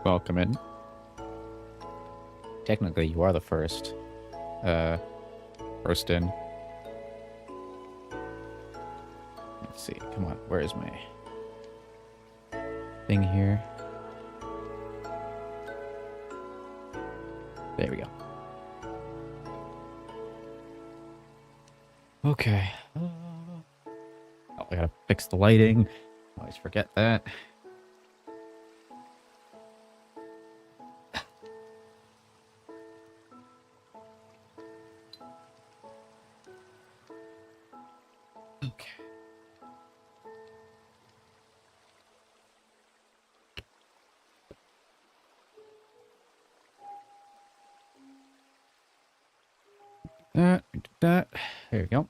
Welcome in. Technically, you are the first. First in. Let's see. Come on. Where is my thing here? There we go. Okay. Oh, I gotta fix the lighting. Always forget that. Okay. That. There we go.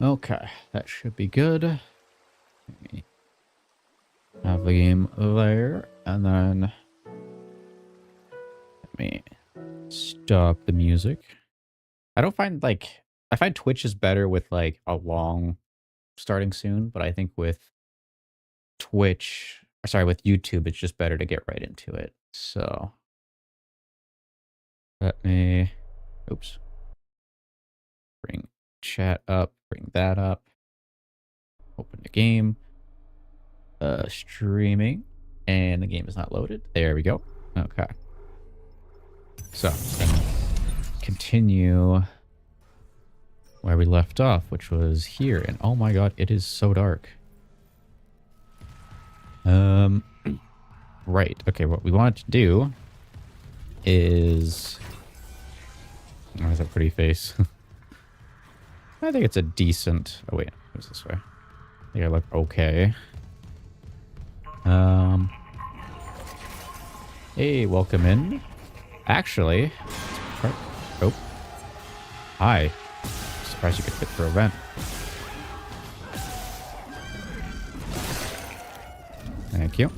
Okay, that should be good. Have the game there, and then let me stop the music. I don't find I find Twitch is better with like a long starting soon, but I think with with YouTube, it's just better to get right into it. So let me, oops, bring chat up, bring that up, open the game, streaming, and the game is not loaded. There we go. Okay. So then continue where we left off, which was here. And oh my god, it is so dark. Right. Okay, what we want to do is... Oh, that's a pretty face. I think it's a decent... Oh, wait. It was this way. I think I look okay. Hey, welcome in. Actually... Oh. Hi. Surprised you could fit for a vent. Thank you.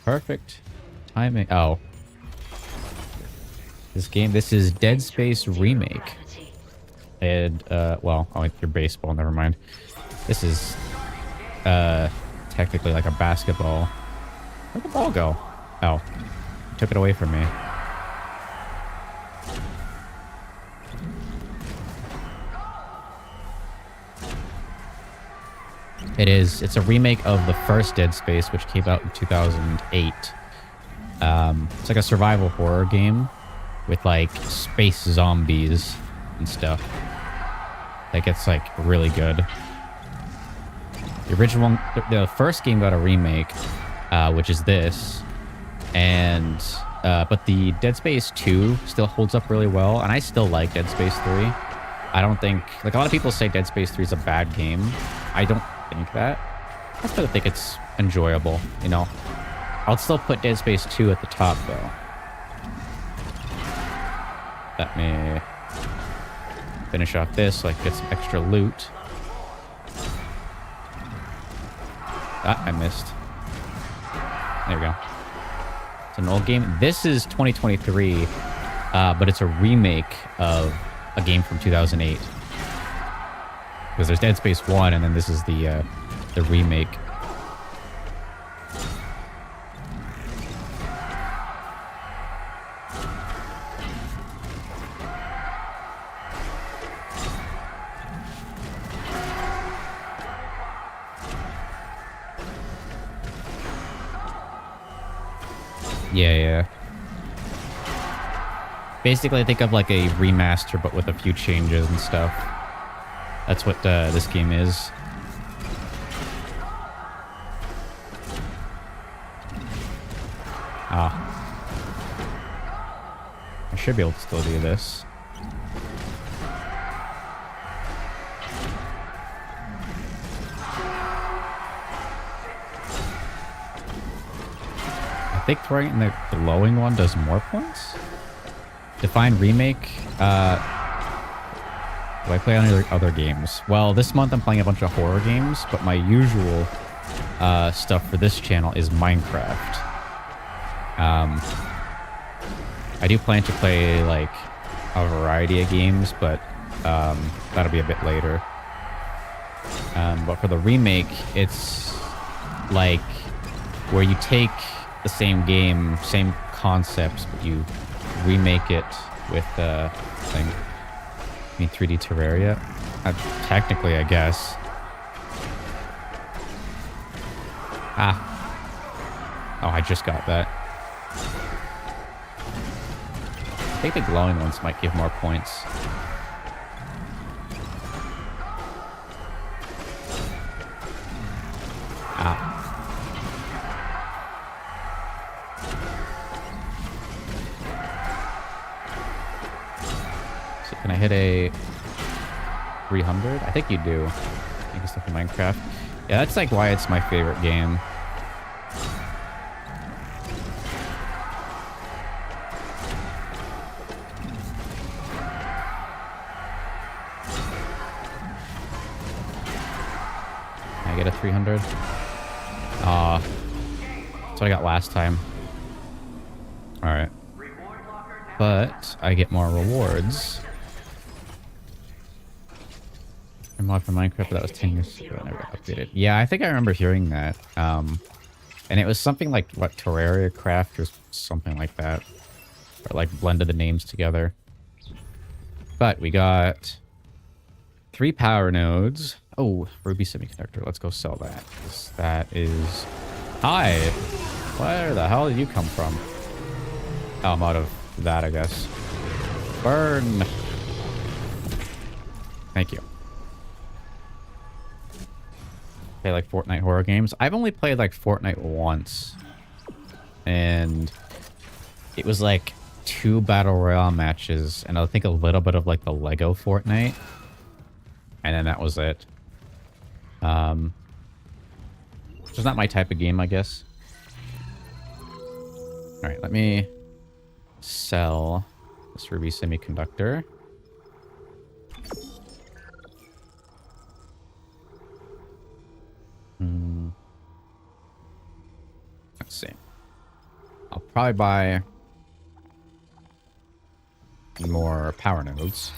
Perfect timing. Oh. This is Dead Space Remake. And, well, oh, your baseball, never mind. This is, technically like a basketball. Where'd the ball go? Oh. Took it away from me. It's a remake of the first Dead Space, which came out in 2008. It's like a survival horror game with like space zombies and stuff. Like, it's like really good. The original, the first game got a remake, which is this, and but the Dead Space 2 still holds up really well, and I still like Dead Space 3. I don't think, like, a lot of people say Dead Space 3 is a bad game. I don't think that. I still think it's enjoyable, you know. I'll still put Dead Space 2 at the top, though. Let me finish off this so I can get some extra loot. Ah, I missed. There we go. It's an old game. This is 2023, but it's a remake of a game from 2008. Because there's Dead Space 1, and then this is the remake. Yeah, yeah. Basically, I think of like a remaster, but with a few changes and stuff. That's what this game is. Ah. I should be able to still do this. I think throwing in the glowing one does more points. Define Remake. Do I play any other games? Well, this month I'm playing a bunch of horror games, but my usual stuff for this channel is Minecraft. I do plan to play like a variety of games, but that'll be a bit later. But for the remake, it's like where you take the same game, same concepts, but you remake it with thing. I mean 3D Terraria? Technically, I guess. Ah. Oh, I just got that. I think the glowing ones might give more points. Ah. So can I hit a 300? I think you do. I guess in Minecraft. Yeah, that's like why it's my favorite game. Can I get a 300? That's what I got last time. Alright. But I get more rewards. I mod for Minecraft, but that was 10 years ago. I never updated. Yeah, I think I remember hearing that. And it was something like, what, Terraria Craft or something like that. Or like blended the names together. But we got 3 power nodes. Oh, Ruby Semiconductor. Let's go sell that. That is... Hi! Where the hell did you come from? Oh, I'm out of that, I guess. Burn! Thank you. Play like Fortnite horror games. I've only played like Fortnite once. And it was like 2 Battle Royale matches. And I think a little bit of like the Lego Fortnite. And then that was it. Which is not my type of game, I guess. Alright, let me sell this Ruby Semiconductor. Let's see. I'll probably buy more power nodes.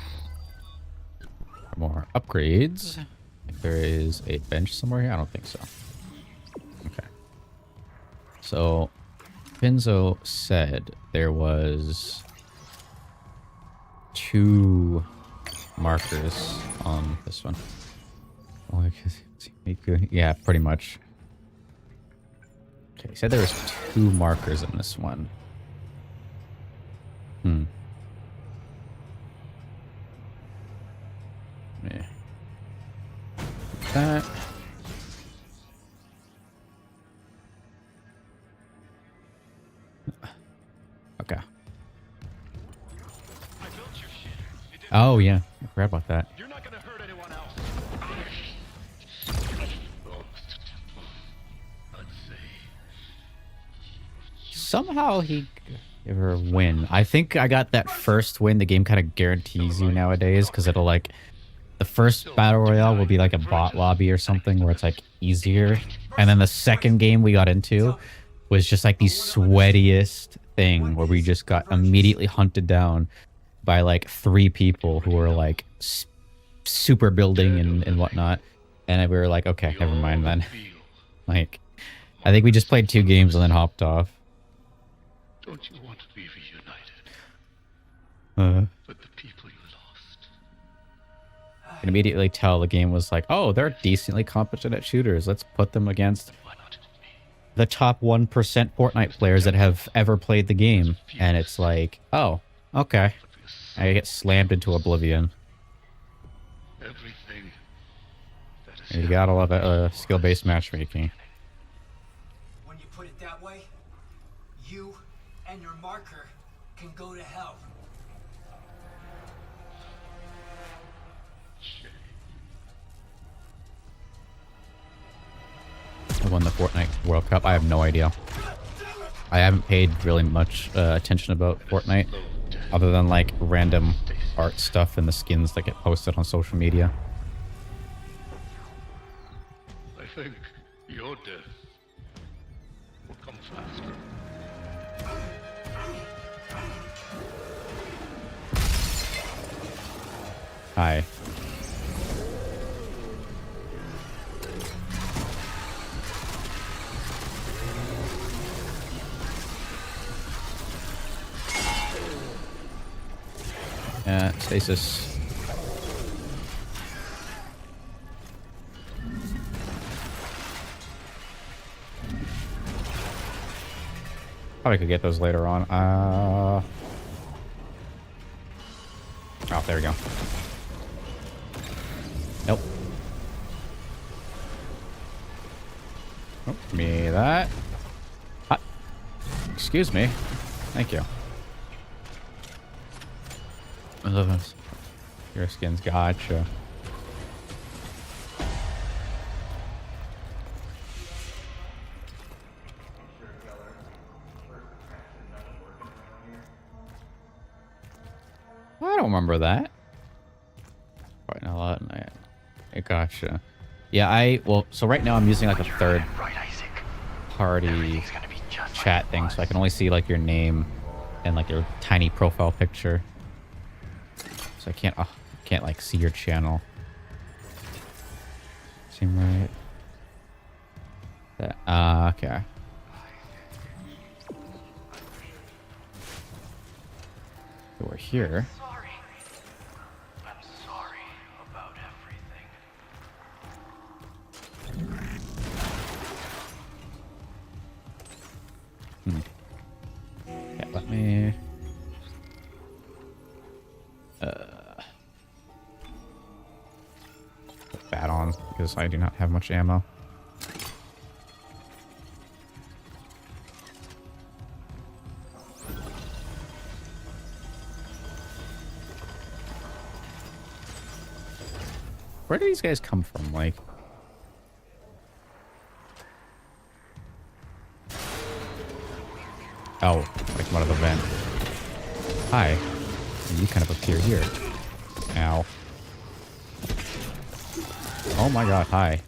More upgrades. If there is a bench somewhere here, I don't think so. Okay. So, Pinzo said there was 2 markers on this one. Yeah, pretty much. Okay, he said there was 2 markers in this one. Yeah. That. Okay. Oh yeah, I forgot about that. You're not gonna hurt anyone else. Somehow he ever win. I think I got that first win. The game kind of guarantees you nowadays because it'll like the first battle royale will be like a bot lobby or something where it's like easier, and then the second game we got into was just like the sweatiest thing where we just got immediately hunted down by like 3 people who were like super building and whatnot, and we were like, okay, never mind then. Like, I think we just played 2 games and then hopped off. Don't you want to be reunited? With the people you lost. You can immediately tell the game was like, oh, they're decently competent at shooters. Let's put them against Why not me? the top 1% Fortnite players that have ever played the game. And it's like, oh, okay. I get slammed into oblivion. Everything that is You gotta love it, skill-based matchmaking. When you put it that way, you and your marker can go to hell. Who won the Fortnite World Cup? I have no idea. I haven't paid really much attention about Fortnite, other than like random art stuff and the skins that get posted on social media. I think your death will come faster. Hi. Stasis. Probably could get those later on. Oh, there we go. Nope. Oh, give me that. Hot. Excuse me. Thank you. Your skins, gotcha. I don't remember that. Quite a lot. Gotcha. Yeah, well, so right now I'm using like a third party chat thing, so I can only see like your name and like your tiny profile picture. So I can't like see your channel. Seem right? Okay. So we're here. I'm sorry about everything. Yeah, let me... put that on, because I do not have much ammo. Where do these guys come from? Like... Oh, like one of the vent. Hi. You kind of appear here. Ow. Oh my god, hi.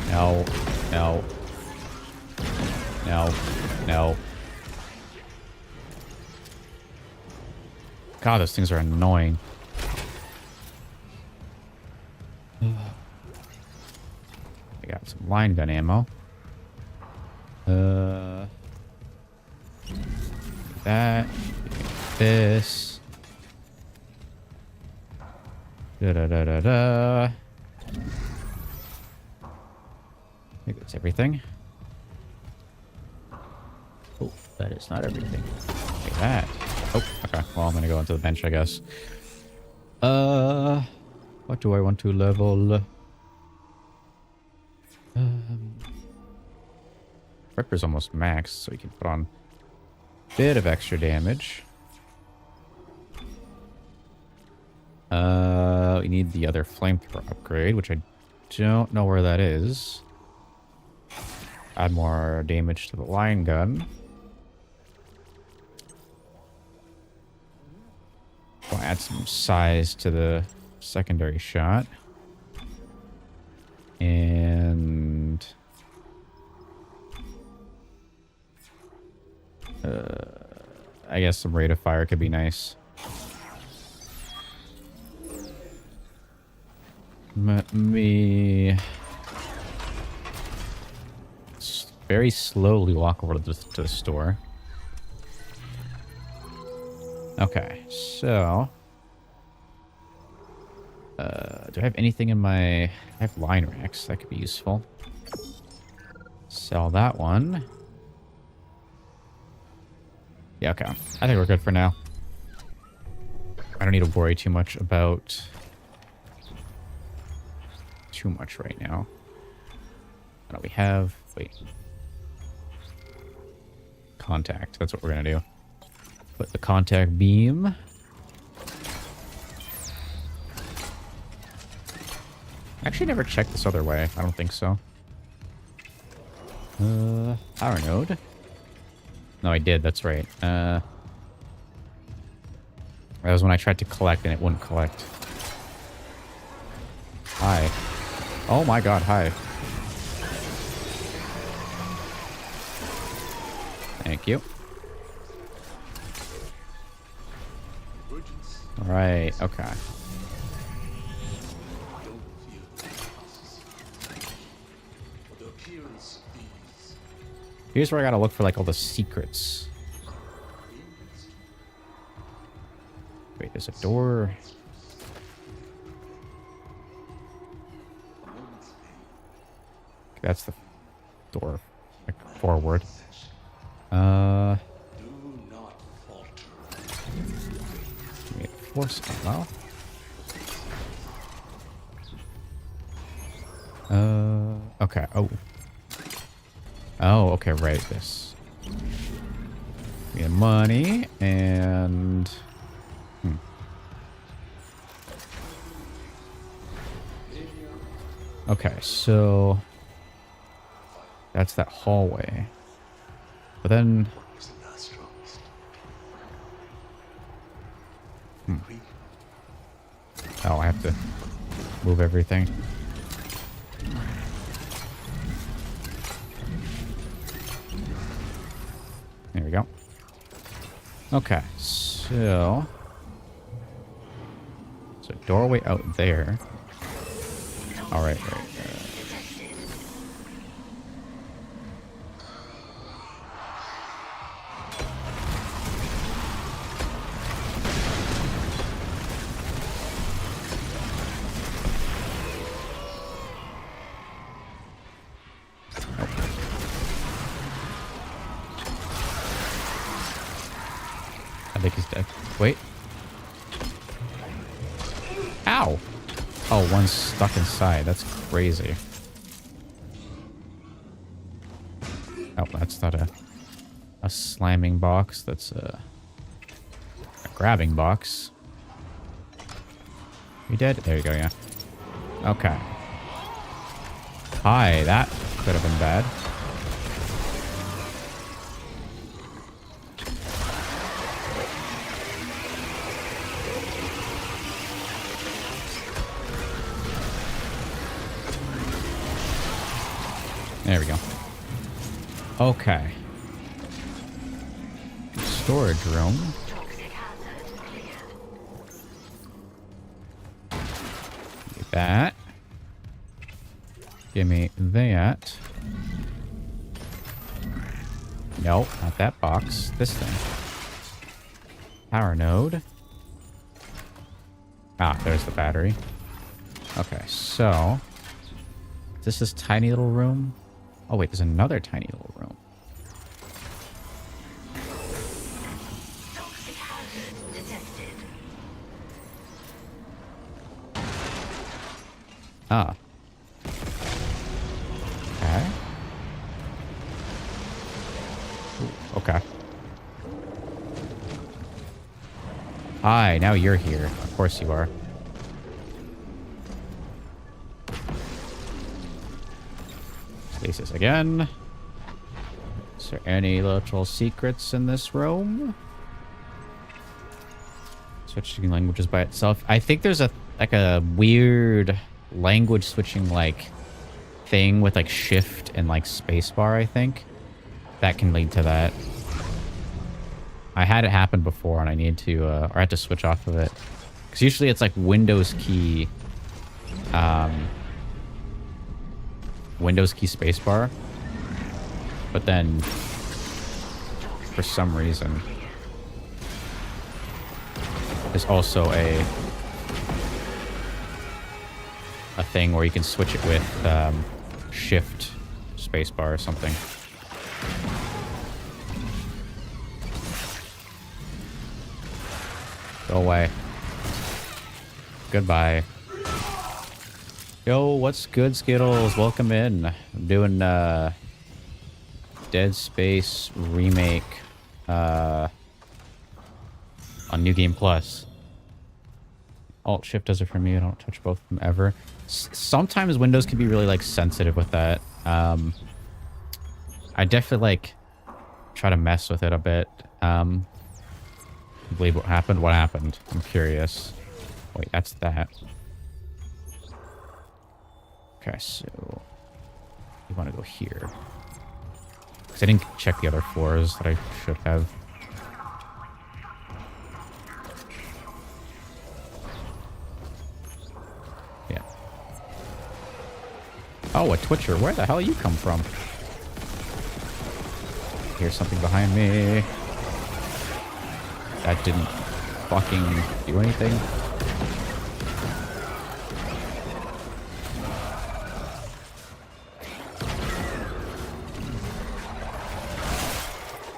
No. No. No. No. God, those things are annoying. I got some line gun ammo. That. This. Da-da-da-da-da. I think that's everything. Oh, that is not everything. Take that. Oh, okay. Well, I'm gonna go into the bench, I guess. What do I want to level? Ripper's almost max, so we can put on a bit of extra damage. We need the other flamethrower upgrade, which I don't know where that is. Add more damage to the line gun. I'll add some size to the secondary shot. And... I guess some rate of fire could be nice. Let me very slowly walk over to the store. Okay, so... do I have anything in my... I have line racks. That could be useful. Sell that one. Yeah, okay. I think we're good for now. I don't need to worry too much about... too much right now. What do we have? Wait. Contact. That's what we're going to do. Put the contact beam. Actually, never checked this other way. I don't think so. Power node. No, I did. That's right. That was when I tried to collect and it wouldn't collect. Hi. Oh my god, hi. Thank you. Alright, okay. Here's where I gotta look for like all the secrets. Wait, there's a door. Okay, that's the door. Like forward. Force ammo. Okay. Oh. Oh, okay, right, this. We have money, and... Okay, so... That's that hallway. But then... Oh, I have to move everything. There we go. Okay, so... There's a doorway out there. Alright, right. I think he's dead. Wait. Ow! Oh, one's stuck inside. That's crazy. Oh, that's not a slamming box. That's a grabbing box. You dead? There you go, yeah. Okay. Hi, that could have been bad. There we go. Okay. Storage room. Get that. Give me that. Nope, not that box. This thing. Power node. Ah, there's the battery. Okay, so... This is tiny little room. Oh, wait, there's another tiny little room. Ah. Okay. Ooh, okay. Hi, now you're here. Of course you are. Stasis again. Is there any little secrets in this room? Switching languages by itself. I think there's a weird language switching like thing with like shift and like spacebar, I think. That can lead to that. I had it happen before and I need to or I had to switch off of it. Because usually it's like Windows key spacebar, but then for some reason There's also a thing where you can switch it with shift spacebar or something. Go away. Goodbye. Yo, what's good, Skittles? Welcome in. I'm doing Dead Space Remake on New Game Plus. Alt Shift does it for me. I don't touch both of them ever. Sometimes Windows can be really like sensitive with that. I definitely like try to mess with it a bit. Believe what happened? What happened? I'm curious. Wait, that's that. Okay, so you want to go here. Because I didn't check the other floors that I should have. Yeah. Oh, a Twitcher. Where the hell you come from? Here's something behind me. That didn't fucking do anything.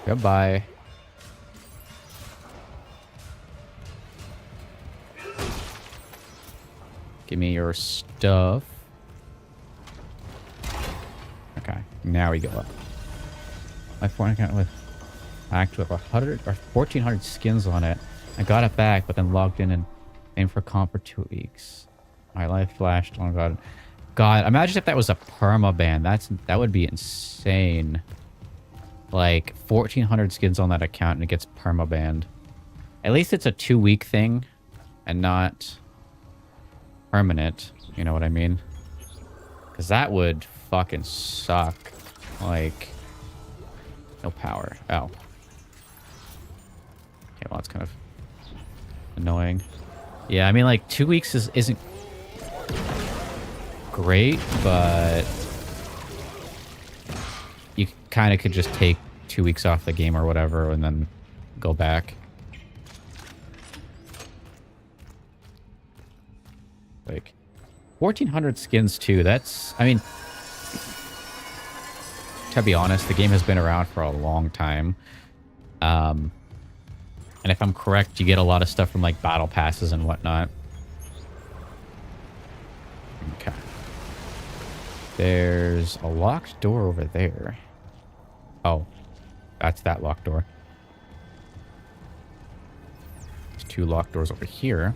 Goodbye. Give me your stuff. Okay, now we go up. My phone account with act with 100 or 1,400 skins on it. I got it back, but then logged in and aimed for comp for 2 weeks. My life flashed. Oh god, God! Imagine if that was a perma ban. That would be insane. Like 1,400 skins on that account and it gets perma banned. At least it's a 2-week thing, and not permanent. You know what I mean? Because that would fucking suck. Like, no power. Oh. Okay, well, that's kind of annoying. Yeah, I mean, like, 2 weeks isn't great, but you kind of could just take 2 weeks off the game or whatever and then go back. Like, 1,400 skins too. That's, I mean, to be honest, the game has been around for a long time. And if I'm correct, you get a lot of stuff from like battle passes and whatnot. Okay. There's a locked door over there. Oh, that's that locked door. There's 2 locked doors over here.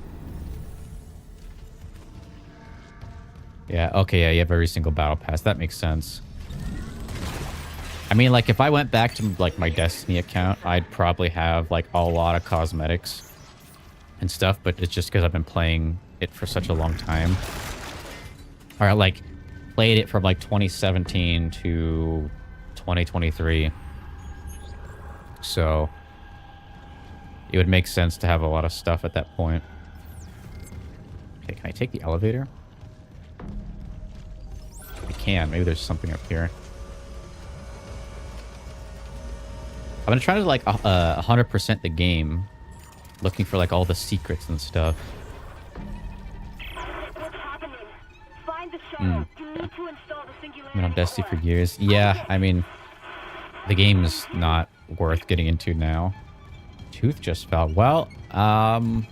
Yeah, okay, yeah, you have every single battle pass. That makes sense. I mean, like, if I went back to, like, my Destiny account, I'd probably have, like, a lot of cosmetics and stuff, but it's just because I've been playing it for such a long time. Or, like, played it from, like, 2017 to 2023. So, it would make sense to have a lot of stuff at that point. Okay, can I take the elevator? I can. Maybe there's something up here. I'm gonna try to like 100% the game, looking for like all the secrets and stuff. What's happening? Find the shuttle. You need to install the singularity. I've been on Destiny for years. Yeah, I mean, the game is not worth getting into now. Tooth just fell. Well, depending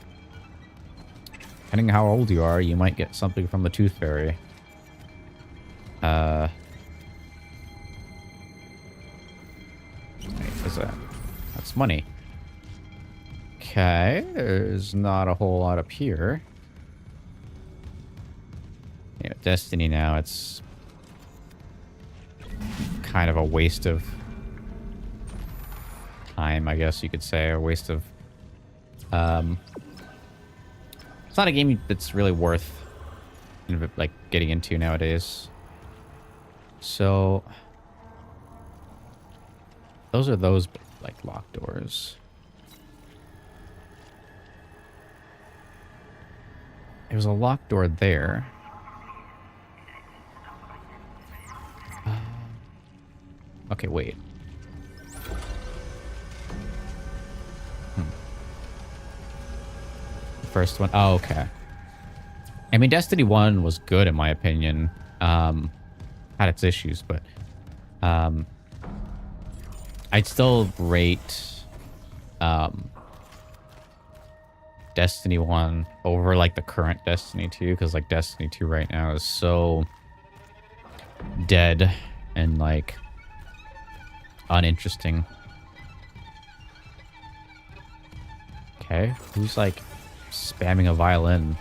on how old you are, you might get something from the Tooth Fairy. What is that? That's money. Okay, there's not a whole lot up here. Yeah, Destiny now, it's kind of a waste of time, I guess you could say. A waste of... It's not a game that's really worth like getting into nowadays. So... those are those, like, locked doors. There's a locked door there. Okay, wait. first one. Oh, okay. I mean, Destiny 1 was good in my opinion. Had its issues, but I'd still rate Destiny 1 over like the current Destiny 2, because like Destiny 2 right now is so dead and like uninteresting. Okay, who's like spamming a violin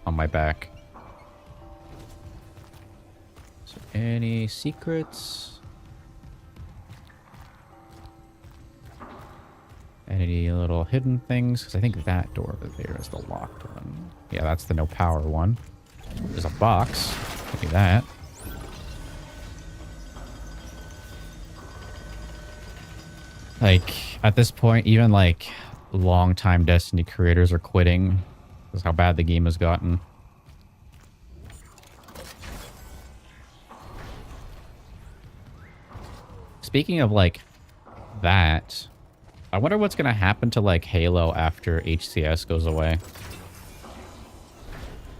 on my back? Is there any secrets? Any little hidden things? Because I think that door over there is the locked one. Yeah, that's the no power one. There's a box. Give me that. Like, at this point, even like long-time Destiny creators are quitting. That's how bad the game has gotten. Speaking of like that, I wonder what's going to happen to like Halo after HCS goes away.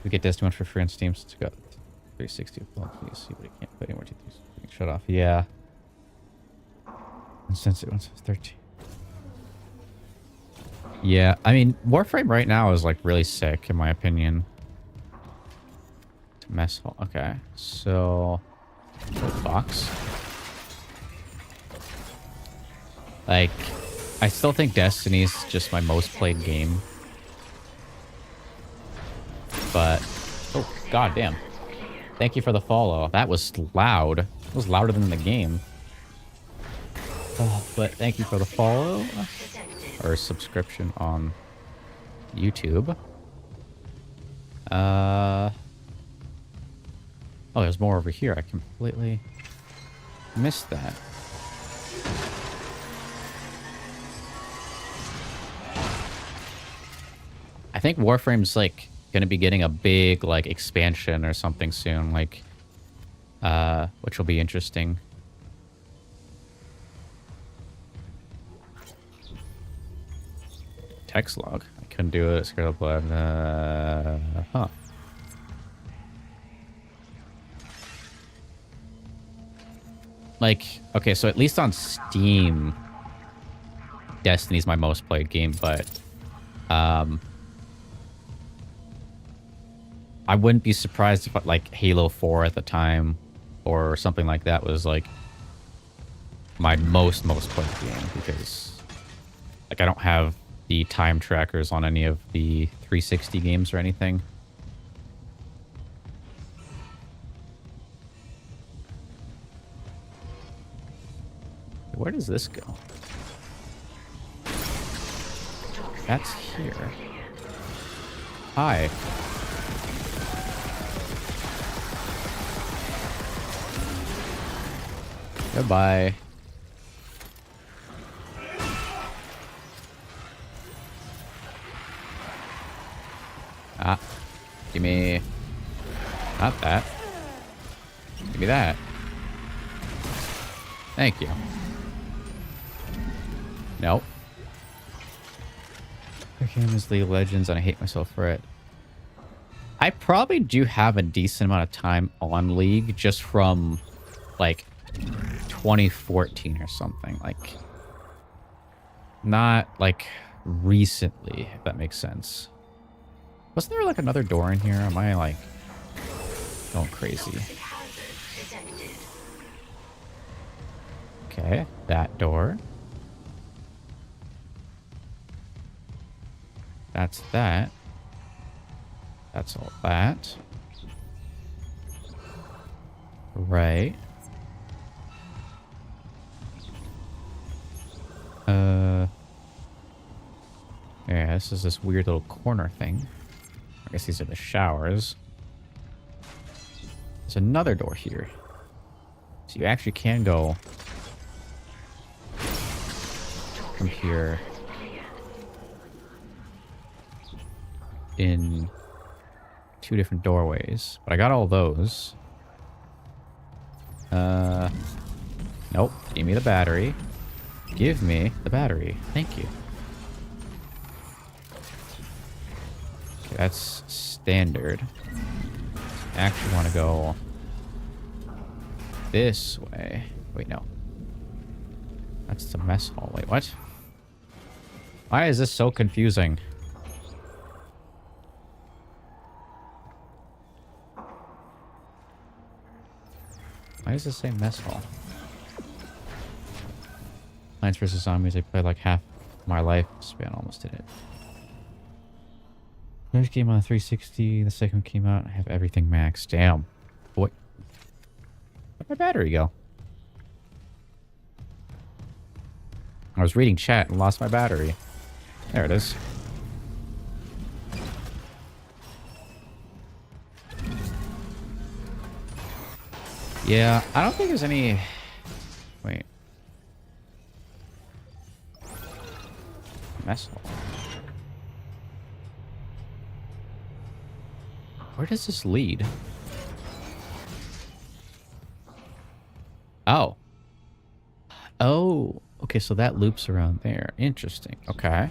We get Destiny 1 for free on Steam since it got 360. Well, you see, but it can't put anymore. Shut off. Yeah. And since it was 13. Yeah, I mean, Warframe right now is like really sick in my opinion. Mess hall. Okay, so box. Like, I still think Destiny's just my most played game. But oh god damn. Thank you for the follow. That was loud. It was louder than the game. Oh, but thank you for the follow or subscription on YouTube. Oh, there's more over here. I completely missed that. I think Warframe's like gonna be getting a big like expansion or something soon, like which will be interesting. Text log. I couldn't do it. Scared of blood. Huh. Like, okay, so at least on Steam, Destiny's my most played game, but I wouldn't be surprised if like Halo 4 at the time or something like that was like my most played game, because like I don't have the time trackers on any of the 360 games or anything. Where does this go? That's here. Hi. Goodbye. Ah. Give me... Not that. Give me that. Thank you. Nope. Their game is League of Legends and I hate myself for it. I probably do have a decent amount of time on League just from like 2014 or something. Like, not like recently, if that makes sense. Wasn't there like another door in here? Am I like going crazy? Okay, that door. That's that. That's all that. Right. Yeah, this is this weird little corner thing. I guess these are the showers. There's another door here. So you actually can go from here in two different doorways. But I got all those. Nope. Give me the battery. Give me the battery. Thank you. That's standard. I actually want to go this way. Wait, no. That's the mess hall. Wait, what? Why is this so confusing? Why does this say mess hall? Plants vs. Zombies. I played like half my life span. Almost did it. First game on 360. The second one came out. I have everything maxed. Damn. Boy. Where'd my battery go? I was reading chat and lost my battery. There it is. Yeah, I don't think there's any... Wait. Mess hall. Where does this lead? Oh. Oh. Okay, so that loops around there. Interesting. Okay.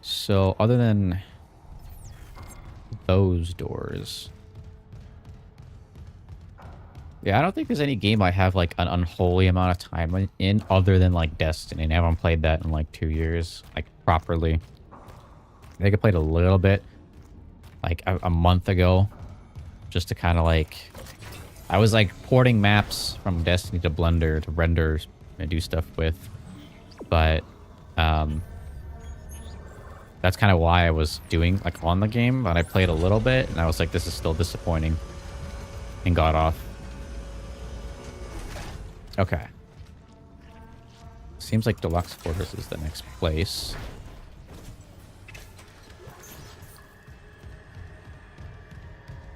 So, other than those doors... Yeah, I don't think there's any game I have, like, an unholy amount of time in other than, like, Destiny. I haven't played that in, like, 2 years, like, properly. I think I played a little bit, like, a month ago, just to kind of, like... I was, like, porting maps from Destiny to Blender to render and do stuff with. But, that's kind of why I was doing, like, on the game. But I played a little bit, and I was like, this is still disappointing. And got off. Okay. Seems like Deluxe Quarters is the next place.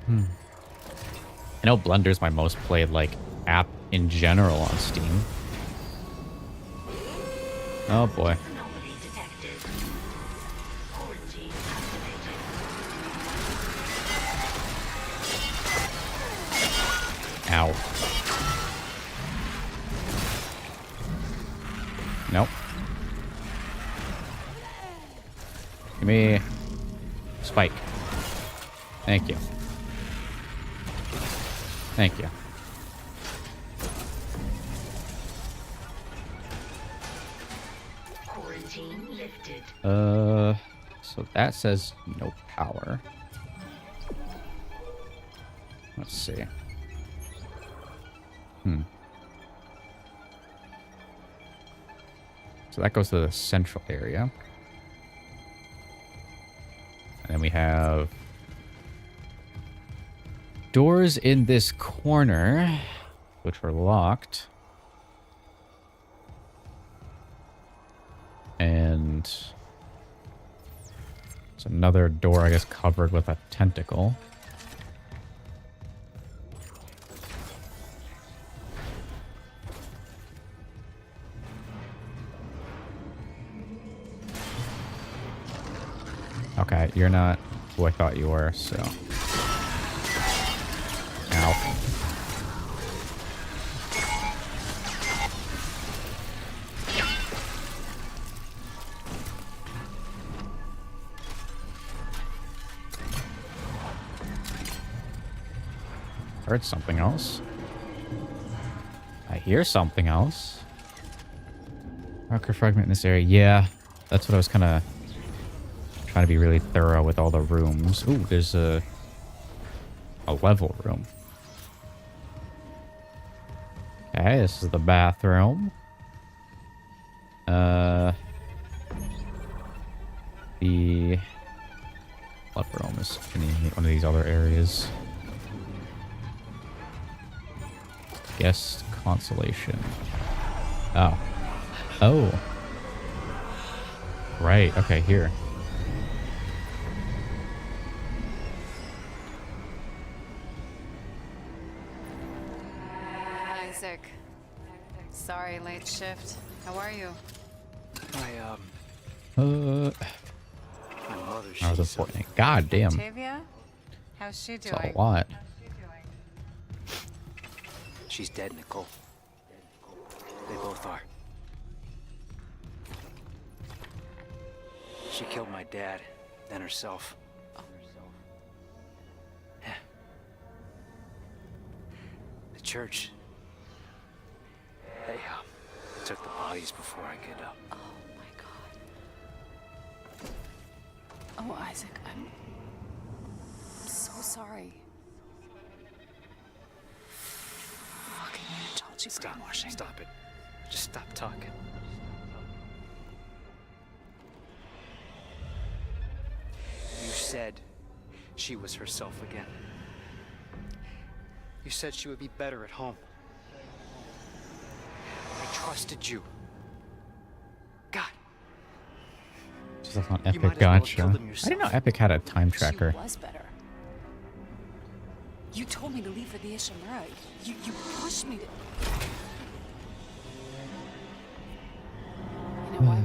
I know Blender's my most played, like, app in general on Steam. Oh, boy. Ow. Nope. Give me... Spike. Thank you. Thank you. Quarantine lifted. So that says no power. Let's see. So that goes to the central area. And then we have doors in this corner, which were locked. And it's another door, I guess, covered with a tentacle. Okay, you're not who I thought you were, so... Ow. Heard something else. I hear something else. Marker fragment in this area. Yeah, that's what I was kind of trying to be really thorough with all the rooms. Ooh, there's a level room. Okay, this is the bathroom. The level room is in one of these other areas. Guest consolation. Oh. Oh. Right, okay, here. Isaac. Sorry, late shift. How are you? My mother, I was important. God damn. Octavia? How's she It's doing? a lot. she's dead, Nicole. They both are. She killed my dad, then herself. Yeah. The church. They took the bodies before I could. Oh my God. Oh, Isaac, I'm so sorry. Fucking told you brainwashing. Stop it. Just stop talking. You said she was herself again. You said she would be better at home. I trusted you. God. Just on You might Epic, as well have gotcha. killed him I yourself. didn't know Epic had a time tracker. She was better. You told me to leave for the Ishamura. You pushed me to... You know what?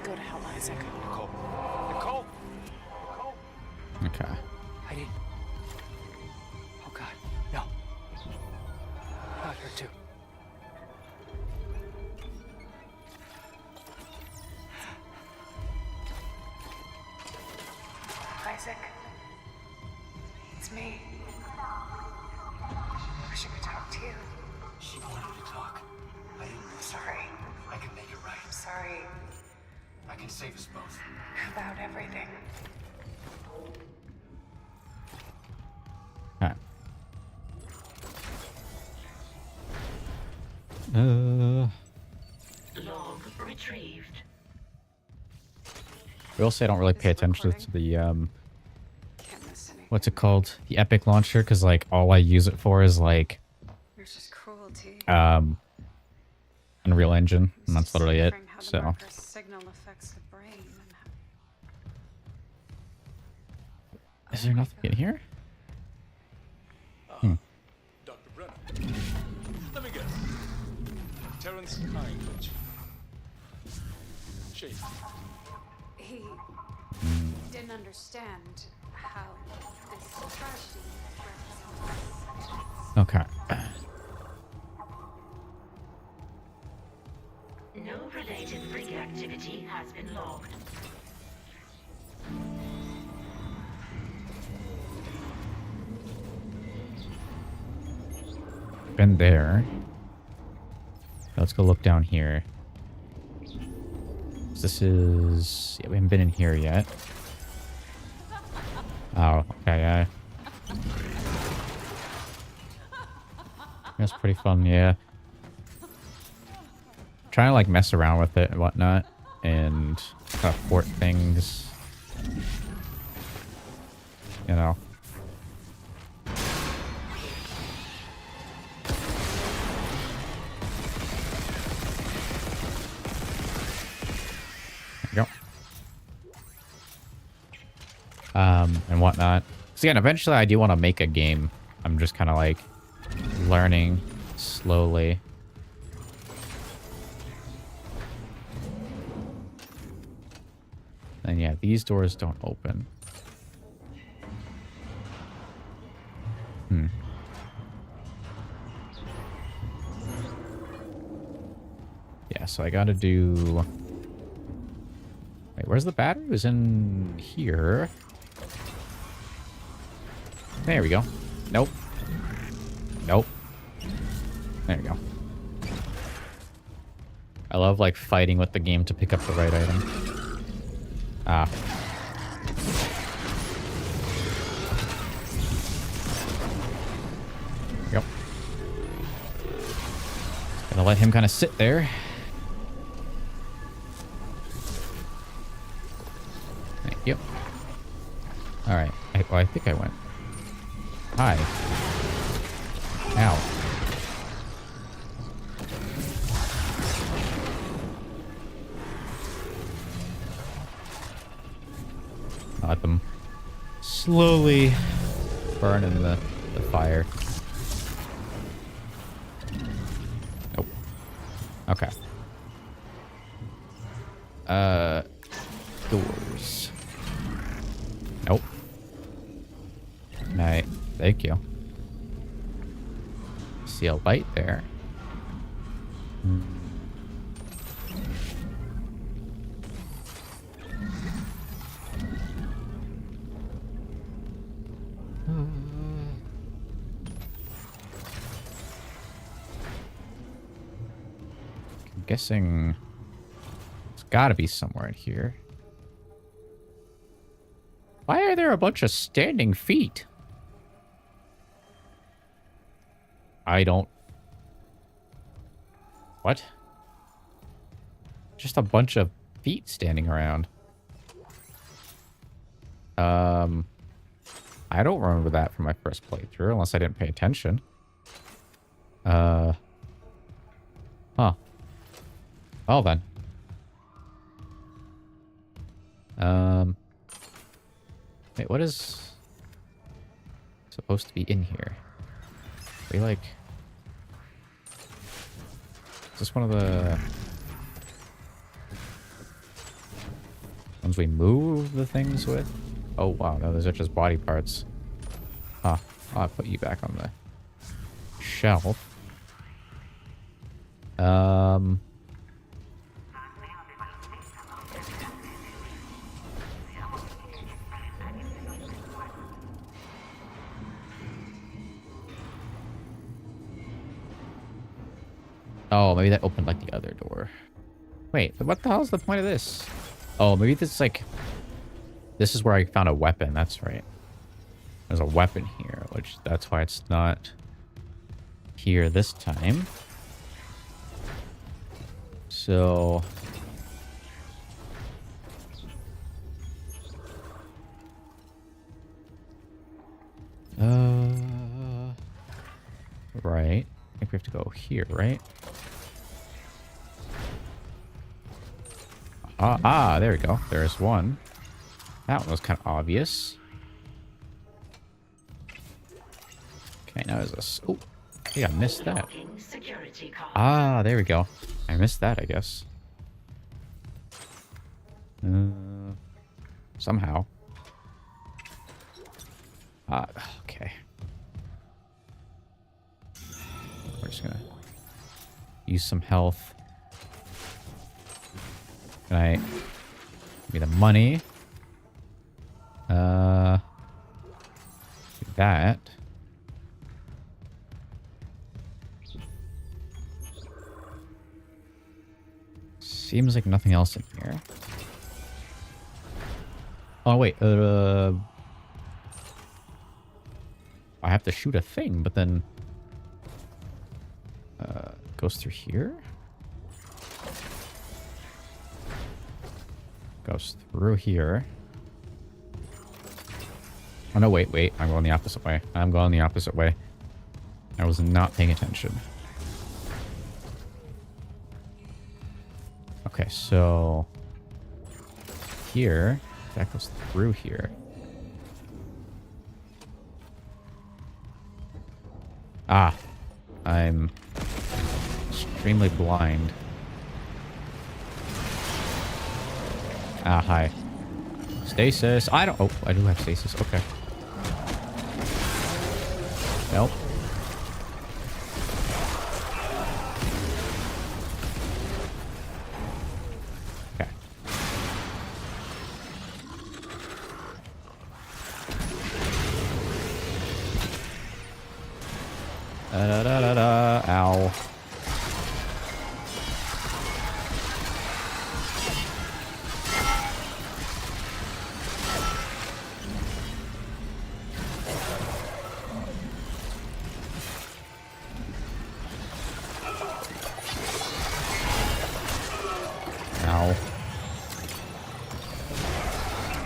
Go to hell, Isaac. Nicole. Nicole! Nicole! Okay. I didn't. Oh God, no. Not her too. Isaac. It's me. I wish I could talk to you. She wanted to talk. I didn't. I'm sorry. I can make it right. I'm sorry I can save us both. about everything. Alright. Log retrieved. I will say I don't really pay Is it attention to recording? the Can't miss anything. what's it called? The Epic launcher, because like all I use it for is like You're just cruelty. Unreal Engine, and that's Just literally it. remembering how the So marker's signal affects the brain and how... is there nothing in here? Dr. Brennan. Let me guess. Terrence Heinrich. Shade. He didn't understand how this tragedy represents. Okay. No related freak activity has been logged. Been there. Let's go look down here. This is... Yeah, we haven't been in here yet. Oh, okay, yeah. That's pretty fun, yeah. Trying to like mess around with it and whatnot, and kind of port things. You know. There you go. And whatnot. So again, eventually I do want to make a game. I'm just kind of like learning slowly. And yeah, these doors don't open. Yeah, so I gotta do... Wait, where's the battery? It was in here. There we go. Nope. Nope. There you go. I love, like, fighting with the game to pick up the right item. Ah. Yep. Gonna let him kind of sit there. Thank you. Alright. Well, I think I went. Hi. Ow. I'll let them slowly burn in the fire. Nope. Okay. Doors. Nope. Night. Thank you. See a light there. guessing it's got to be somewhere in here. Why are there a bunch of standing feet? I don't... What? Just a bunch of feet standing around. I don't remember that from my first playthrough, unless I didn't pay attention. Huh. Well then. Wait, what is supposed to be in here? We like... Is this one of the ones we move the things with? Oh wow, no, those are just body parts. Huh. I'll put you back on the shelf. Oh, maybe that opened like the other door. Wait, what the hell is the point of this? Oh, maybe this is like... This is where I found a weapon. That's right. There's a weapon here, which that's why it's not here this time. So... Right. I think we have to go here, right? There we go. There's one. That one was kind of obvious. Okay, now is this... Oh, hey, I missed that. There we go. I missed that, I guess. Somehow. Okay. We're just gonna use some health. Can I... Give me the money. Do that. Seems like nothing else in here. Oh wait, I have to shoot a thing, but then goes through here. Goes through here. Oh no, wait, I'm going the opposite way. I'm going the opposite way. I was not paying attention. Okay, so here, that goes through here. I'm extremely blind. Hi. Stasis. I don't... Oh, I do have stasis. Okay. Nope. Okay. Da-da-da-da-da. Ow. Ow.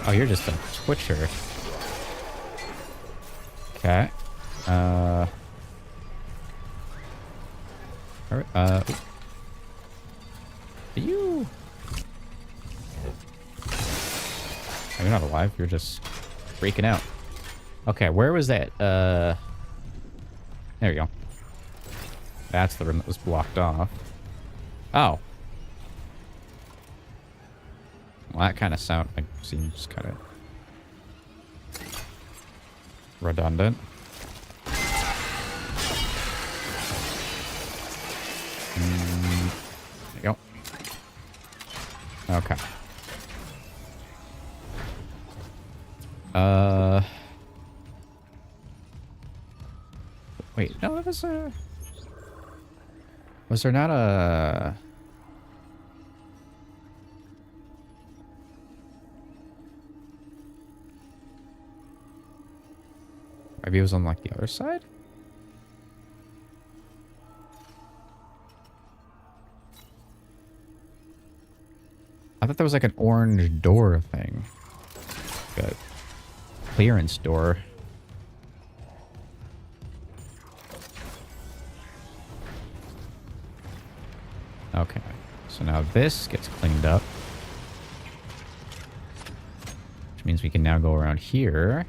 Oh, you're just a twitcher. Okay. Are you... Oh, you're not alive. You're just freaking out. Okay, where was that? There you go. That's the room that was blocked off. Oh. Well, that kind of seems kind of redundant. There you go. Okay. Wait, no, that was a... Was there not a... Maybe it was on like the other side? I thought there was like an orange door thing. Good. Clearance door. Okay. So now this gets cleaned up. Which means we can now go around here.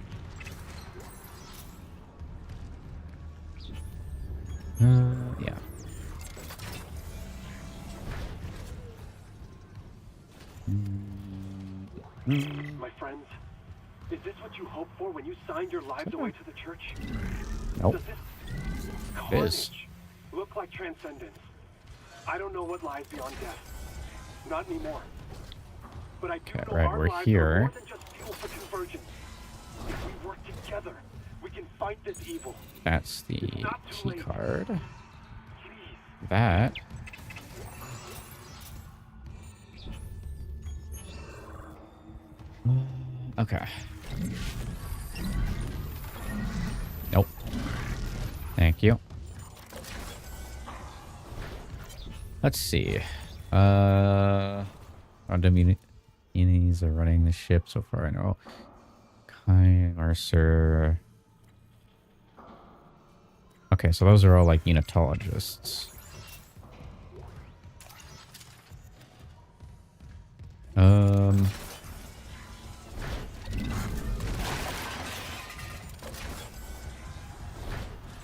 Yeah. My friends, is this what you hoped for when you signed your lives away to the church? Nope. Does this It is. carnage look like transcendence? I don't know what lies beyond death. Not anymore. But I do Okay, know right, our we're lives here. are more than just fuel for convergence. If we work together, we can fight this evil. That's the not too key late. card. Please. That. Okay. Nope. Thank you. Let's see. Our Dominions are running the ship so far. I know. Kai, Mercer. Okay, so those are all like unitologists.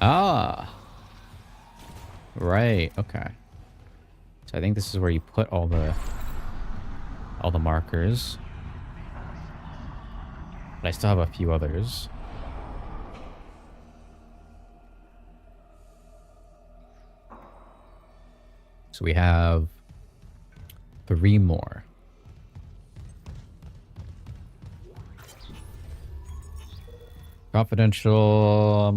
Ah. Right, okay. So I think this is where you put all the markers. But I still have a few others. So we have 3 more. Confidential.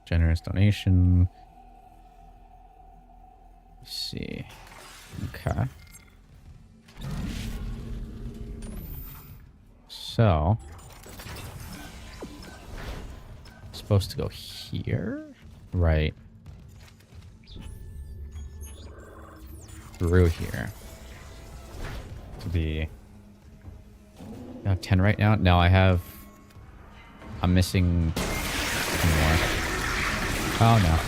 Generous donation. Let's see. Okay. So. Supposed to go here? Right. Through here. To be... I have 10 right now? No, I'm missing 10 more. Oh, no.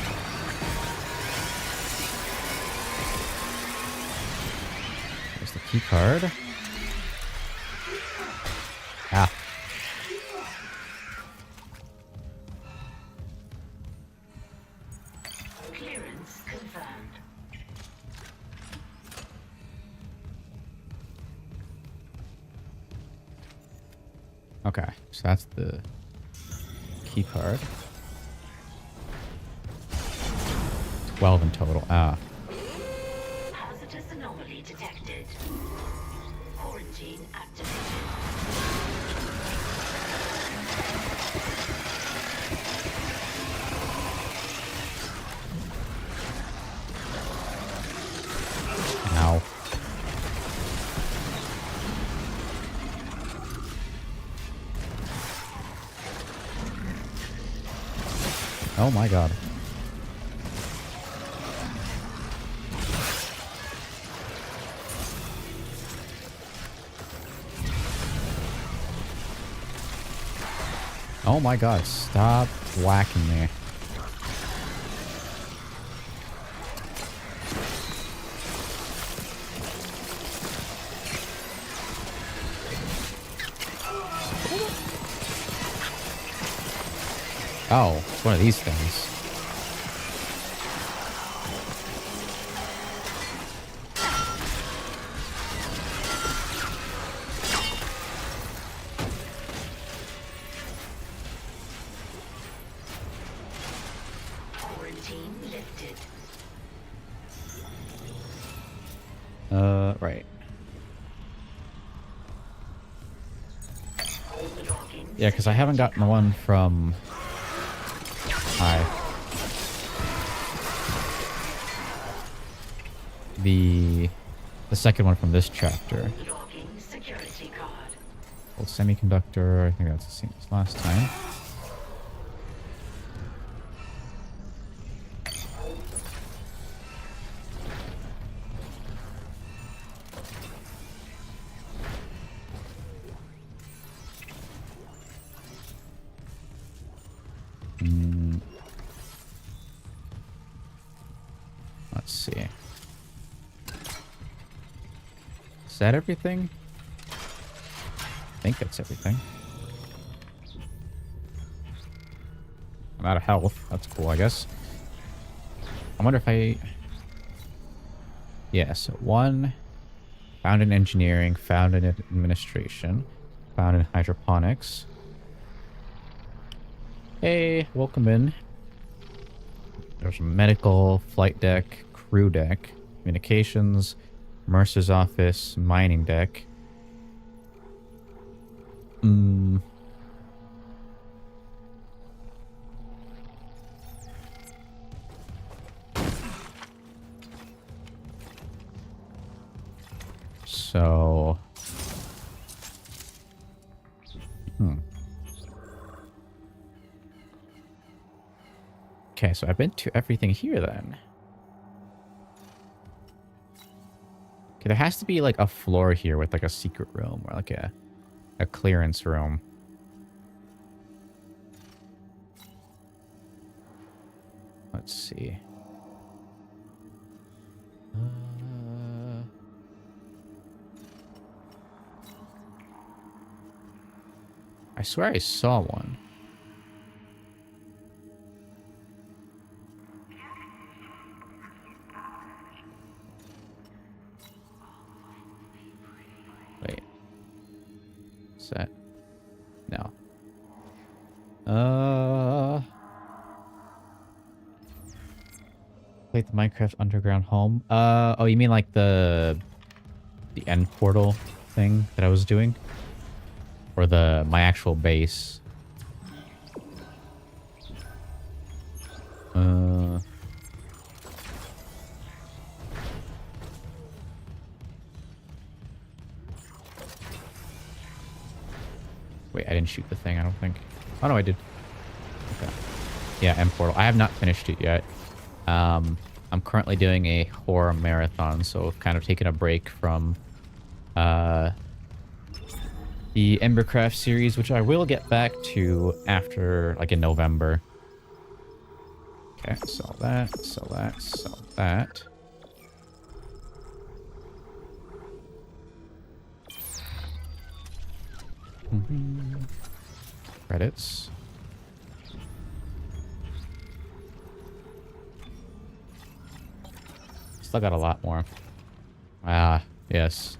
There's the key card. Ah. Clearance confirmed. Okay, so that's the key card. 12 in total. Ah. Hazardous anomaly detected. Quarantine activated. Ow. Oh my god. Oh my god, stop whacking me. Oh, it's one of these things. Quarantine lifted. Right. Logging. Yeah, because I haven't gotten the one from... Hi. The second one from this chapter. Logging security card. Old semiconductor. I think that's the same as last time. Let's see. Is that everything? I think that's everything. I'm out of health. That's cool, I guess. I wonder if I... Yeah, so 1... Found in engineering, found in administration, found in hydroponics. Hey, welcome in. There's a medical, flight deck, crew deck, communications, Mercer's office, mining deck. So... Okay, so I've been to everything here then. Okay, there has to be like a floor here with like a secret room or like a clearance room. Let's see. I swear I saw one. Wait. Is that? No. Like the Minecraft underground home. Oh, you mean like the end portal thing that I was doing? Or my actual base? Wait, I didn't shoot the thing, I don't think. Oh no, I did. Okay. Yeah, end portal. I have not finished it yet. I'm currently doing a horror marathon, so I've kind of taken a break from the Embercraft series, which I will get back to after, like, in November. Okay, sell that, sell that, sell that. Credits. Still got a lot more. Ah, yes.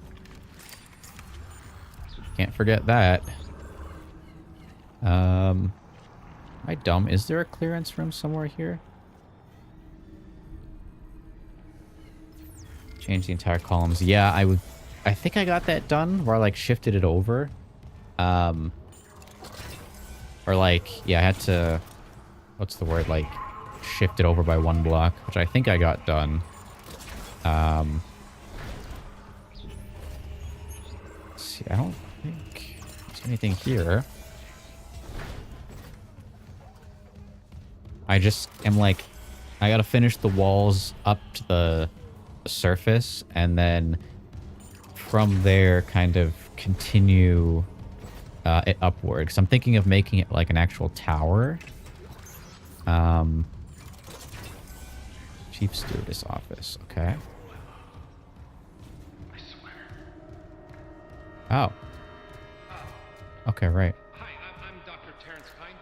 Can't forget that. Am I dumb? Is there a clearance room somewhere here? Change the entire columns. Yeah, I think I got that done where I like shifted it over. Or like, yeah, I had to, what's the word? Like shift it over by 1 block, which I think I got done. Let's see, I don't think there's anything here. I just am like, I gotta finish the walls up to the surface and then from there kind of continue it upward. Because I'm thinking of making it like an actual tower. Chief Stewardess office, okay. Oh. Okay, right. Hi, I'm Dr. Terrence Pine.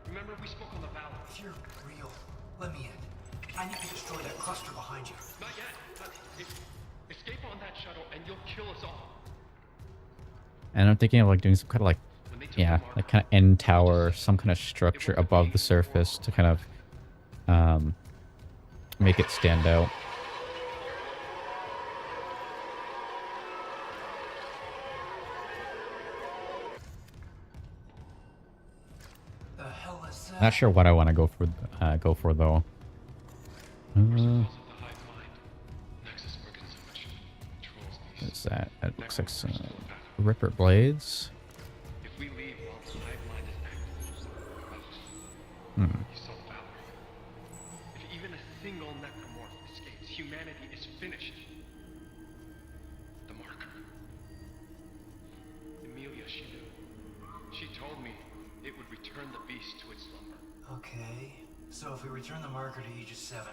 Remember we spoke on the ballot? If you're real, let me in. I need to destroy that cluster behind you. Not yet. Escape on that shuttle and you'll kill us all. And I'm thinking of like doing some kind of like, yeah, like kind of end tower, some kind of structure above the surface to kind of make it stand out. The hell is that? Not sure what I want to go for though. What's that? That looks like some Ripper blades. If we leave while the hive mind is active, Hmm. you saw Valor. If even a single necromorph escapes, humanity is finished. The marker. Emilia, she knew. She told me it would return the beast to its slumber. Okay. So if we return the marker to Aegis 7,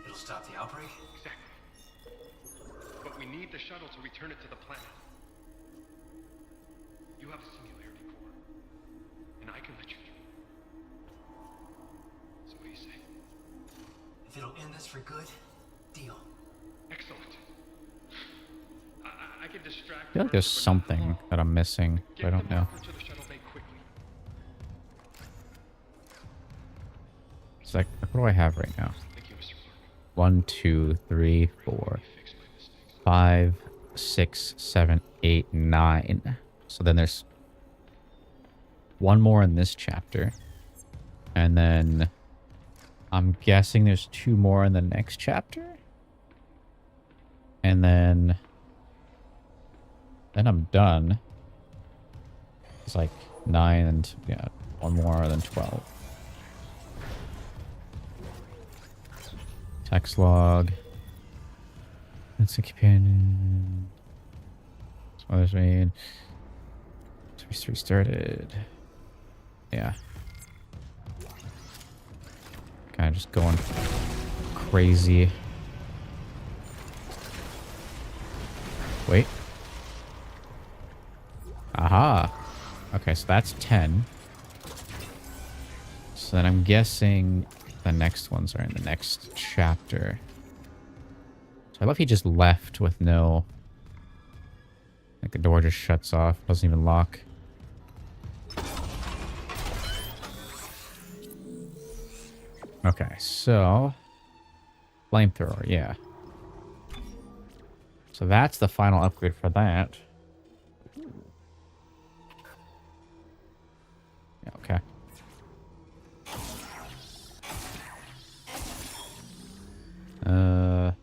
it'll stop the outbreak? Exactly. But we need the shuttle to return it to the planet. You have a singularity core, and I can let you do it. So what do you say? If it'll end this for good, deal. Excellent. I can distract. I feel like there's something that I'm missing, but I don't know. To the shuttle bay quickly. It's like, what do I have right now? Thank you, Mr. Clark. 1, 2, 3, 4, Fix my mistakes. 5, 6, 7, 8, 9. So then there's one more in this chapter. And then I'm guessing there's 2 more in the next chapter. And then I'm done. It's like 9 and yeah, 1 more, then 12. Text log. It's a companion. Others made. Restarted. Yeah. Kind of just going crazy. Wait. Aha. Okay, so that's 10. So then I'm guessing the next ones are in the next chapter. So I love he just left with no... Like the door just shuts off, doesn't even lock. Okay, so... Flamethrower, yeah. So that's the final upgrade for that. Yeah, okay. Yeah,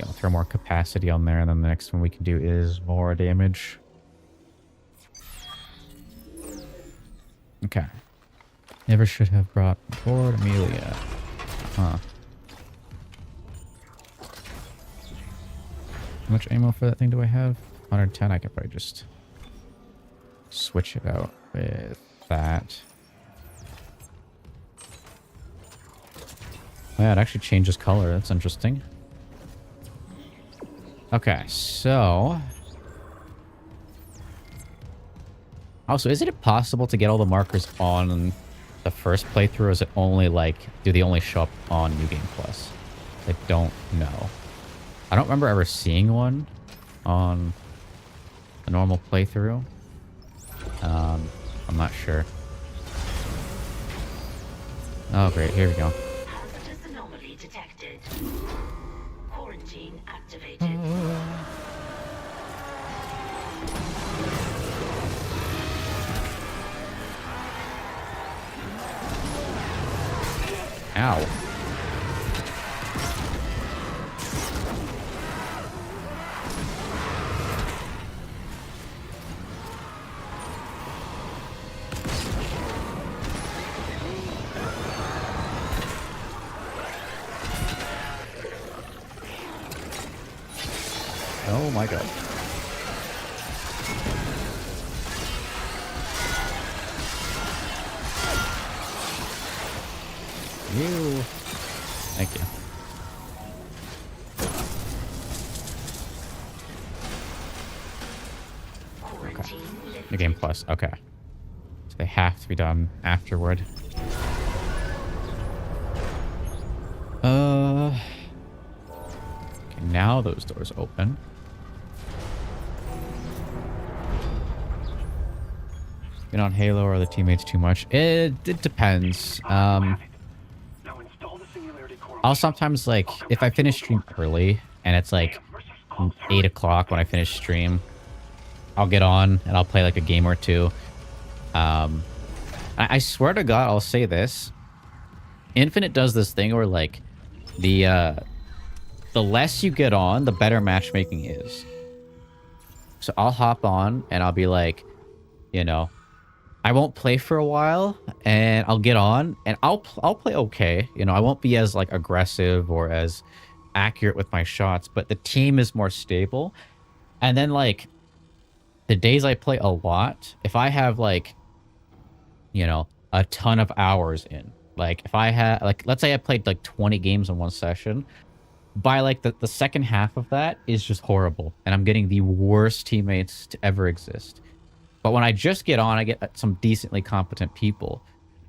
we'll throw more capacity on there, and then the next one we can do is more damage. Okay. Never should have brought forward Amelia. Huh. How much ammo for that thing do I have? 110. I could probably just switch it out with that. Oh, yeah, it actually changes color. That's interesting. Okay, so... Also, is it possible to get all the markers on the first playthrough, or is it only, like... Do they only show up on New Game Plus? I don't know. I don't remember ever seeing one on a normal playthrough. I'm not sure. Oh, great. Here we go. Hazardous anomaly detected. Quarantine activated. Ow. Oh my god. You. Thank you. Okay. New Game Plus. Okay. So they have to be done afterward. Okay, now those doors open. Been on Halo or the teammates too much? It depends. Now install the singularity core. I'll sometimes, like, if I finish stream early and it's like 8 o'clock when I finish stream, I'll get on and I'll play like a game or two. I swear to God, I'll say this. Infinite does this thing where, like, the less you get on, the better matchmaking is. So I'll hop on and I'll be like, you know, I won't play for a while and I'll get on and I'll play okay. You know, I won't be as like aggressive or as accurate with my shots, but the team is more stable. And then like the days I play a lot, if I have like, you know, a ton of hours in, like if I had like, let's say I played like 20 games in one session, by like the second half of that is just horrible. And I'm getting the worst teammates to ever exist. But when I just get on, I get some decently competent people.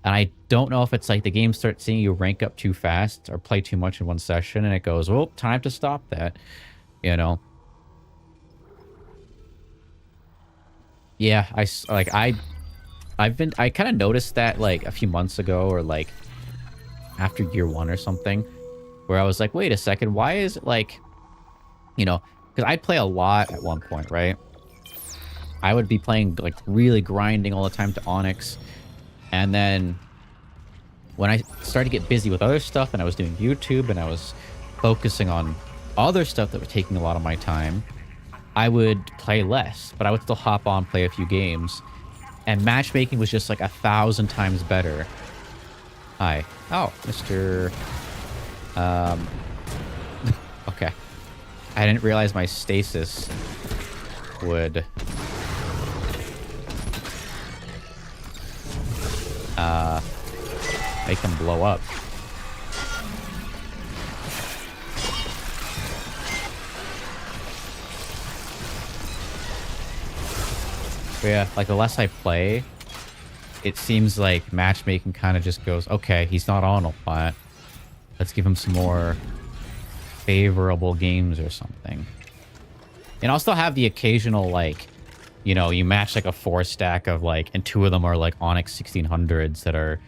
And I don't know if it's like the game starts seeing you rank up too fast or play too much in one session. And it goes, well, time to stop that. You know? Yeah, I kind of noticed that like a few months ago or like after year 1 or something, where I was like, wait a second, why is it like, you know, because I'd play a lot at one point, right? I would be playing like really grinding all the time to Onyx. And then when I started to get busy with other stuff and I was doing YouTube and I was focusing on other stuff that was taking a lot of my time, I would play less, but I would still hop on, play a few games. And matchmaking was just like 1,000 times better. Hi. Oh, Mr. Okay. I didn't realize my stasis would make them blow up. But yeah, like the less I play, it seems like matchmaking kind of just goes, okay, he's not on a lot. Let's give him some more favorable games or something. And I'll still have the occasional, like, you know, you match like a 4-stack of like, and 2 of them are like Onyx 1600s that are,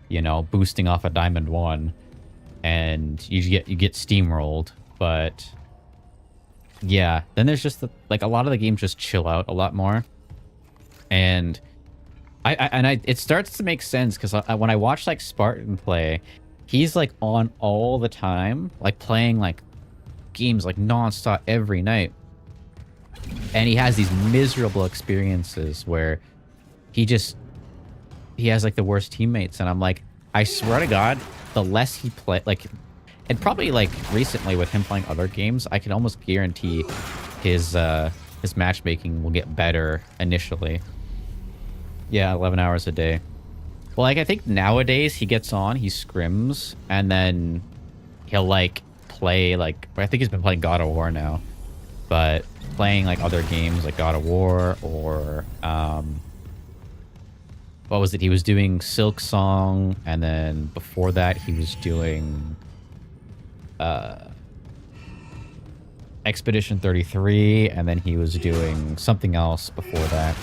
you know, boosting off a Diamond 1. And you get steamrolled. But yeah, then there's just like a lot of the games just chill out a lot more. And it starts to make sense because when I watch like Spartan play, he's like on all the time, like playing like games like nonstop every night. And he has these miserable experiences where he has like the worst teammates. And I'm like, I swear to God, the less he play, like, and probably like recently with him playing other games, I can almost guarantee his matchmaking will get better initially. Yeah, 11 hours a day. Well, like, I think nowadays he gets on, he scrims, and then he'll, like, play, like, I think he's been playing God of War now. But playing, like, other games, like God of War, or, what was it? He was doing Silk Song, and then before that he was doing, Expedition 33, and then he was doing something else before that.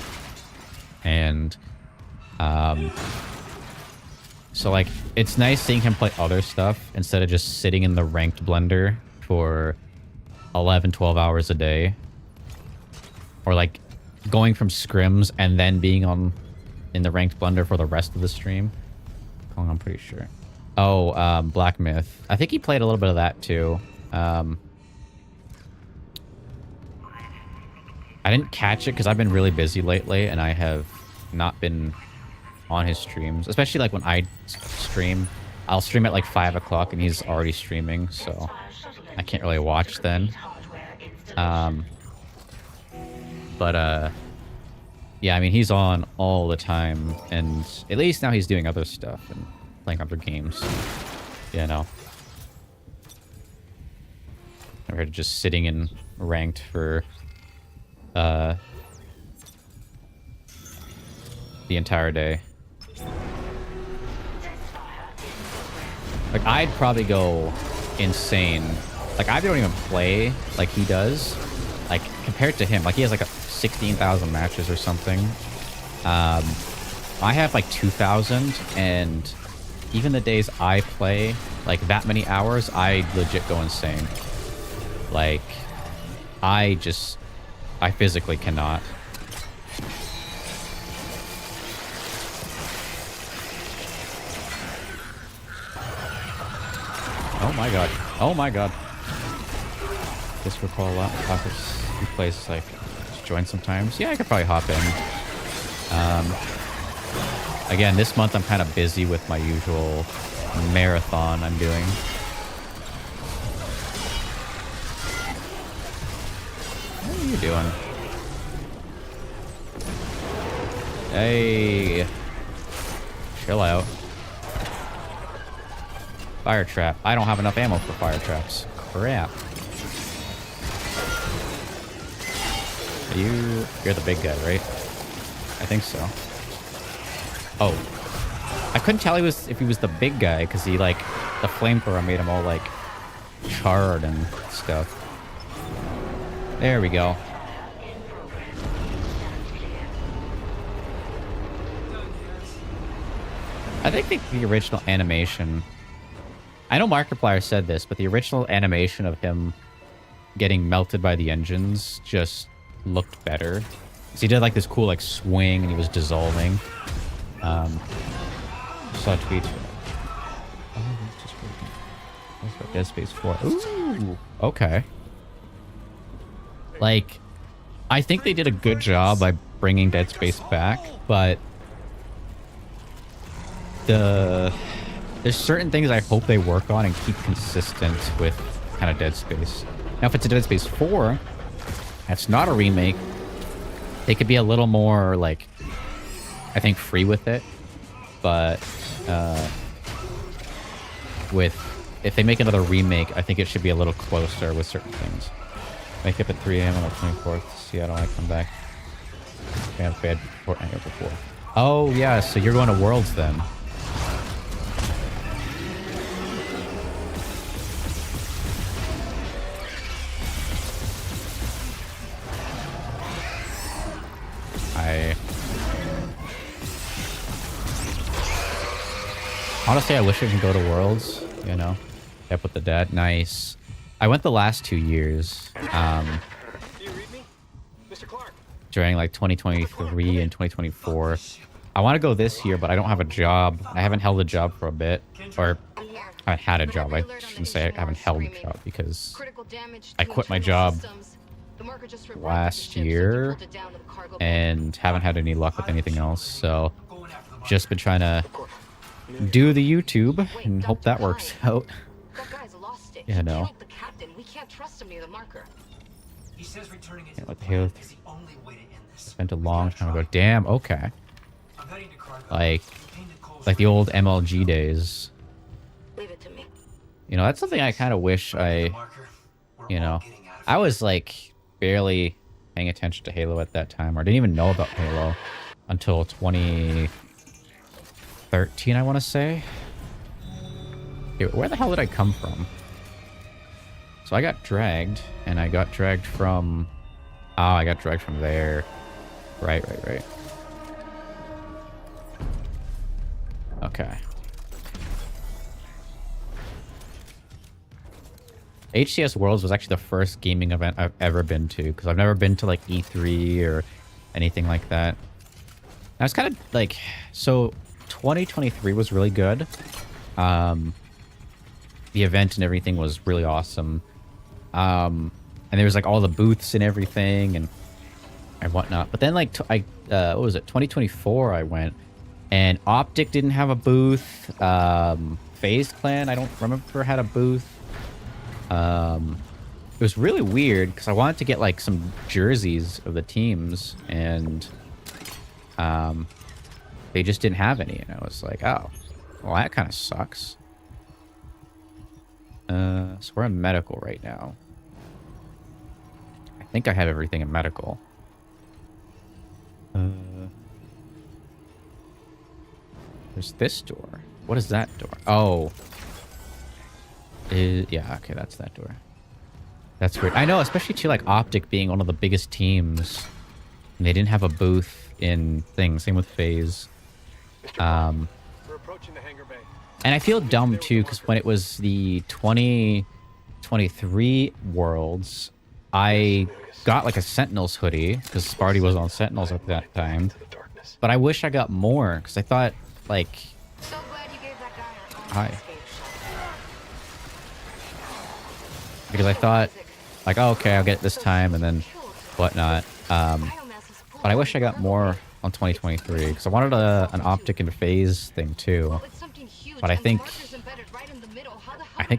And so like it's nice seeing him play other stuff instead of just sitting in the ranked blender for 11-12 hours a day, or like going from scrims and then being in the ranked blender for the rest of the stream. I'm pretty sure. Oh, Black Myth, I think he played a little bit of that too. I didn't catch it because I've been really busy lately and I have not been on his streams, especially like when I stream. I'll stream at like 5 o'clock and he's already streaming, so I can't really watch then. But yeah, I mean, he's on all the time, and at least now he's doing other stuff and playing other games, you know. Compared to just sitting in ranked for the entire day. Like, I'd probably go insane. Like, I don't even play like he does. Like, compared to him, like, he has like 16,000 matches or something. I have like 2,000, and even the days I play like that many hours, I legit go insane. Like, I physically cannot. Oh my god. Oh my god. This recall a lot. He plays like join sometimes. Yeah, I could probably hop in. Again, this month I'm kind of busy with my usual marathon I'm doing. What are you doing? Hey. Chill out. Fire trap. I don't have enough ammo for fire traps. Crap. You're the big guy, right? I think so. Oh. I couldn't tell if he was the big guy because he like the flamethrower made him all like charred and stuff. There we go. I think the original animation, I know Markiplier said this, but the original animation of him getting melted by the engines just looked better. So he did like this cool like swing and he was dissolving. Saw a tweet. Oh, that's just working. That's about Dead Space 4. Ooh, okay. Like, I think they did a good job by bringing Dead Space back, but there's certain things I hope they work on and keep consistent with kind of Dead Space. Now, if it's a Dead Space 4, that's not a remake. They could be a little more, like, I think, free with it. But if they make another remake, I think it should be a little closer with certain things. Wake up at 3 a.m. on the 24th. Seattle, I come back. I have bad Fortnite before. Oh, yeah, so you're going to Worlds then. Honestly, I wish I could go to Worlds, you know. Up with the dad. Nice. I went the last 2 years. Do you read me? Mr. Clark. During like 2023 and 2024. I want to go this year, but I don't have a job. I haven't held a job for a bit. Or I had a job. I shouldn't say I haven't held a job because I quit my job last year and haven't had any luck with anything else. So just been trying to do the YouTube and hope that works out. You know. Yeah, what the hell? Spent a long time ago. Damn, okay. Like the old MLG days. You know, that's something I kind of wish I, you know, I was like barely paying attention to Halo at that time, or didn't even know about Halo until 2013, I want to say. Okay, where the hell did I come from? So I got dragged, and I got dragged from... Oh, I got dragged from there. Right. Okay. HCS Worlds was actually the first gaming event I've ever been to, because I've never been to like E3 or anything like that. I was kind of like... So 2023 was really good. The event and everything was really awesome. And there was like all the booths and everything and whatnot. But then like, what was it? 2024 I went, and Optic didn't have a booth. FaZe Clan, I don't remember, had a booth. It was really weird because I wanted to get like some jerseys of the teams, and they just didn't have any. And I was like, oh, well, that kind of sucks. So we're in medical right now. I think I have everything in medical. There's this door. What is that door? Oh. Yeah, okay, that's that door. That's weird. I know, especially too, like Optic being one of the biggest teams. And they didn't have a booth in things. Same with FaZe. We're approaching the hangar bay. And I feel dumb too, because when it was the 2023 Worlds, I got like a Sentinels hoodie because Sparty was on Sentinels at that time. But I wish I got more because I thought like... So glad you gave that guy an Hi. Because I thought like, oh, okay, I'll get it this time, and then whatnot. But I wish I got more on 2023 because I wanted an optic and phase thing too. But I think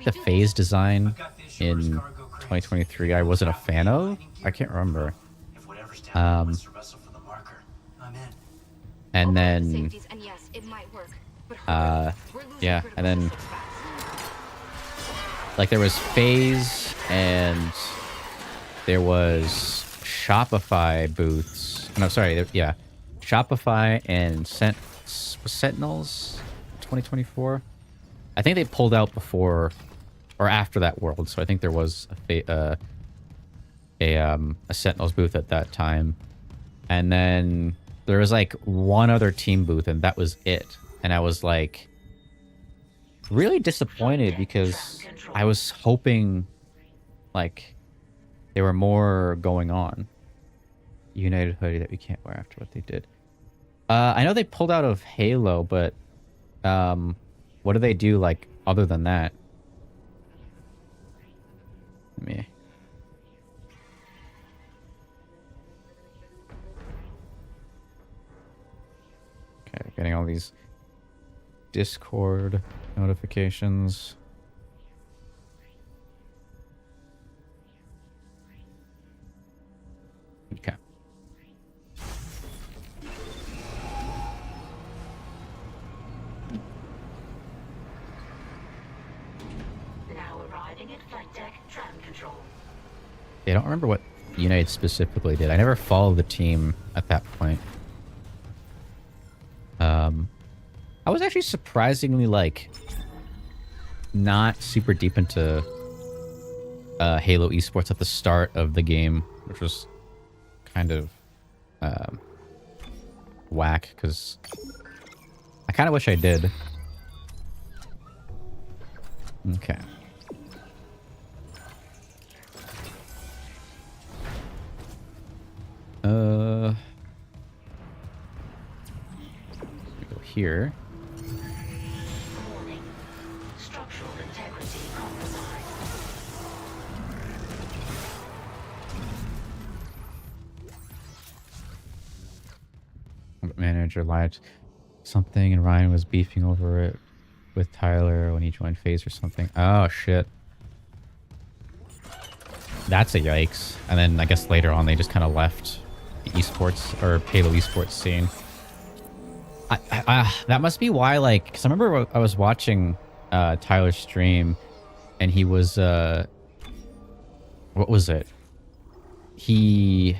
the phase design in 2023 I wasn't a fan of. I can't remember. And then yeah, and then like there was phase and there was Shopify booths. No, sorry, yeah, Shopify and Sentinels 2024. I think they pulled out before or after that world, so I think there was a Sentinels booth at that time, and then there was like one other team booth, and that was it. And I was like really disappointed because I was hoping like there were more going on. United hoodie that we can't wear after what they did. I know they pulled out of Halo, but what do they do like other than that? Let me. Okay, getting all these Discord notifications. Okay. Now arriving at flight deck tram control. I don't remember what United specifically did. I never followed the team at that point. I was actually surprisingly like not super deep into Halo esports at the start of the game, which was kind of whack because I kind of wish I did. Okay. Go here. Warning. Structural integrity compromised. Manager lied something and Ryan was beefing over it with Tyler when he joined FaZe or something. Oh shit. That's a yikes. And then I guess later on they just kind of left the esports or Halo esports scene. That must be why, like, because I remember I was watching Tyler's stream and he was what was it? He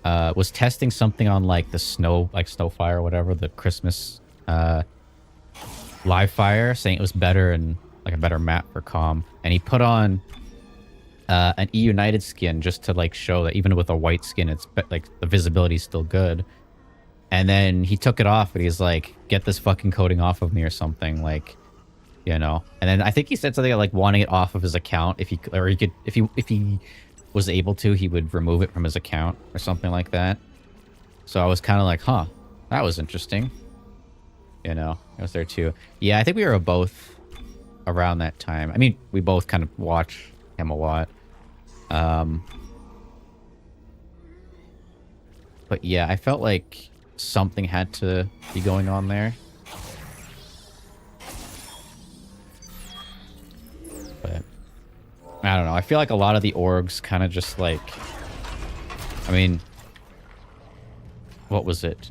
was testing something on like the Snowfire or whatever, the Christmas live fire, saying it was better and like a better map for comm. And he put on an E United skin just to like show that even with a white skin, it's like the visibility is still good. And then he took it off and he's like, get this fucking coating off of me or something, like, you know. And then I think he said something like wanting it off of his account if he was able to, he would remove it from his account or something like that. So I was kind of like, huh, that was interesting. You know, I was there too. Yeah, I think we were both around that time. I mean, we both kind of watch him a lot. But yeah, I felt like something had to be going on there. But I don't know. I feel like a lot of the orgs kind of just like, I mean, what was it?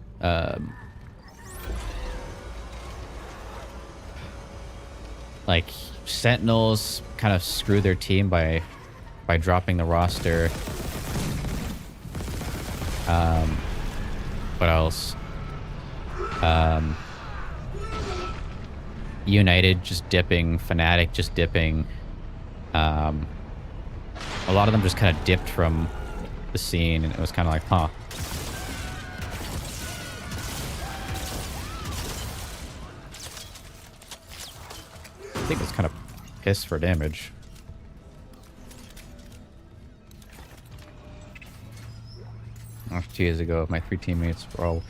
Like Sentinels kind of screwed their team by dropping the roster. What else? United just dipping, Fnatic just dipping. A lot of them just kind of dipped from the scene, and it was kind of like, huh. I think it's kind of pissed for damage. Oh, 2 years ago, my 3 teammates were all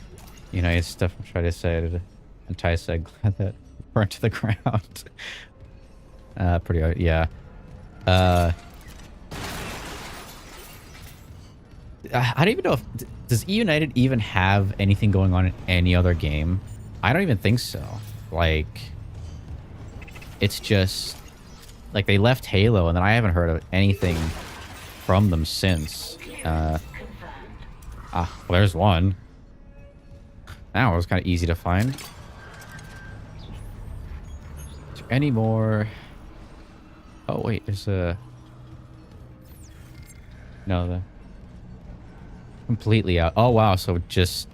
United stuff. I'm trying to say it. And Ty said, glad that burnt to the ground. Pretty, yeah. I don't even know if does E United even have anything going on in any other game. I don't even think so. Like, it's just like they left Halo, and then I haven't heard of anything from them since. Well, there's one. That one was kind of easy to find. Is there any more? Oh wait, there's a. No, the completely out. Oh wow, so just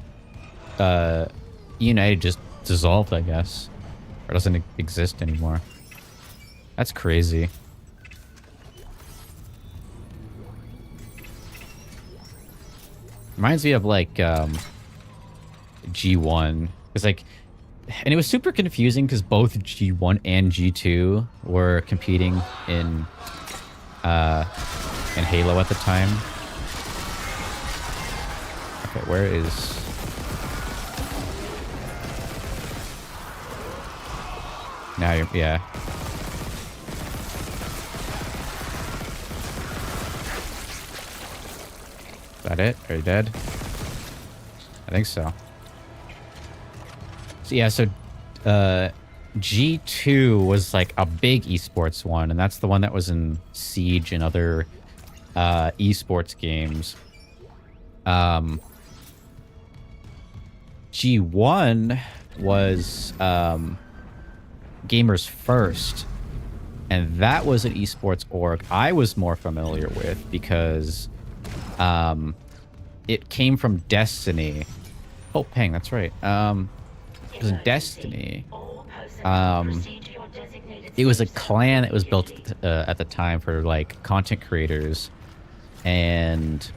United just dissolved, I guess, or doesn't exist anymore. That's crazy. Reminds me of like G1, because like, and it was super confusing because both G1 and G2 were competing in Halo at the time. Okay, where is... Now you're... Yeah. Is that it? Are you dead? I think so. So yeah, so G2 was like a big esports one, and that's the one that was in Siege and other esports games. G1 was Gamers First, and that was an esports org I was more familiar with because it came from Destiny. Oh, Pang, that's right. It was Destiny. It was a clan that was built at the time for like content creators, and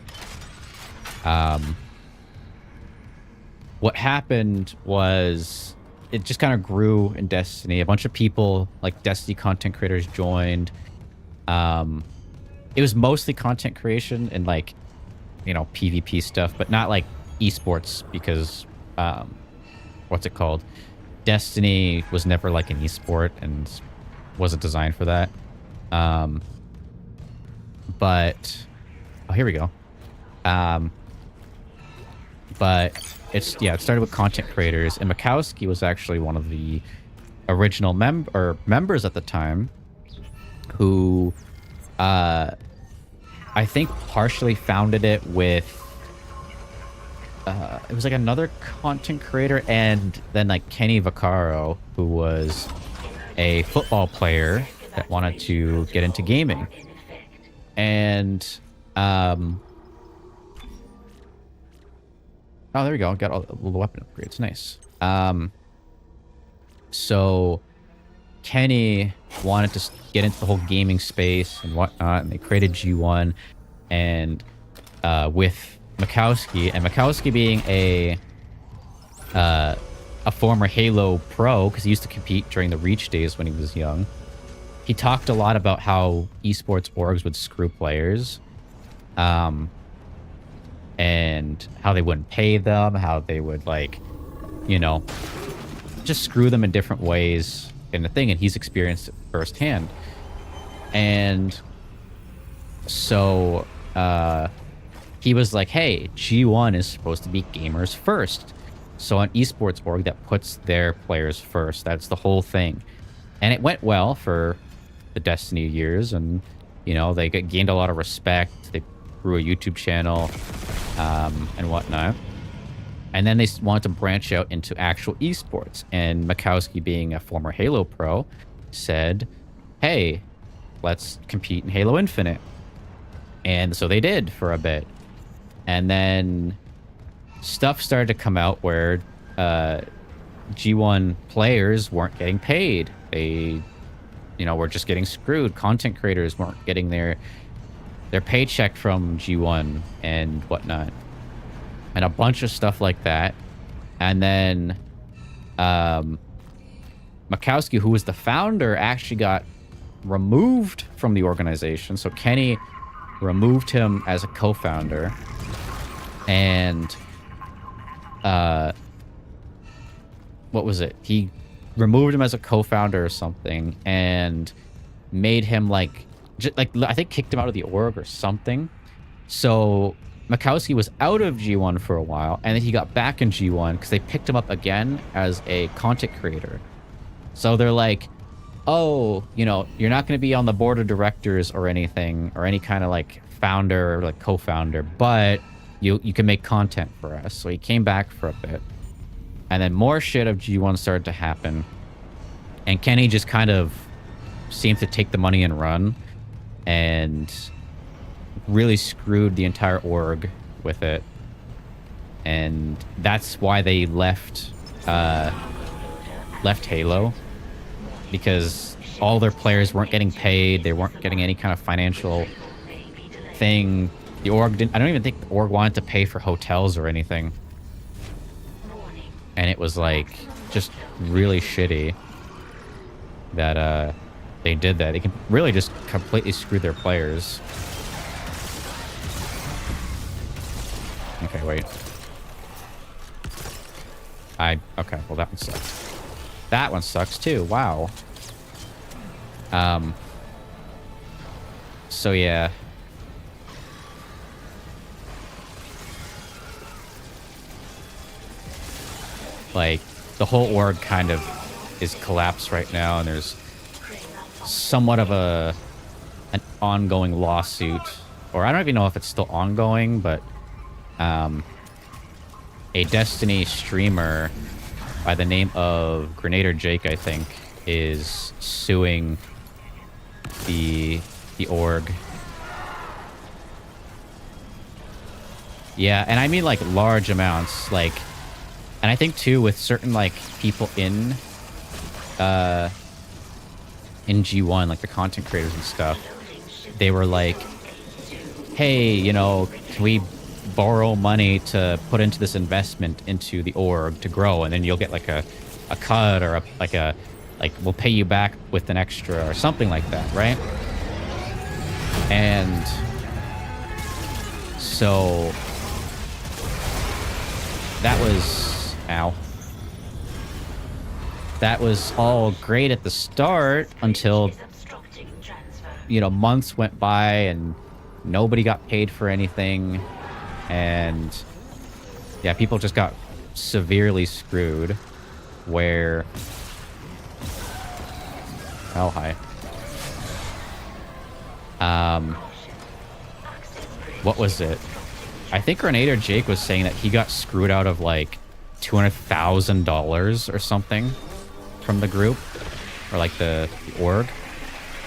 what happened was it just kind of grew in Destiny. A bunch of people, like Destiny content creators, joined. It was mostly content creation and like, you know, PvP stuff, but not like esports because what's it called? Destiny was never like an esport and wasn't designed for that. But oh, here we go. But it's, yeah, it started with content creators, and Mikowski was actually one of the original members at the time who I think partially founded it with it was like another content creator, and then like Kenny Vaccaro, who was a football player that wanted to get into gaming. And oh, there we go. Got all the weapon upgrades. Nice. So Kenny wanted to get into the whole gaming space and whatnot, and they created G1, and with Mikowski, and Mikowski being a former Halo pro, because he used to compete during the Reach days when he was young. He talked a lot about how esports orgs would screw players, and how they wouldn't pay them, how they would, like, you know, just screw them in different ways in the thing, and he's experienced it firsthand. And so he was like, hey, G1 is supposed to be gamers first. So an esports org that puts their players first, that's the whole thing. And it went well for the Destiny years, and, you know, they gained a lot of respect. They grew a YouTube channel and whatnot. And then they wanted to branch out into actual esports. And Mikowski, being a former Halo pro, said, hey, let's compete in Halo Infinite. And so they did for a bit. And then stuff started to come out where G1 players weren't getting paid. They, you know, were just getting screwed. Content creators weren't getting their paycheck from G1 and whatnot. And a bunch of stuff like that. And then Mikowski, who was the founder, actually got removed from the organization. So Kenny removed him as a co-founder. And what was it? He removed him as a co-founder or something, and made him like I think kicked him out of the org or something. So Mikowski was out of G1 for a while, and then he got back in G1 because they picked him up again as a content creator. So they're like, oh, you know, you're not going to be on the board of directors or anything, or any kind of like founder or like co-founder, but you can make content for us. So he came back for a bit, and then more shit of G1 started to happen, and Kenny just kind of seemed to take the money and run, and really screwed the entire org with it. And that's why they left Halo, because all their players weren't getting paid. They weren't getting any kind of financial thing. The org didn't, I don't even think the org wanted to pay for hotels or anything. And it was like just really shitty that they did that. They can really just completely screw their players. Okay, wait. Okay, well that one sucks. That one sucks too, wow. So yeah. Like, the whole org kind of is collapsed right now, and there's somewhat of an ongoing lawsuit. Or I don't even know if it's still ongoing, but a Destiny streamer by the name of Grenader Jake, I think, is suing the org. Yeah, and I mean like large amounts, like, and I think too with certain like people in G1, like the content creators and stuff, they were like, hey, you know, can we borrow money to put into this investment into the org to grow, and then you'll get like a cut, or like we'll pay you back with an extra or something like that, right? And so that was, that was all great at the start until, you know, months went by and nobody got paid for anything. And yeah, people just got severely screwed where... Oh, hi. What was it? I think Grenader Jake was saying that he got screwed out of like $200,000 or something from the group, or like the org.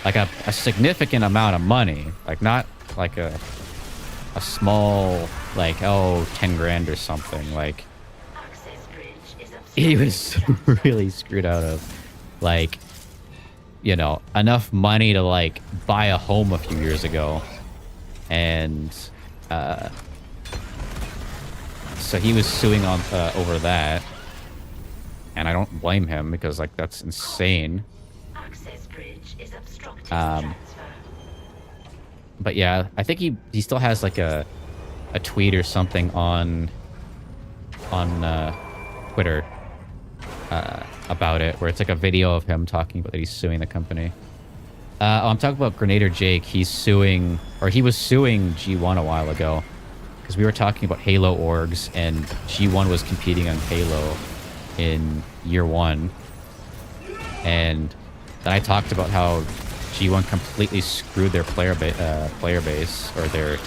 Like a significant amount of money. Like not like a small, like, oh, 10 grand or something. Like, he was really screwed out of, like, you know, enough money to like buy a home a few years ago. And so he was suing on over that, and I don't blame him, because like that's insane. But yeah, I think he still has like a tweet or something on Twitter about it, where it's like a video of him talking about that he's suing the company. I'm talking about Grenader Jake. He's suing, or he was suing G1 a while ago, because we were talking about Halo orgs, and G1 was competing on Halo in year 1. And then I talked about how G1 completely screwed their player base, or their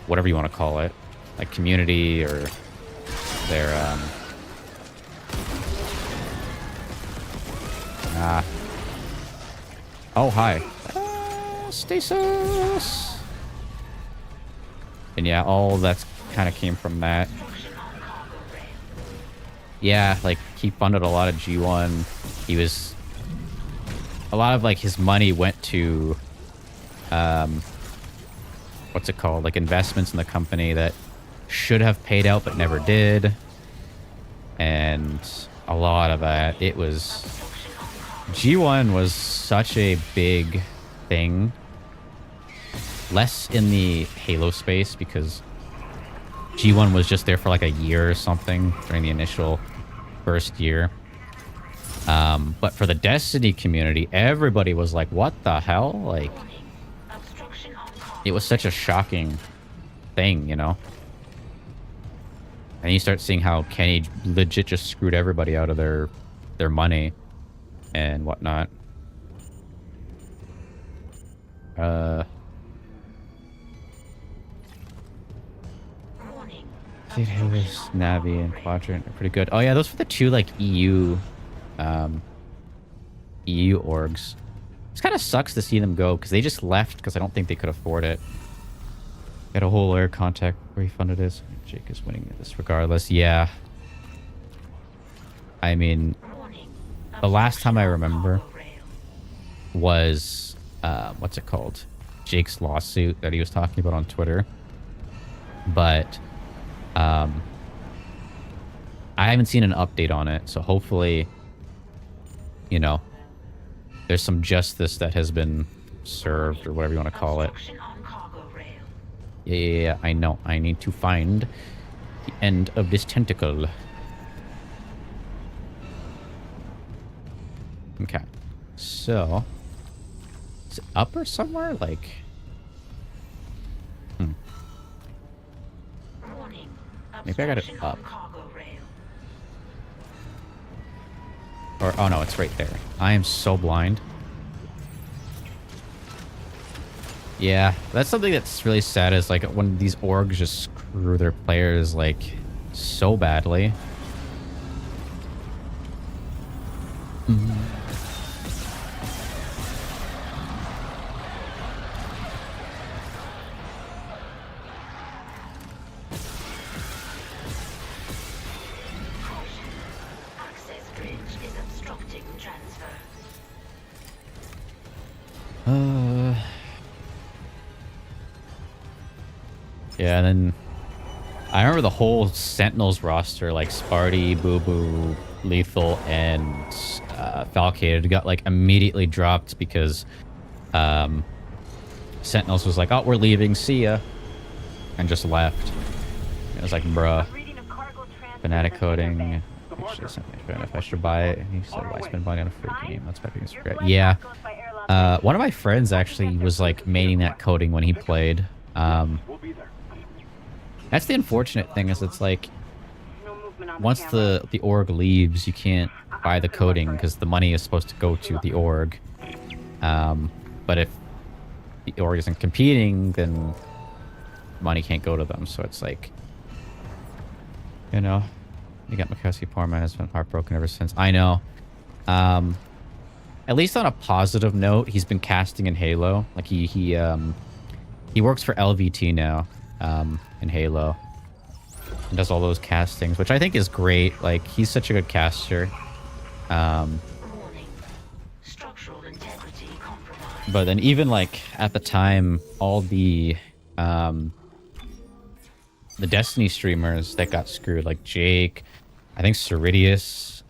whatever you want to call it, like community, or their oh, hi. Stasis. And yeah, all that's kind of came from that. Yeah, like, he funded a lot of G1. He was... A lot of, like, his money went to... what's it called? Like, investments in the company that should have paid out but never did. And a lot of that, it was... G1 was such a big thing. Less in the Halo space, because G1 was just there for like a year or something during the initial first year. But for the Destiny community, everybody was like, what the hell? Like, it was such a shocking thing, you know? And you start seeing how Kenny legit just screwed everybody out of their money and whatnot. Navi and Quadrant are pretty good. Oh yeah, those were the two like EU orgs. It kind of sucks to see them go because they just left because I don't think they could afford it. Got a whole air contact refund it is. Jake is winning this regardless. Yeah. I mean, the last time I remember was what's it called? Jake's lawsuit that he was talking about on Twitter. But I haven't seen an update on it, so hopefully, you know, there's some justice that has been served, or whatever you want to call it. Yeah, I know. I need to find the end of this tentacle. Okay. So, is it up or somewhere? Like, maybe I got it up. Or, oh no, it's right there. I am so blind. Yeah, that's something that's really sad is like when these orgs just screw their players like so badly. Yeah, and then I remember the whole Sentinels roster, like Sparty, Boo Boo, Lethal, and Falcated got like immediately dropped because Sentinels was like, "Oh, we're leaving, see ya," and just left. It was like, bruh. Fanatic coding. Actually, sent me a friend if I should buy it. He said, "Why spend money on a free game? That's begging his regret." Yeah. One of my friends actually was like maining that coding when he played. That's the unfortunate thing is it's like once the org leaves, you can't buy the coding because the money is supposed to go to the org. But if the org isn't competing, then money can't go to them. So it's like, you know, you got McCuskey Parma has been heartbroken ever since. I know. At least on a positive note, he's been casting in Halo. Like he works for LVT now. In Halo and does all those castings, which I think is great. Like he's such a good caster. But then even like at the time, all the Destiny streamers that got screwed, like Jake, I think Ceridius,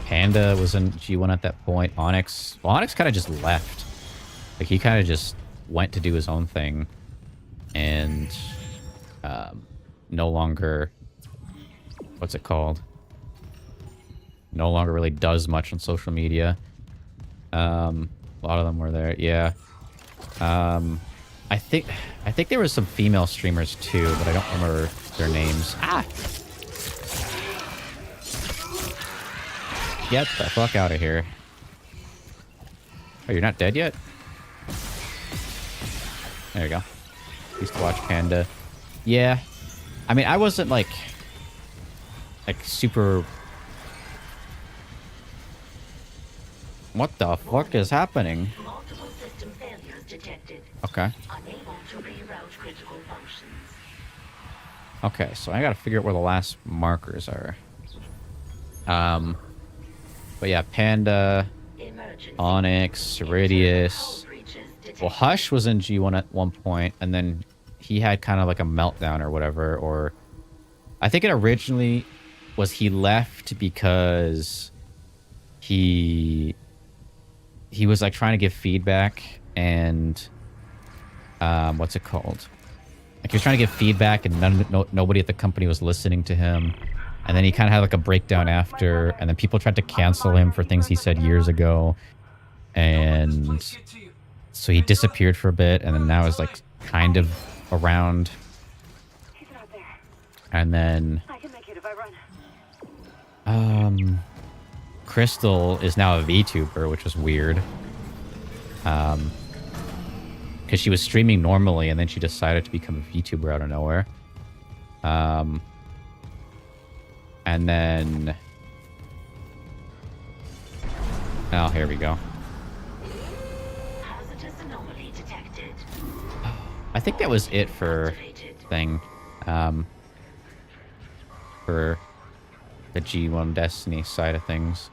Panda was in G1 at that point. Onyx, well, Onyx kind of just left. Like he kind of just went to do his own thing. And no longer, what's it called? No longer really does much on social media. A lot of them were there, yeah. I think there was some female streamers too, but I don't remember their names. Ah! Get the fuck out of here. Oh, you're not dead yet? There you go. Used to watch Panda. Yeah. I mean, I wasn't like super... What the fuck is happening? Multiple system failures detected. Okay. Unable to reroute critical functions. Okay, so I gotta figure out where the last markers are. But yeah, Panda, Emergency. Onyx, Ceridius. Well, Hush was in G1 at one point, and then he had kind of like a meltdown or whatever, or I think it originally was he left because he was like trying to give feedback and what's it called? Like he was trying to give feedback and nobody at the company was listening to him. And then he kind of had like a breakdown after, and then people tried to cancel him for things he said years ago. And So he disappeared for a bit, and then now is like kind of around. He's not there. And then I can make it if I run. Crystal is now a VTuber, which was weird. Because she was streaming normally, and then she decided to become a VTuber out of nowhere. And then... Oh, here we go. Hazardous anomaly detected. I think that was it for thing. For the G1 Destiny side of things.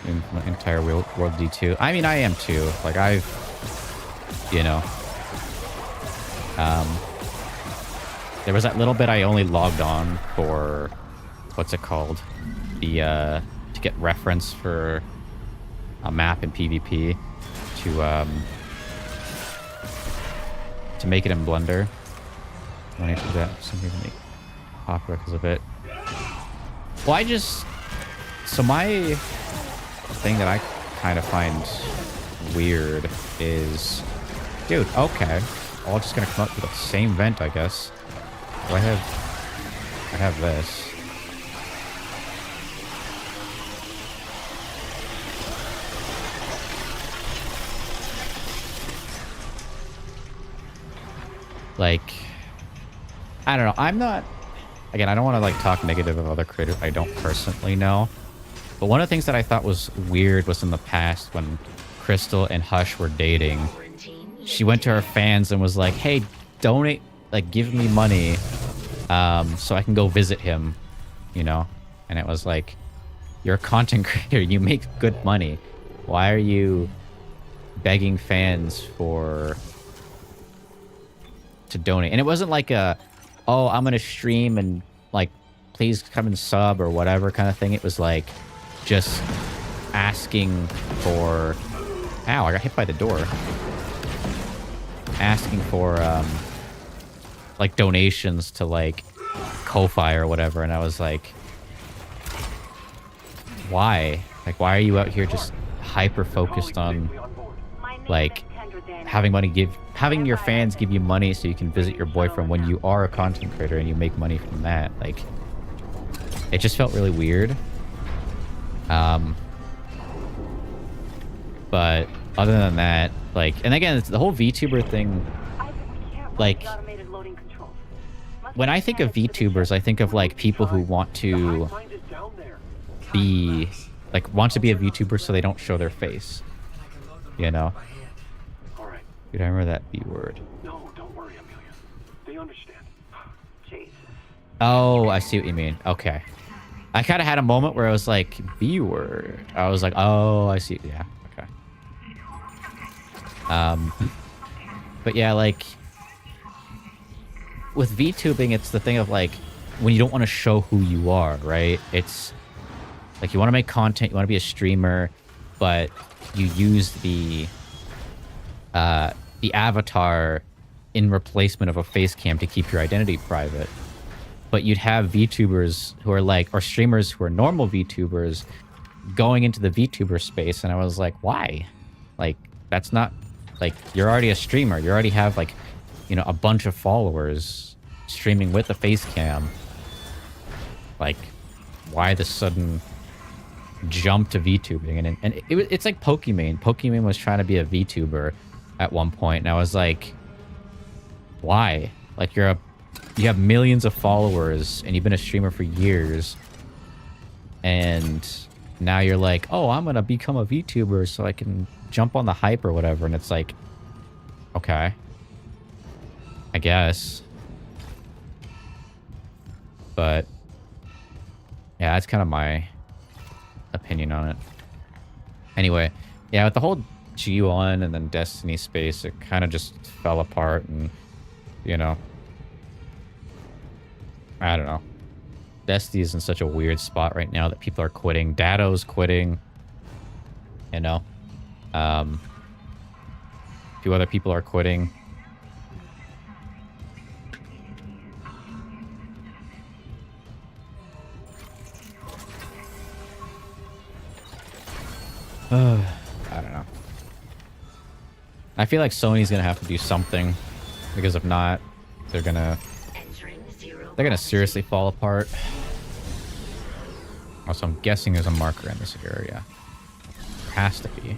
In my entire World D2. I mean, I am too. Like, I've... You know... there was that little bit I only logged on for... What's it called? The, to get reference for a map in PvP to make it in Blender. I need to do that. Something to make popular because of it. Well, I just... So my thing that I kind of find weird is... Dude, okay. All just gonna come up with the same vent, I guess. Do I have this. Like, I don't know. I'm not... Again, I don't want to, like, talk negative of other creators I don't personally know. But one of the things that I thought was weird was in the past when Crystal and Hush were dating. She went to her fans and was like, hey, donate, like, give me money so I can go visit him, you know? And it was like, you're a content creator. You make good money. Why are you begging fans to donate? And it wasn't like a, oh, I'm gonna stream and like please come and sub or whatever kind of thing. It was like just asking for... Ow, I got hit by the door. Asking for like donations to like Ko-Fi or whatever, and I was like, why? Like, why are you out here just hyper focused on like having your fans give you money so you can visit your boyfriend when you are a content creator and you make money from that? Like, it just felt really weird. But other than that, like, and again, it's the whole VTuber thing. Like, when I think of VTubers, I think of like people who want to be like want to be a VTuber so they don't show their face, you know. Dude, I remember that B word. No, don't worry, Amelia. They understand. Jesus. Oh, I see what you mean. Okay. I kind of had a moment where I was like, B word. I was like, oh, I see. Yeah, okay. But yeah, like, with VTubing, it's the thing of like, when you don't want to show who you are, right? It's like, you want to make content, you want to be a streamer, but you use the avatar in replacement of a face cam to keep your identity private. But you'd have VTubers who are like, or streamers who are normal VTubers going into the VTuber space, and I was like, why? Like, that's not, like, you're already a streamer. You already have, like, you know, a bunch of followers streaming with a face cam. Like, why the sudden jump to VTubing? And it's like Pokimane. Pokimane was trying to be a VTuber at one point, and I was like, why? Like, you have millions of followers and you've been a streamer for years, and now you're like, oh, I'm gonna become a VTuber so I can jump on the hype or whatever. And it's like, okay, I guess. But yeah, that's kind of my opinion on it. Anyway, yeah, with the whole G1 and then Destiny space, it kind of just fell apart, and, you know, I don't know. Destiny is in such a weird spot right now that people are quitting. Dado's quitting, you know. A few other people are quitting. I don't know. I feel like Sony's gonna have to do something, because if not, they're gonna seriously fall apart. Also, I'm guessing there's a marker in this area. There has to be.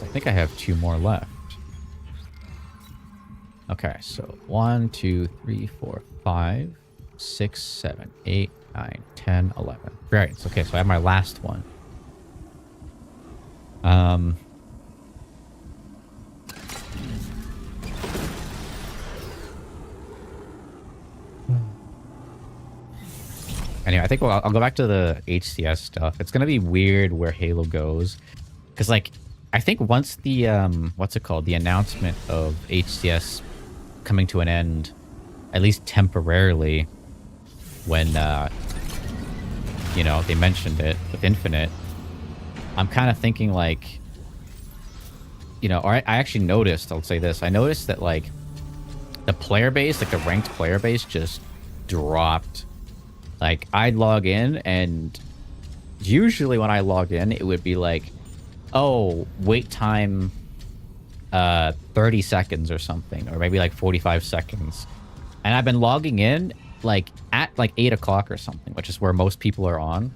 I think I have 2 more left. Okay, so 1, 2, 3, 4, 5, 6, 7, 8, 9, 10, 11. Right, okay, so I have my last one. Anyway, I think I'll go back to the HCS stuff. It's gonna be weird where Halo goes, because like I think once the what's it called, the announcement of HCS coming to an end, at least temporarily, when you know, they mentioned it with Infinite, I'm kind of thinking like, you know, or I actually noticed, I'll say this, I noticed that like the player base, like the ranked player base, just dropped. Like, I'd log in, and usually when I log in, it would be like, oh, wait time 30 seconds or something, or maybe like 45 seconds. And I've been logging in like at like 8 o'clock or something, which is where most people are on.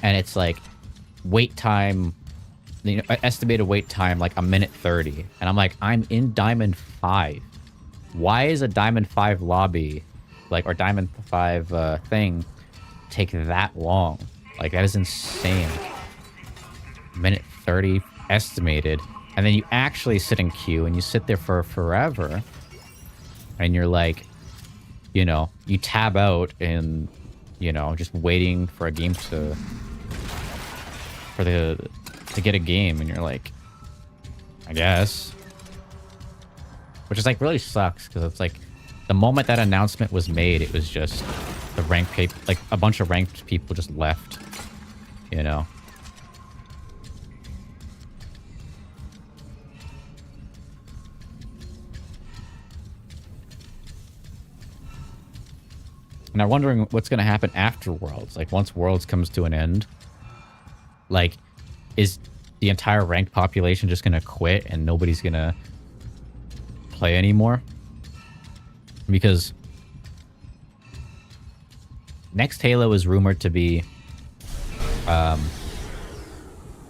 And it's like wait time, you know, estimated wait time like 1:30. And I'm like, I'm in Diamond 5. Why is a Diamond 5 lobby, like, or Diamond 5 thing take that long? Like, that is insane. 1:30 estimated. And then you actually sit in queue and you sit there for forever. And you're like, you know, you tab out and, you know, just waiting for a game to get a game. And you're like, I guess. Which is like really sucks, because it's like the moment that announcement was made, it was just the ranked people, like a bunch of ranked people just left, you know. And I'm wondering what's going to happen after Worlds. Like, once Worlds comes to an end, like, is the entire ranked population just going to quit and nobody's going to play anymore? Because next Halo is rumored to be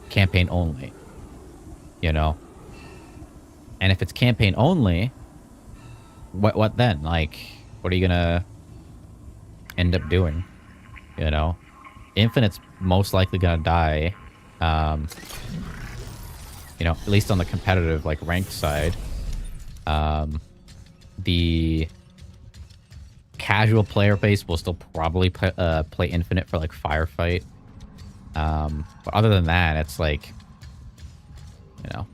campaign only, you know? And if it's campaign only, what then? Like, what are you going to end up doing, you know? Infinite's most likely gonna die, you know, at least on the competitive, like, ranked side. The casual player base will still probably play Infinite for, like, Firefight, but other than that, it's like, you know,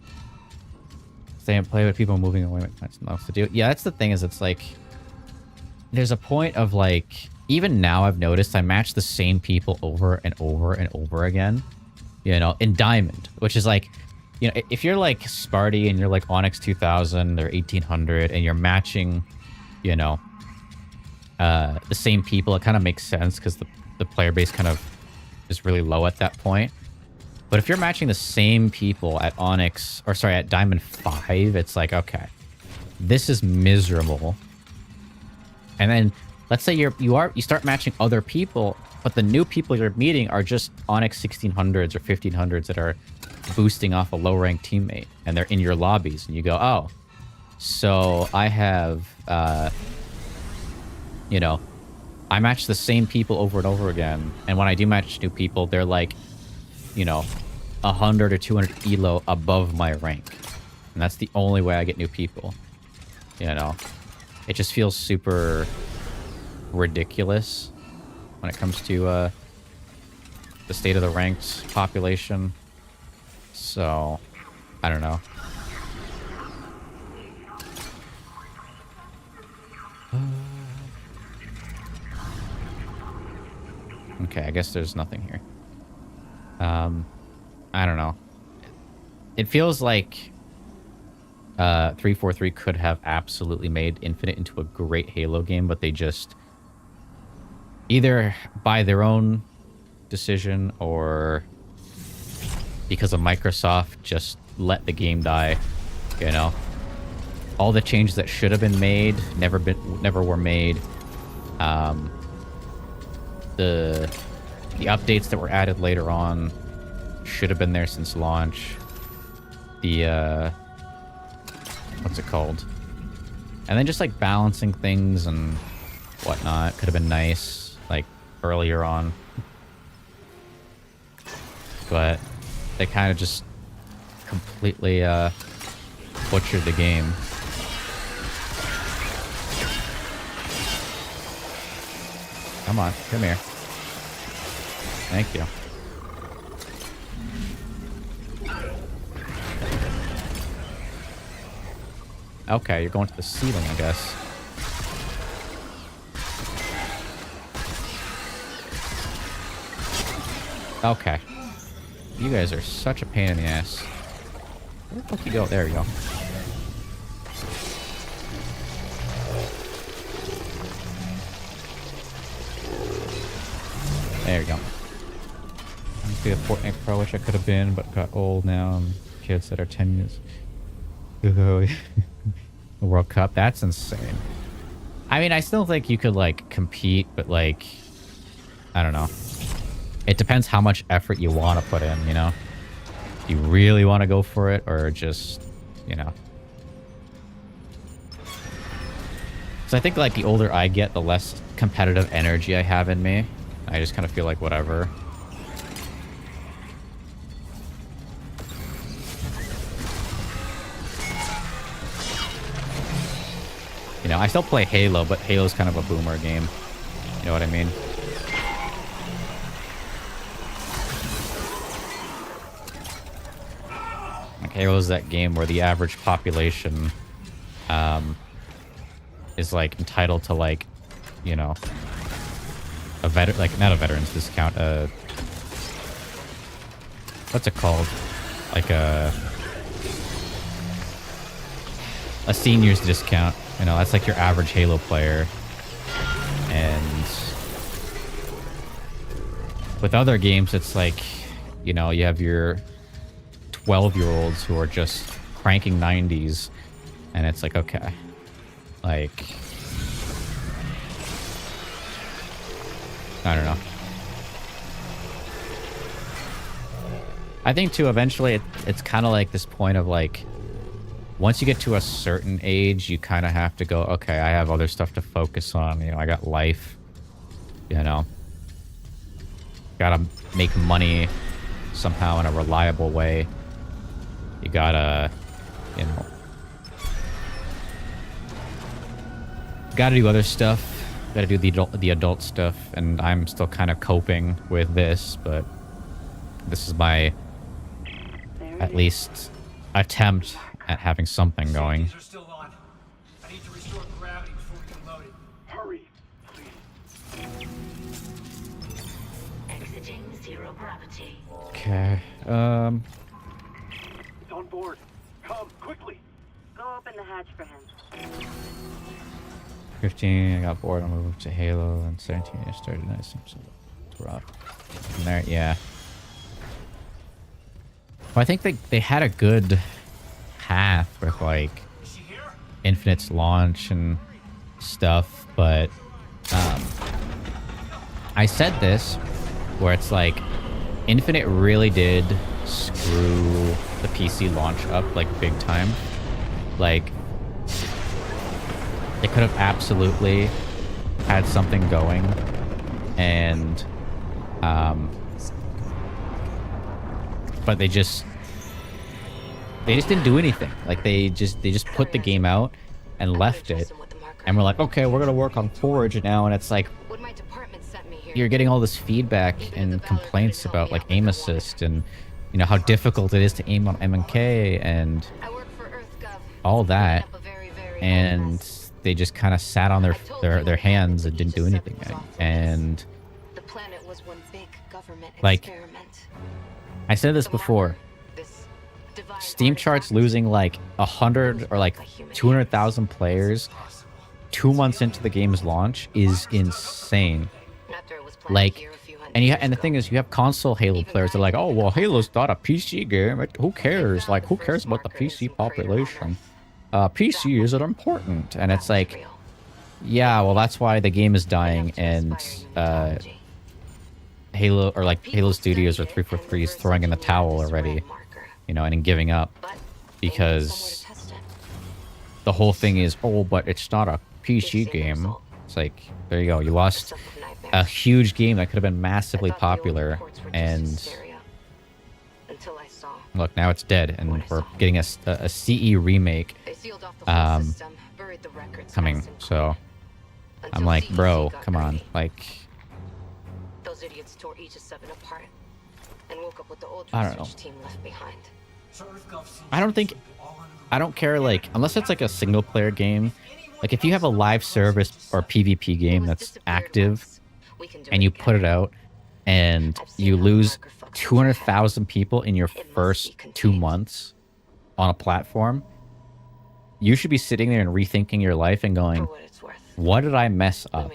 stay and play with people moving away. That's nothing else to do. Yeah, that's the thing, is it's like there's a point of like, even now I've noticed I match the same people over and over and over again, you know, in Diamond, which is like, you know, if you're like Sparty and you're like Onyx 2000 or 1800 and you're matching, you know, the same people, it kind of makes sense because the player base kind of is really low at that point. But if you're matching the same people at Onyx, or sorry, at Diamond 5, it's like, okay, this is miserable. And then let's say you start matching other people, but the new people you're meeting are just Onyx 1600s or 1500s that are boosting off a low-ranked teammate, and they're in your lobbies, and you go, oh, so I have, you know, I match the same people over and over again, and when I do match new people, they're like, you know, 100 or 200 elo above my rank, and that's the only way I get new people, you know. It just feels super ridiculous when it comes to the state of the ranked population. So, I don't know. Okay, I guess there's nothing here. I don't know. It feels like 343 could have absolutely made Infinite into a great Halo game, but they just either by their own decision or because of Microsoft just let the game die, you know. All the changes that should have been made never were made. The updates that were added later on should have been there since launch. The what's it called? And then just like balancing things and whatnot could have been nice, like earlier on. But they kind of just completely butchered the game. Come on, come here. Thank you. Okay, you're going to the ceiling, I guess. Okay. You guys are such a pain in the ass. Where the fuck you go? There you go. There you go. I'm be a Fortnite Pro, which I could have been, but got old now. And kids that are 10 years. The World Cup, that's insane. I mean, I still think you could, like, compete, but, like, I don't know. It depends how much effort you want to put in, you know? Do you really want to go for it, or just, you know? So I think, like, the older I get, the less competitive energy I have in me. I just kind of feel like whatever. You know, I still play Halo, but Halo's kind of a boomer game. You know what I mean? Like, Halo's that game where the average population is, like, entitled to, like, you know, not a veteran's discount, what's it called? Like a senior's discount. You know, that's like your average Halo player. And with other games, it's like, you know, you have your 12-year-olds who are just cranking 90s. And it's like, okay. Like, I don't know. I think, too, eventually it's kind of like this point of, like, once you get to a certain age, you kind of have to go, okay, I have other stuff to focus on. You know, I got life. You know. Gotta make money somehow in a reliable way. You gotta, you know. Gotta do other stuff. Gotta do the adult stuff. And I'm still kind of coping with this, but this is my, at least, attempt at having something going. These are still on. I need to restore gravity before we can load it. Hurry, please. Exiting zero gravity. Okay. It's on board. Come, quickly. Go open the hatch for him. 15, I got bored. I moved to Halo, and 17, I started nice. So it's rough. From there, yeah. Well, I think they had a good path with, like, Infinite's launch and stuff, but I said this, where it's like, Infinite really did screw the PC launch up, like, big time. Like, they could have absolutely had something going, and but they just didn't do anything. Like, they just put the game out and left it, and we're like, okay, we're gonna work on Forge now, and it's like, you're getting all this feedback and complaints about, like, aim assist and, you know, how difficult it is to aim on M&K and all that, and they just kind of sat on their hands and didn't do anything. And like, I said this before, Steam charts losing like 100 or like 200,000 players 2 months into the game's launch is insane. Like, And the thing is, you have console Halo players that are like, oh well, Halo's not a PC game. Who cares? Like, who cares about the PC population? PC isn't important. And it's like, yeah, well, that's why the game is dying, and Halo, or like Halo Studios or 343 is throwing in the towel already, you know, and giving up, because the whole thing is, oh, but it's not a PC game. It's like, there you go, you lost a huge game that could have been massively popular, and look, now it's dead, and we're getting a CE remake coming. So I'm like, bro, come on, like, Those idiots tore Aegis 7 apart and woke up with the old I don't know. research team left behind. I don't care, like, unless it's like a single player game. Like, if you have a live service or PvP game that's active and you put it out and you lose 200,000 people in your first 2 months on a platform, you should be sitting there and rethinking your life and going, what did I mess up?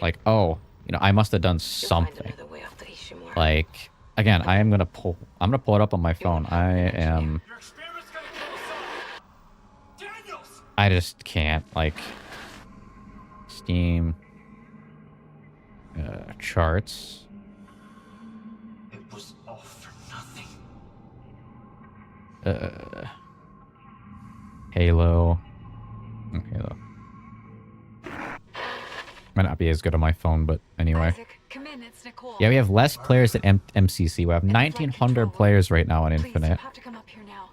Like, oh, you know, I must have done something. Like, again, I'm gonna pull it up on my phone. I just can't, like, Steam charts. It was all for nothing. Halo. Halo. Might not be as good on my phone, but anyway. Isaac, come in, it's Nicole. Yeah, we have less players than MCC. We have 1,900 players right now on Please, Infinite. you have to come up here now.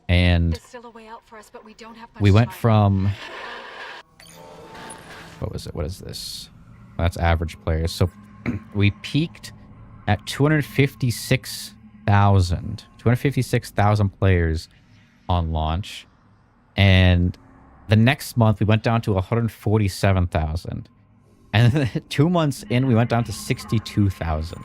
And There's still a way out for us, but we don't have much we went time. from... What was it? What is this? That's average players. So we peaked at 256,000 players on launch. And the next month we went down to 147,000. And then 2 months in, we went down to 62,000.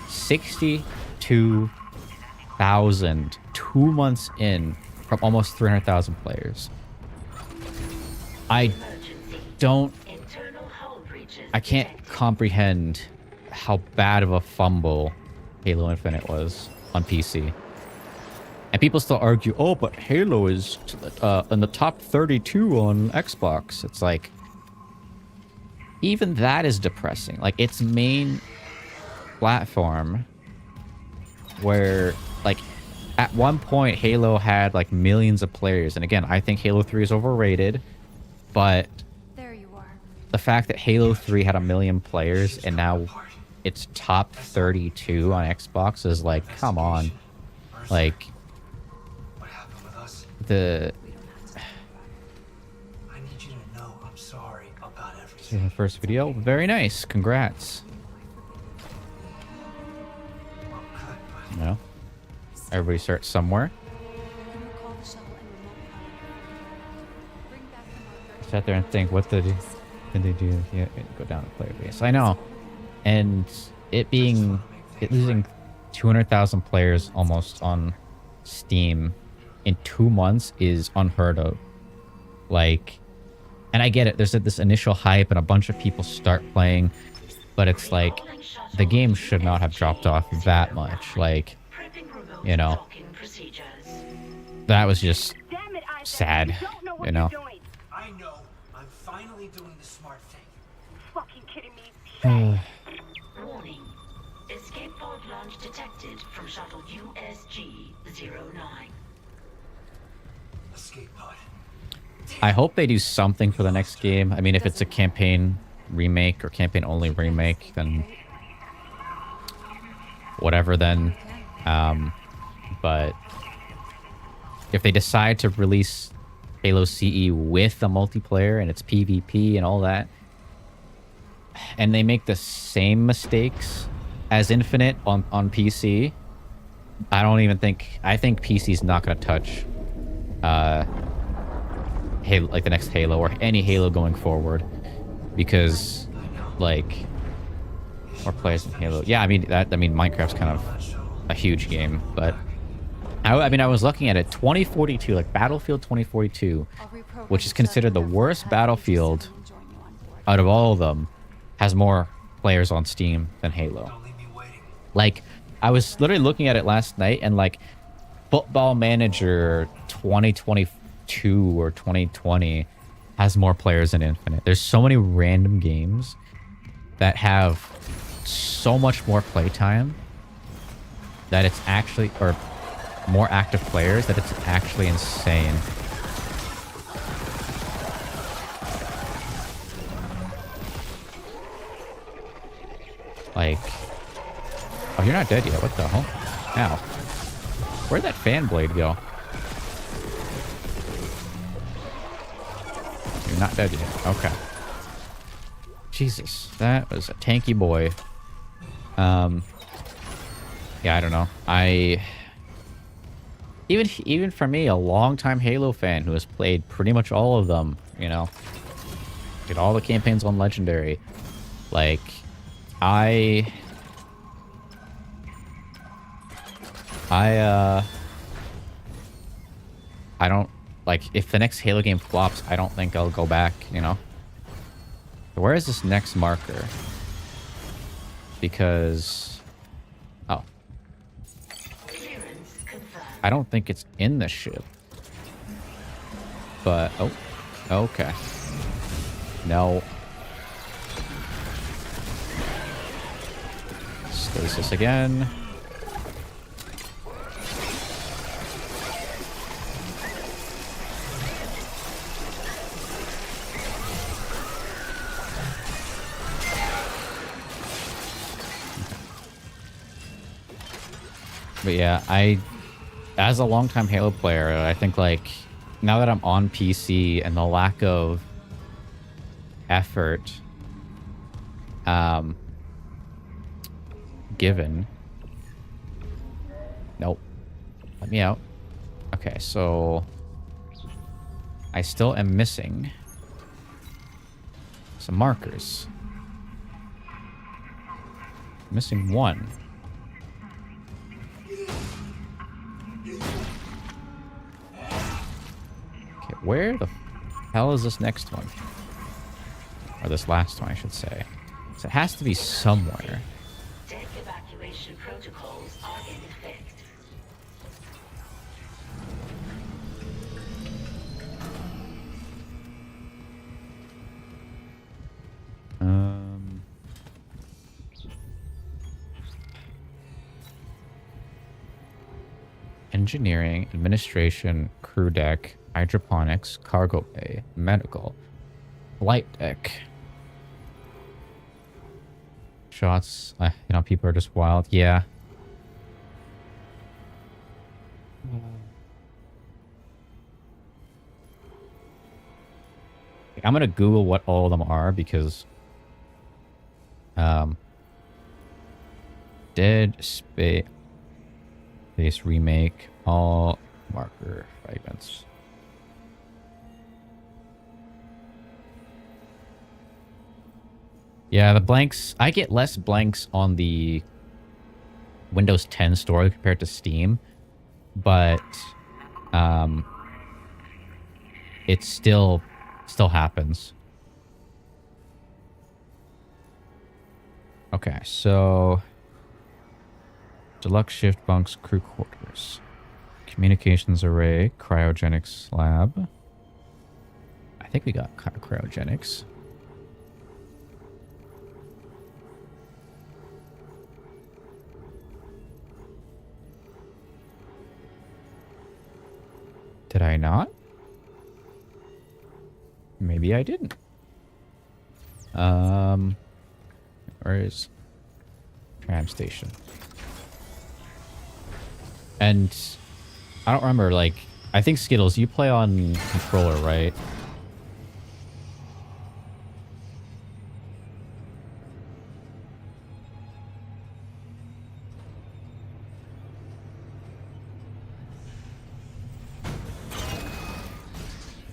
62,000. 2 months in from almost 300,000 players. I can't comprehend how bad of a fumble Halo Infinite was on PC. And people still argue, oh, but Halo is in the top 32 on Xbox. It's like, even that is depressing. Like, its main platform, where, like, at one point Halo had like millions of players, and again, I think Halo 3 is overrated, but There you are. the fact that Halo 3 had 1 million players and now it's top 32 on Xbox is like, come on. Like, What happened with us? the I need you to know I'm sorry about everything. first video, very nice, congrats. Well, good, but You know, everybody starts somewhere. You can recall the shuttle and remote power. Bring back the marker. Sit there and think, what did they do? Yeah, go down to player base. I know, and it losing 200,000 players almost on Steam in 2 months is unheard of. Like, and I get it. There's this initial hype and a bunch of people start playing, but it's like the game should not have dropped off that much. Like, you know, that was just Damn it, Isaac. sad. You don't know what You know. you're doing. I know. I'm finally doing the smart thing. Fucking kidding me. Warning. Escape pod launch detected from shuttle USG-09. Escape pod. I hope they do something for the next game. I mean, if it's a campaign remake or campaign only remake, then whatever then. But if they decide to release Halo CE with a multiplayer and it's PvP and all that, and they make the same mistakes as Infinite on PC, I think PC's not going to touch Halo, like the next Halo or any Halo going forward, because like more players in Halo. Yeah, I mean Minecraft's kind of a huge game, but I mean I was looking at it, 2042, like Battlefield 2042, I'll reprogram which is the considered the shuttle worst and have battlefield Aegis 7 join you on board. out of all of them, has more players on Steam than Halo. Don't leave me waiting. Like, I was literally looking at it last night, and like, Football Manager 2022 or 2020 has more players than Infinite. There's so many random games that have so much more playtime that it's actually, or more active players, that it's actually insane. Like, oh, you're not dead yet. What the hell? Ow. Where'd that fan blade go? You're not dead yet. Okay. Jesus, that was a tanky boy. Yeah, I don't know. Even for me, a longtime Halo fan who has played pretty much all of them, you know, did all the campaigns on Legendary. Like, I don't, like, if the next Halo game flops, I don't think I'll go back, you know? Where is this next marker? Because, oh. I don't think it's in the ship. But, oh, okay. No. Stasis again. But yeah, as a longtime Halo player, I think, like, now that I'm on PC and the lack of effort given. Nope. Let me out. Okay, so I still am missing some markers. Missing one. Okay, where the hell is this next one? Or this last one, I should say. So it has to be somewhere. Deck evacuation protocols are in effect. Engineering, administration, crew deck, hydroponics, cargo bay, medical, flight deck. Shots, you know, people are just wild. Yeah. I'm gonna Google what all of them are because Dead Space Remake, all marker fragments. Yeah, the blanks, I get less blanks on the Windows 10 store compared to Steam, but it still happens. Okay, so deluxe shift bunks, crew quarters, communications array, cryogenics lab. I think we got cryogenics. Did I not? Maybe I didn't. Where is tram station? And I don't remember, like, I think Skittles, you play on controller, right?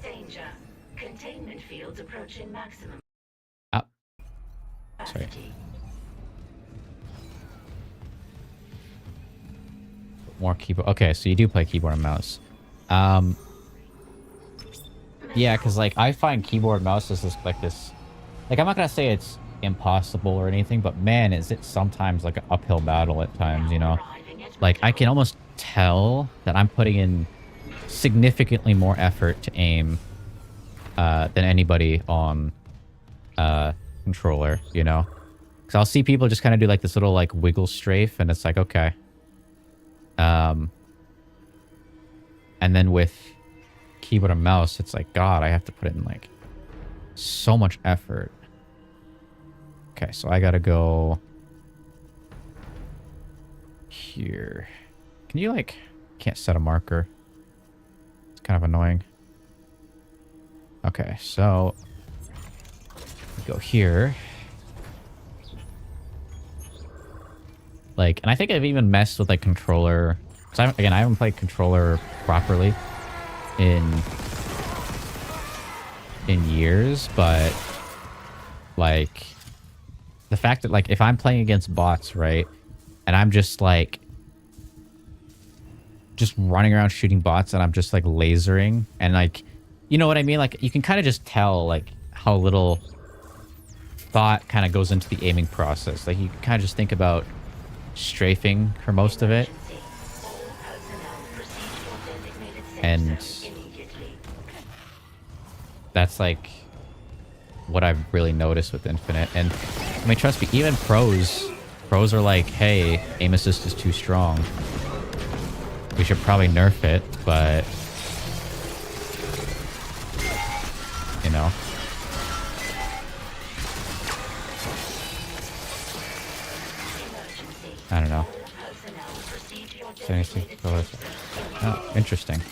Danger. Containment fields approaching maximum. Sorry. More keyboard. Okay, so you do play keyboard and mouse. Yeah, because, like, I find keyboard and mouse is just like this. Like, I'm not gonna say impossible or anything, but man, is it sometimes like an uphill battle at times, you know? Like, I can almost tell that I'm putting in significantly more effort to aim than anybody on controller, you know? Because I'll see people just kind of do like this little like wiggle strafe, and it's like, okay. And then with keyboard and mouse, it's like, God, I have to put in like so much effort. Okay, so I gotta go here. Can you like, can't set a marker. It's kind of annoying. Okay, so go here. Like, and I think I've even messed with like controller. So again, I haven't played controller properly in years, but like the fact that like if I'm playing against bots, right, and I'm just like running around shooting bots and I'm just like lasering and like, you know what I mean? Like you can kind of just tell like how little thought kind of goes into the aiming process. Like you can kind of just think about strafing for most of it. And that's like what I've really noticed with Infinite. And I mean, trust me, even pros are like, hey, aim assist is too strong. We should probably nerf it, but you know. I don't know. Oh, interesting.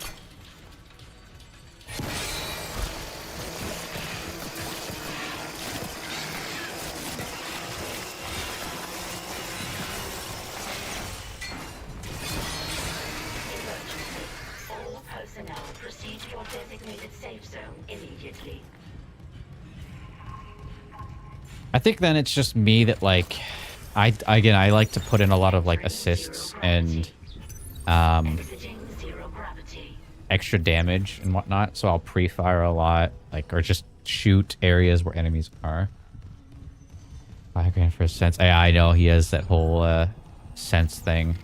All personnel proceed to your designated safe zone immediately. I think then it's just me that like I like to put in a lot of like assists and extra damage and whatnot, so I'll pre-fire a lot, like, or just shoot areas where enemies are. 5 grand for a sense. I know he has that whole sense thing.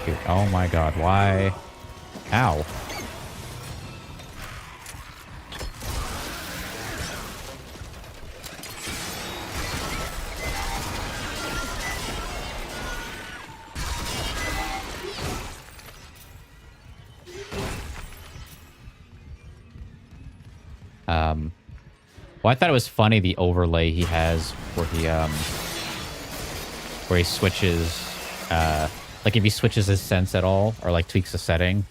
Dude, oh my god, why? Ow. Well, I thought it was funny the overlay he has where he switches, like if he switches his sense at all or like tweaks the setting,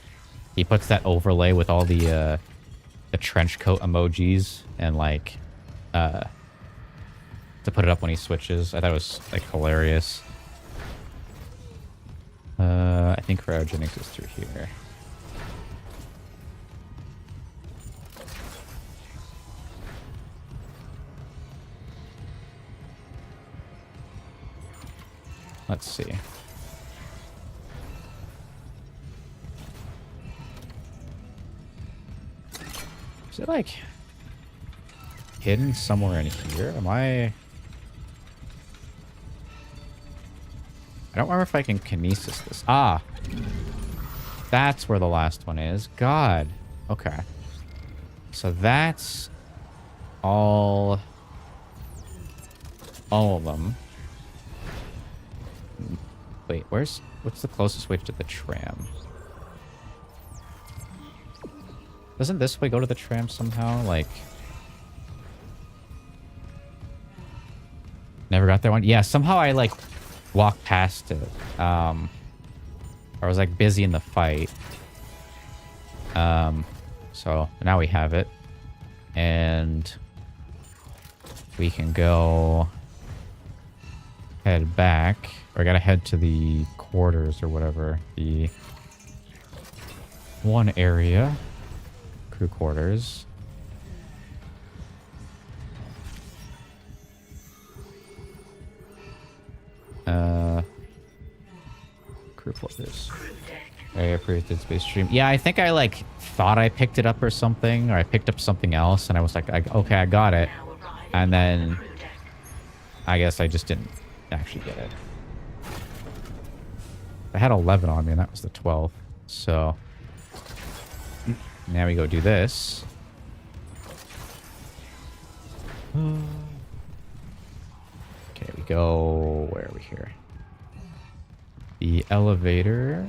he puts that overlay with all the trench coat emojis and like to put it up when he switches. I thought it was like hilarious. I think cryogenics is through here. Let's see. Is it like hidden somewhere in here? Am I don't remember if I can kinesis this. Ah, that's where the last one is. God. Okay. So that's all of them. Wait, what's the closest way to the tram? Doesn't this way go to the tram somehow? Like, never got that one. Yeah, somehow I like walked past it. I was like busy in the fight. So now we have it, and we can go head back. Or I gotta head to the quarters or whatever. The one area. Crew quarters. Crew quarters. Crew deck. I appreciate Space Stream. Yeah, I think I like thought I picked it up or something, or I picked up something else, and I was like, okay, I got it. And then I guess I just didn't actually get it. I had 11 on me, and that was the 12th. So now we go do this. Okay, we go... Where are we here? The elevator.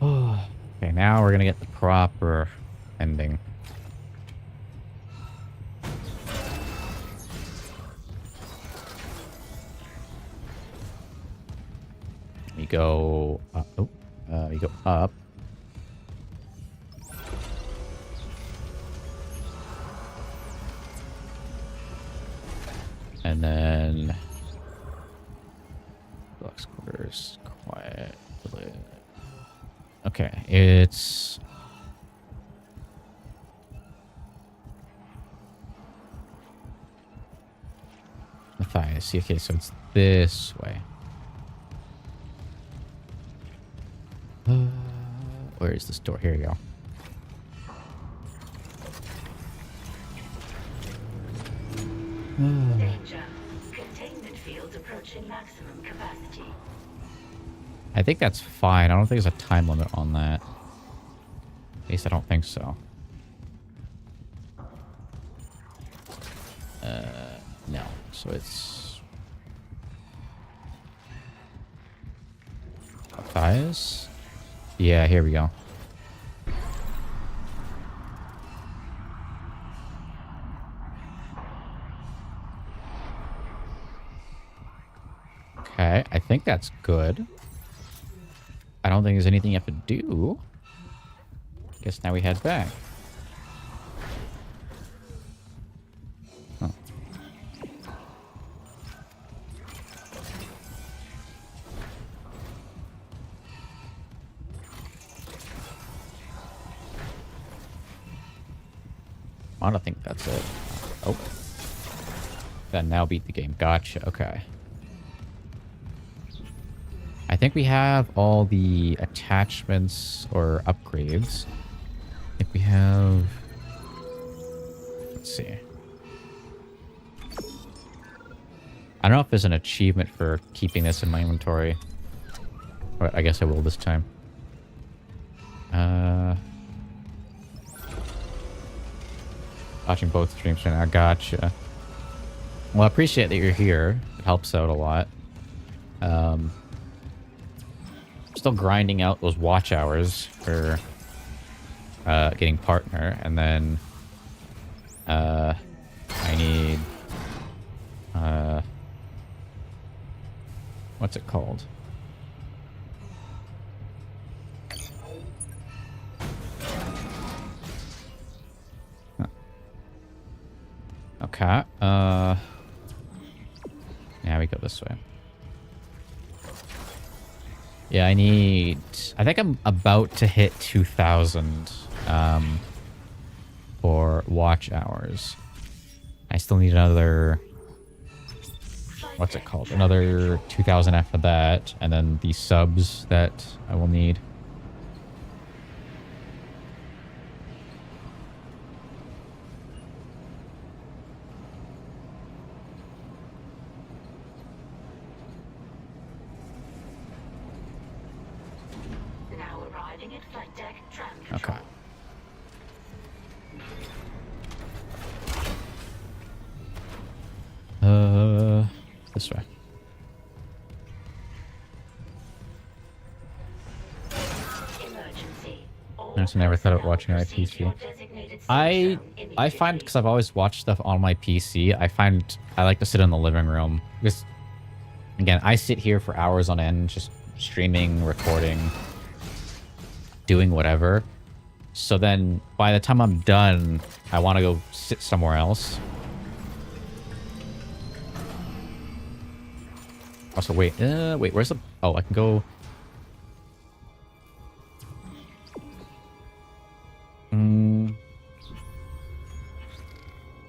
Okay, now we're gonna get the proper ending. We go up. Oh, we go up. And then Deluxe quarters, quiet. Okay, it's Matthias. Okay, so it's this way. Where is this door? Here you go. Danger. Containment field approaching maximum capacity. I think that's fine. I don't think there's a time limit on that. At least I don't think so. No. So it's... Matthias? Yeah, here we go. Okay, I think that's good. I don't think there's anything you have to do. Guess now we head back. Huh. I don't think that's it. Oh. Then now beat the game. Gotcha. Okay. I think we have all the attachments or upgrades. I think we have... Let's see. I don't know if there's an achievement for keeping this in my inventory. But I guess I will this time. Watching both streams right now. Gotcha. Well, I appreciate that you're here. It helps out a lot. Still grinding out those watch hours for getting partner, and then I need what's it called? Huh. Okay. Now we go this way. Yeah, I need... I think I'm about to hit 2,000 for watch hours. I still need another... What's it called? Another 2,000 after that, and then the subs that I will need. Okay. This way. I never thought of watching on my PC. I find, because I've always watched stuff on my PC, I like to sit in the living room. Because, again, I sit here for hours on end, just streaming, recording, doing whatever. So then, by the time I'm done, I want to go sit somewhere else. Also, wait, where's the... Oh, I can go...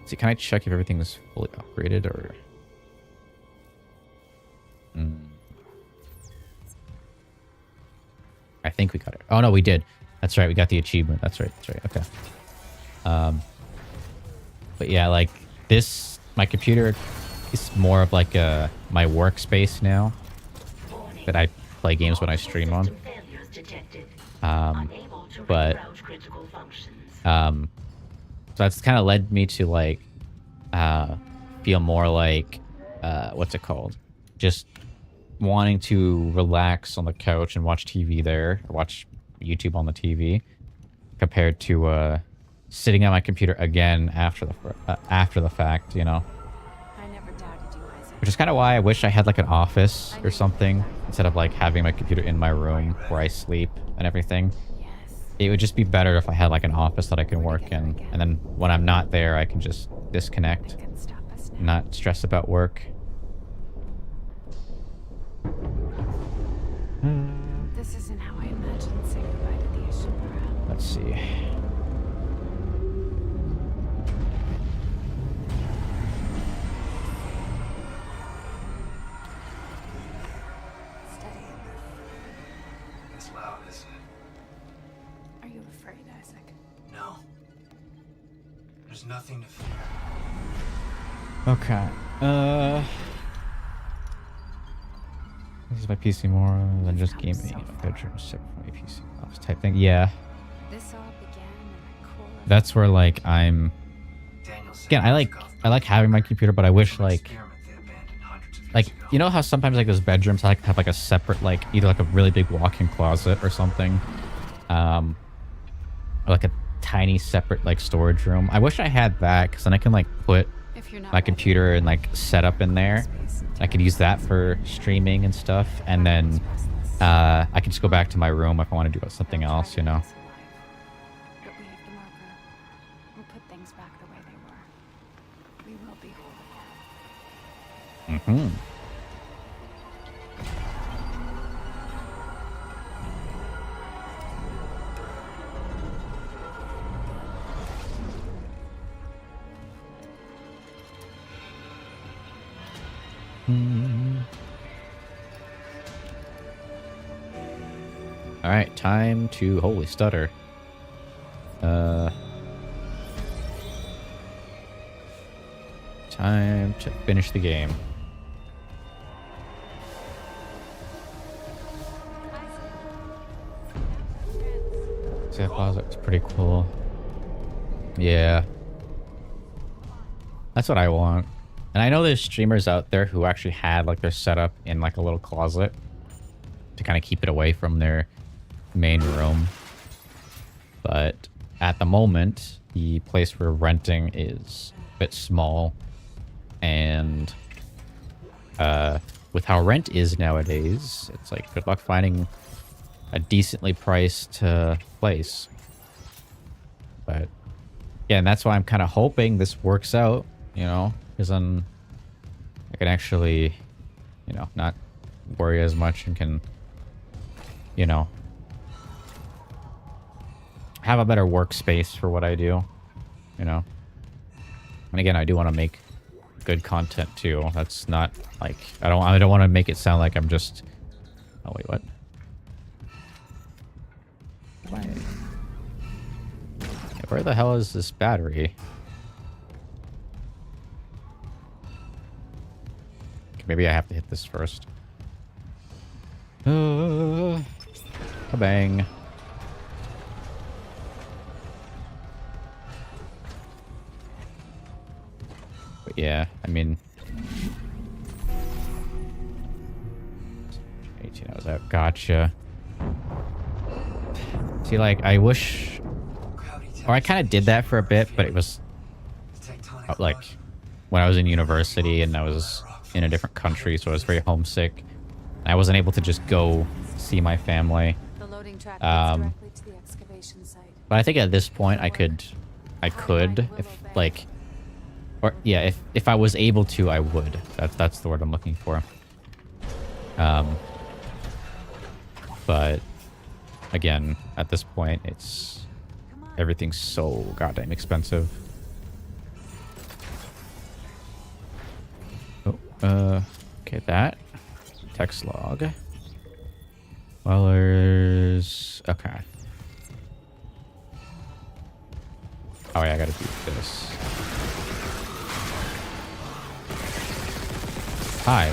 See, can I check if everything's fully upgraded or? I think we got it. Oh no, we did. That's right. We got the achievement. That's right. That's right. Okay. But yeah, like this, my computer is more of like my workspace now that I play games when I stream on. But so that's kind of led me to like feel more like what's it called? Just wanting to relax on the couch and watch TV there, or watch YouTube on the TV, compared to sitting at my computer again after the fact, you know. I never doubted you, Isaac. Which is kind of why I wish I had like an office or something instead of like having my computer in my room where I sleep and everything. Yes. It would just be better if I had like an office that I can work in, and then when I'm not there, I can just disconnect, Can stop us now. not stress about work. This isn't how I imagined saying goodbye to the Ishimura. Let's see. Steady. It's loud, isn't it? Are you afraid, Isaac? No. There's nothing to fear. Okay. This is my PC more than just gaming. Bedroom separate from my PC office type thing. Yeah. This all began in a core of That's where like I'm again, I like having my computer, but I wish like you know how sometimes like those bedrooms like have like a separate like either like a really big walk-in closet or something, or like a tiny separate like storage room. I wish I had that, because then I can like put if you're not my computer and like set up in there. I could use that for streaming and stuff, and then I can just go back to my room if I want to do something else, you know. But we have the marker. We'll put things back the way they were. We will be whole again. Mm-hmm. All right, time to holy stutter. Time to finish the game. See that plaza? It's pretty cool. Yeah. That's what I want. And I know there's streamers out there who actually had like their setup in like a little closet to kind of keep it away from their main room. But at the moment, the place we're renting is a bit small. And with how rent is nowadays, it's like good luck finding a decently priced place. But yeah, and that's why I'm kind of hoping this works out, you know, because then I can actually, you know, not worry as much and can, you know, have a better workspace for what I do, you know. And again, I do want to make good content too. That's not like I don't want to make it sound like I'm just. Oh wait, what? Why? Where the hell is this battery? Okay, maybe I have to hit this first. Bang. But yeah, I mean, 18 hours out. Gotcha. See, like, I wish, or I kind of did that for a bit, but it was like when I was in university and I was in a different country, so I was very homesick. I wasn't able to just go see my family. The loading track leads directly to the excavation site. But I think at this point I could, if like, or yeah, if I was able to, I would. That's the word I'm looking for. But again, at this point, everything's so goddamn expensive. Okay, that. Text log. Wellers. Okay. Oh, yeah, I gotta do this. Hi.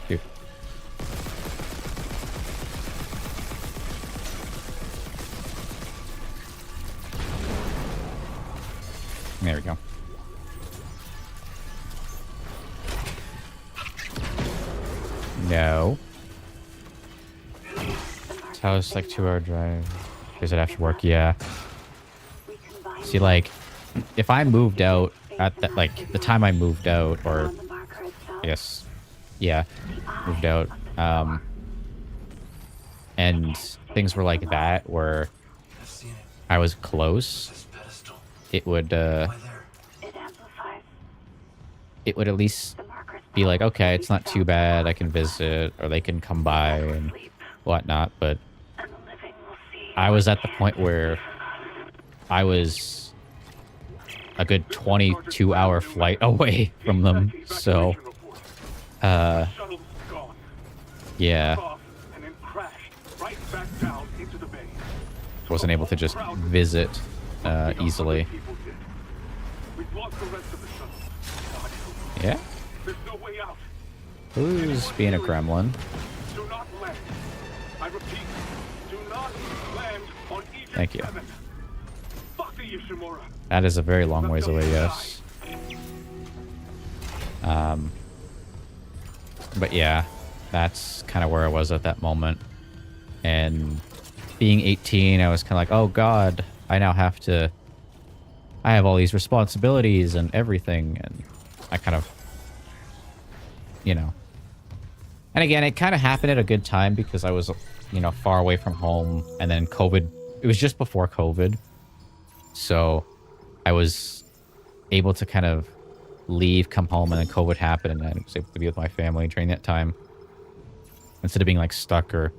Dude. There we go. No. This house like 2-hour drive. Is it after work? Yeah. See, like, if I moved out at that, like, the time I moved out, or yes, yeah, moved out, and things were like that, where I was close, it would at least be like, okay, it's not too bad, I can visit, or they can come by and whatnot, but I was at the point where I was a good 22-hour flight away from them, so, yeah. Wasn't able to just visit, easily. Yeah? Who's being a gremlin? Thank you. That is a very long ways away, yes. But yeah, that's kind of where I was at that moment. And being 18, I was kind of like, oh god, I have all these responsibilities and everything. And I kind of, you know. And again, it kind of happened at a good time because I was, you know, far away from home. And then COVID, it was just before COVID. So I was able to kind of leave, come home, and then COVID happened, and I was able to be with my family during that time. Instead of being like stuck or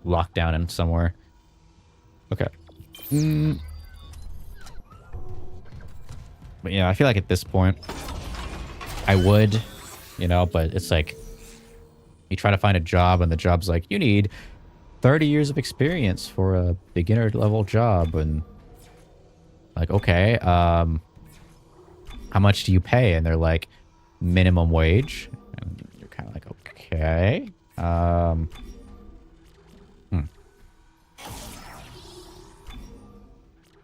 locked down in somewhere. Okay. But yeah, I feel like at this point, I would, you know, but it's like, you try to find a job, and the job's like, you need 30 years of experience for a beginner level job, and like, okay, how much do you pay? And they're like, minimum wage. And you're kind of like, okay.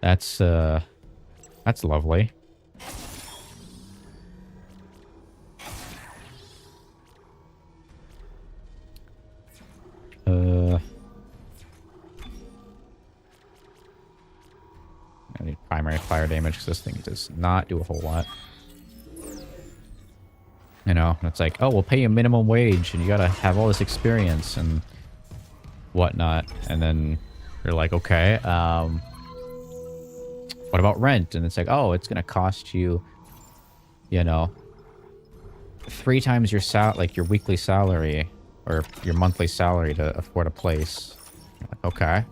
That's lovely. I need primary fire damage because this thing does not do a whole lot. You know, and it's like, oh, we'll pay you minimum wage and you gotta have all this experience and whatnot. And then you're like, okay, what about rent? And it's like, oh, it's gonna cost you, you know, 3 times your your weekly salary or your monthly salary to afford a place. You're like, okay,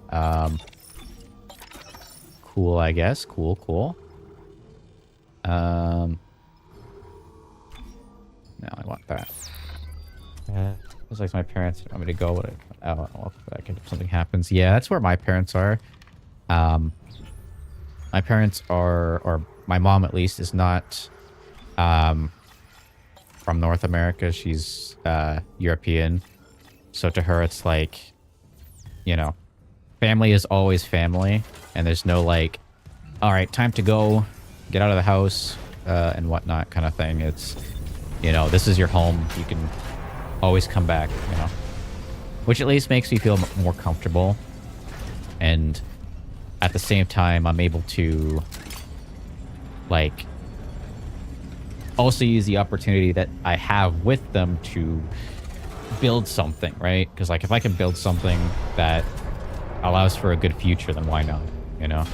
cool, I guess. Cool. No, I want that. Looks like my parents want me to go, but I don't know if something happens. Yeah, that's where my parents are. My parents are, or my mom at least, is not from North America. She's European. So to her, it's like, you know, family is always family. And there's no like, all right, time to go, get out of the house, and whatnot kind of thing. It's, you know, this is your home. You can always come back, you know. Which at least makes me feel more comfortable. And at the same time, I'm able to, like, also use the opportunity that I have with them to build something, right? Because, like, if I can build something that allows for a good future, then why not, you know?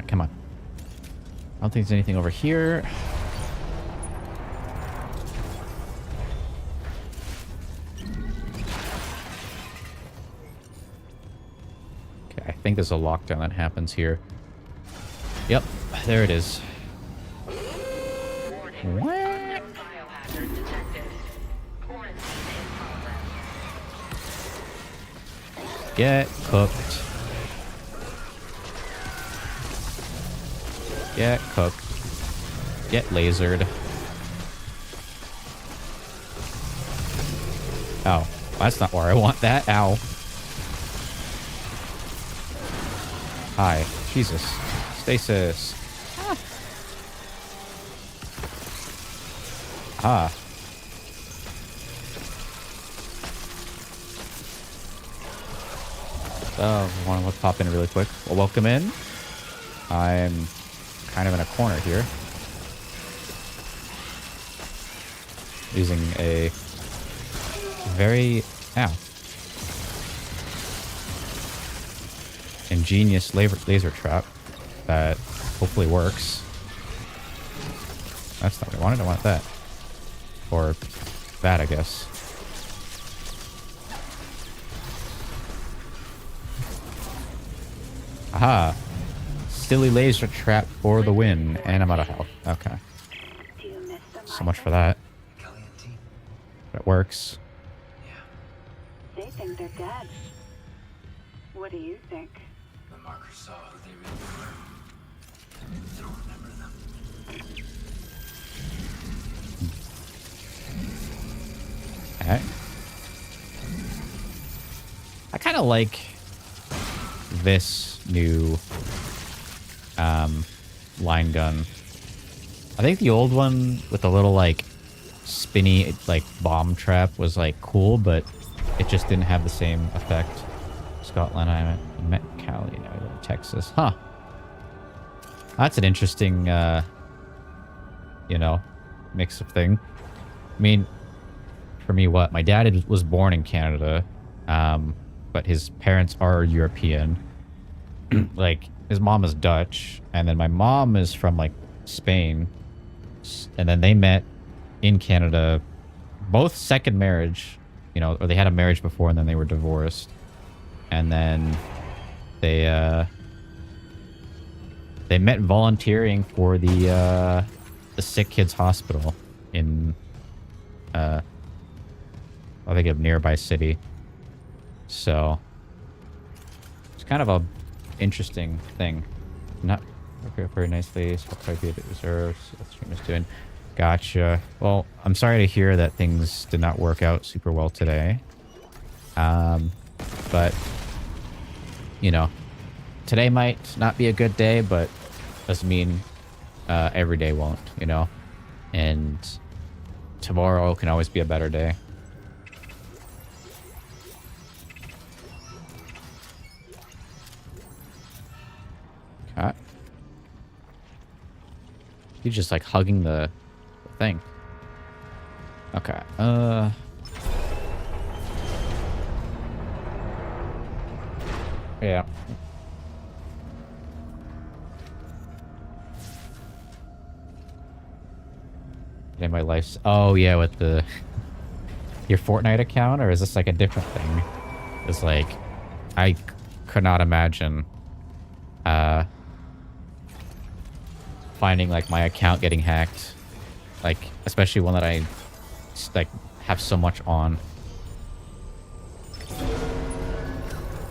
Come on. I don't think there's anything over here. think there's a lockdown that happens here. Yep, there it is. What? Biohazard detected. Quarantine in progress. Get cooked. Get cooked. Get lasered. Oh, that's not where I want that. Ow. Hi. Jesus. Stasis. Ah. So, I want to pop in really quick. Well, welcome in. I'm kind of in a corner here. Using a very... Ow. Ingenious laser trap that hopefully works. That's not what I wanted. I want that. Or that, I guess. Aha. Silly laser trap for the win. And I'm out of health. Okay. Do you miss them? So much for that. Kelly and team. But it works. Yeah. They think they're dead. What do you think? The marker saw who they really were. They don't remember them. Okay. I kind of like this new line gun. I think the old one with the little like spinny like bomb trap was like cool, but it just didn't have the same effect. Scotland, I met Cali, now I live in Texas. Huh. That's an interesting you know, mix of thing. I mean, for me, what? My dad was born in Canada, but his parents are European. Like, his mom is Dutch, and then my mom is from, like, Spain. And then they met in Canada, both second marriage, you know, or they had a marriage before and then they were divorced. And then they met volunteering for the sick kids hospital in, I think, a nearby city. So it's kind of a interesting thing. Not okay, very nicely. So probably it deserves. What the stream is doing. Gotcha. Well, I'm sorry to hear that things did not work out super well today. But you know, today might not be a good day, but doesn't mean every day won't. You know, and tomorrow can always be a better day. Okay. He's just like hugging the thing. Okay. Yeah. In my life. Oh yeah, with the your Fortnite account, or is this like a different thing? It's like I could not imagine finding like my account getting hacked, like especially one that I like have so much on.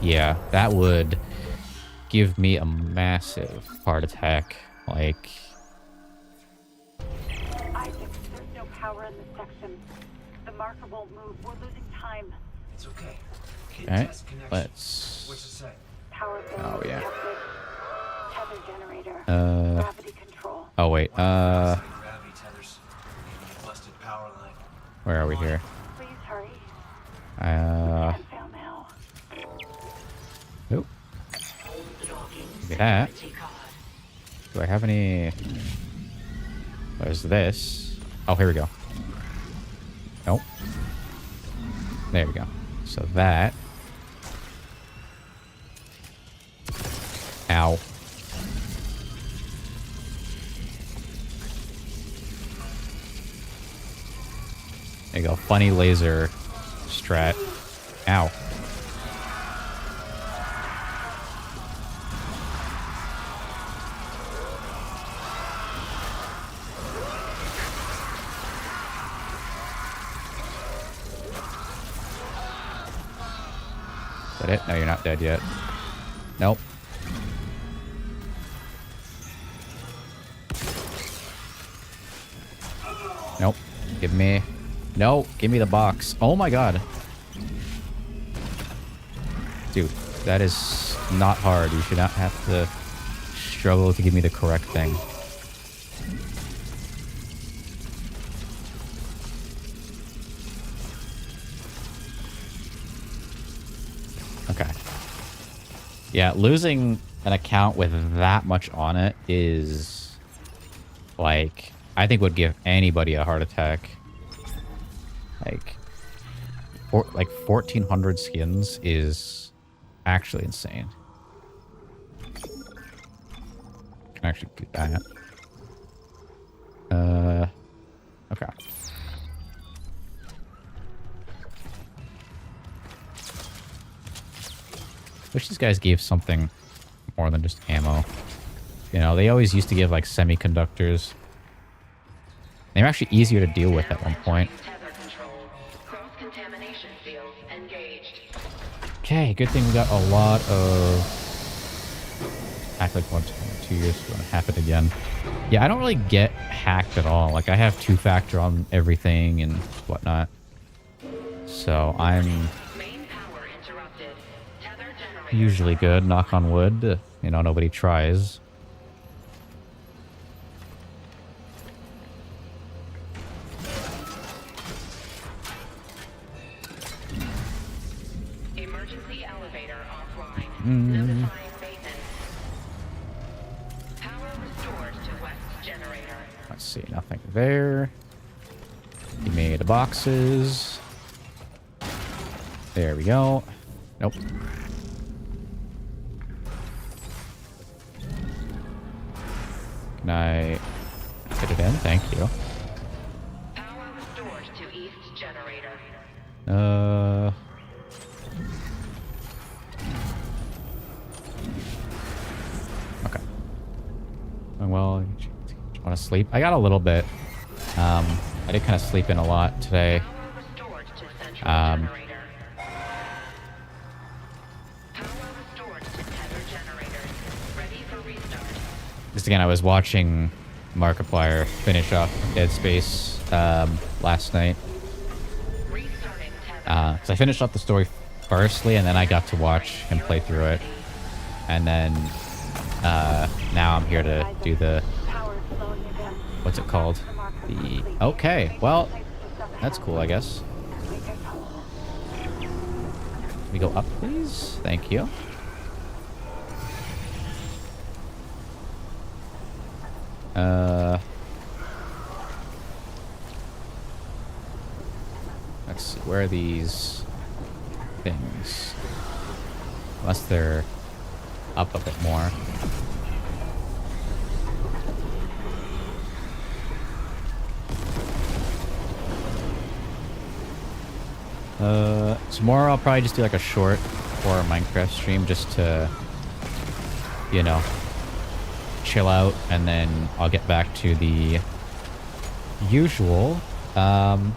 Yeah, that would give me a massive heart attack. Like, Isaac, there's no power in this section. The marker won't move. We're losing time. It's okay. Kid alright, test connection. let's. What's it say? Power failure Oh yeah. detected. Tether generator. Uh. Gravity control. Oh wait. Gravity tethers. Busted power line. Where are we here? Please hurry. Nope. Look at that. Do I have any? What is this? Oh, here we go. Nope. There we go. So that. Ow. There you go. Funny laser strat. Ow. that it? No, you're not dead yet. Nope. Nope. Give me... No, give me the box. Oh my god. Dude, that is not hard. You should not have to struggle to give me the correct thing. Okay. Yeah, losing an account with that much on it is... like... I think would give anybody a heart attack. Like... 1,400 skins is actually insane. Can actually do that. Okay. Wish these guys gave something more than just ammo. You know, they always used to give like semiconductors. They were actually easier to deal with at one point. Okay, good thing we got a lot of... Hacked like 2 years ago and half it again. Yeah, I don't really get hacked at all. Like, I have two-factor on everything and whatnot. So, I'm... usually good, knock on wood. You know, nobody tries. Emergency elevator offline. Notifying maintenance. Power restored to West generator. Let's see, nothing there. He made the boxes. There we go. Nope. Can I fit it in? Thank you. Power restored to East generator. Okay. Well, want to sleep? I got a little bit. I did kind of sleep in a lot today. Just again, I was watching Markiplier finish up Dead Space last night. So I finished up the story firstly, and then I got to watch him play through it. And then now I'm here to do the... what's it called? The... Okay, well, that's cool, I guess. Can we go up, please? Thank you. Let's see, where are these things? Unless they're up a bit more. Tomorrow I'll probably just do like a short horror Minecraft stream just to, you know, chill out, and then I'll get back to the usual, or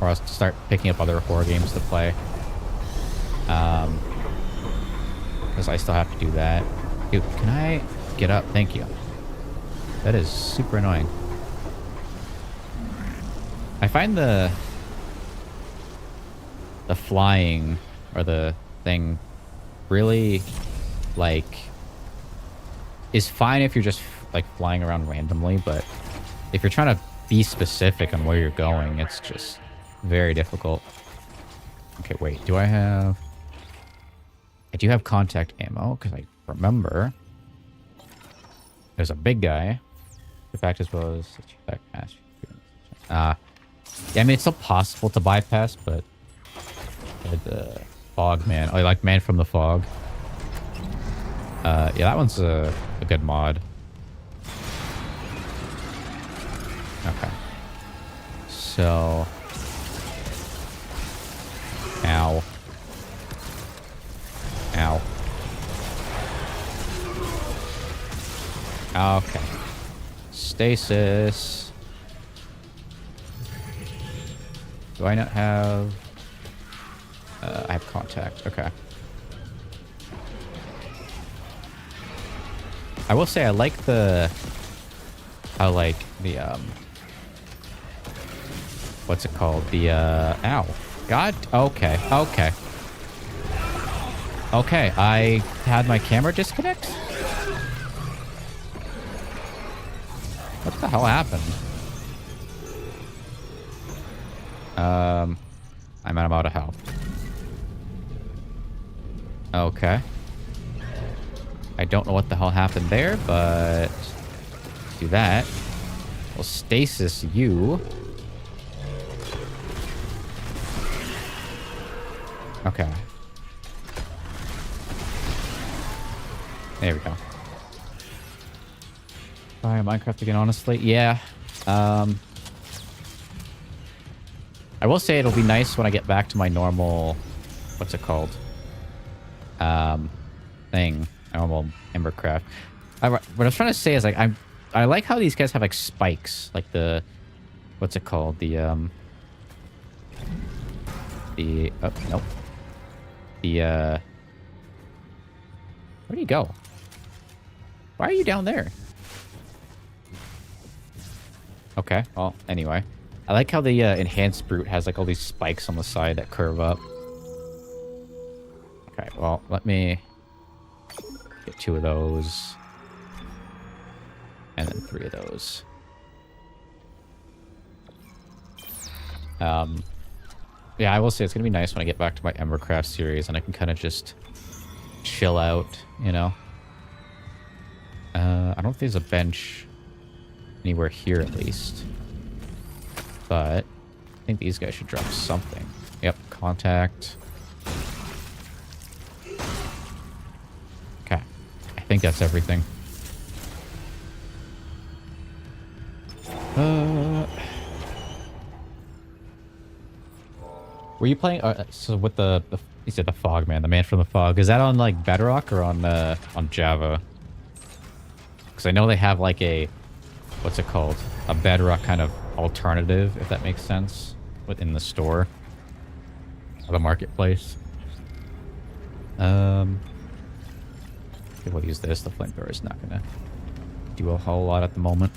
I'll start picking up other horror games to play. Because I still have to do that. Dude, can I get up? Thank you. That is super annoying. I find the flying, or the thing, really, like, is fine if you're just, like, flying around randomly, but if you're trying to be specific on where you're going, it's just very difficult. Okay, wait, do I have... I do have contact ammo, because I remember there's a big guy. The fact as well as... yeah, I mean, it's still possible to bypass, but... the fog man. Oh, you like Man from the Fog? Yeah, that one's a good mod. Okay. So... Ow. Ow. Okay. Stasis. Do I not have... I have contact. Okay. I will say I like the... I like the, what's it called? The, ow. God, okay, okay. Okay, I had my camera disconnect? What the hell happened? I'm out of health. Okay. I don't know what the hell happened there, but... do that. We'll stasis you. Okay. There we go. Buy Minecraft again, honestly. Yeah. I will say it'll be nice when I get back to my normal... what's it called? Thing. Normal Embercraft. What I was trying to say is, like, I like how these guys have, like, spikes. Like the... what's it called? The, oh, nope. The, where do you go? Why are you down there? Okay, well, anyway. I like how the, enhanced brute has, like, all these spikes on the side that curve up. Okay, well, let me get 2 of those. And then 3 of those. Yeah, I will say it's gonna be nice when I get back to my Embercraft series and I can kind of just chill out, you know? I don't think there's a bench anywhere here, at least. But I think these guys should drop something. Yep, contact. Okay. I think that's everything. Were you playing... so with the you said the Fog, man. The Man from the Fog. Is that on, like, Bedrock or on Java? Because I know they have, like, a... what's it called? A Bedrock kind of alternative, if that makes sense, within the store. Or the marketplace. Okay, we'll use this. The flamethrower is not going to do a whole lot at the moment.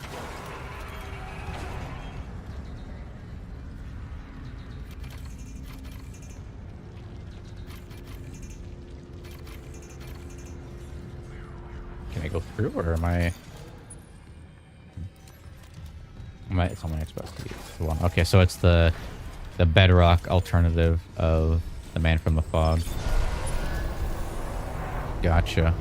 Can I go through, or am I... it's on my Xbox TV. Okay, so it's the Bedrock alternative of the Man from the Fog. Gotcha.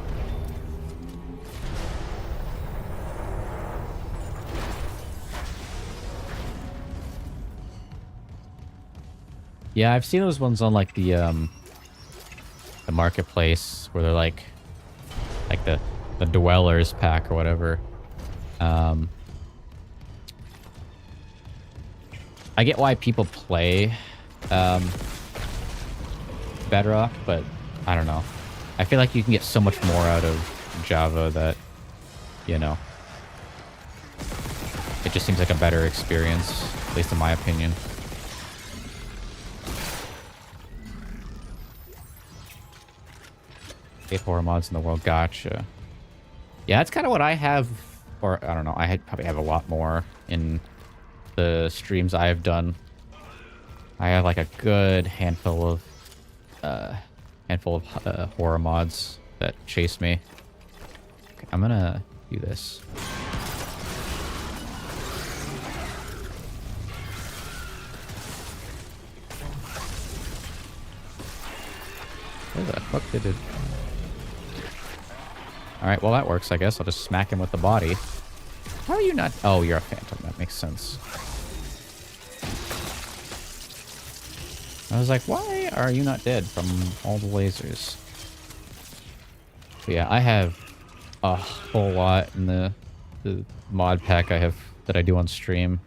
Yeah, I've seen those ones on, like, the marketplace where they're like the Dwellers pack or whatever. I get why people play Bedrock, but I don't know. I feel like you can get so much more out of Java that, you know, it just seems like a better experience, at least in my opinion. Eight horror mods in the world, gotcha. Yeah, that's kind of what I have, or I don't know, I probably have a lot more in the streams I have done. I have like a good handful of horror mods that chase me. Okay, I'm gonna do this. Where the fuck did it? Alright, well that works, I guess. I'll just smack him with the body. How are you not... Oh, you're a phantom. That makes sense. I was like, why are you not dead from all the lasers? But yeah, I have a whole lot in the mod pack I have that I do on stream.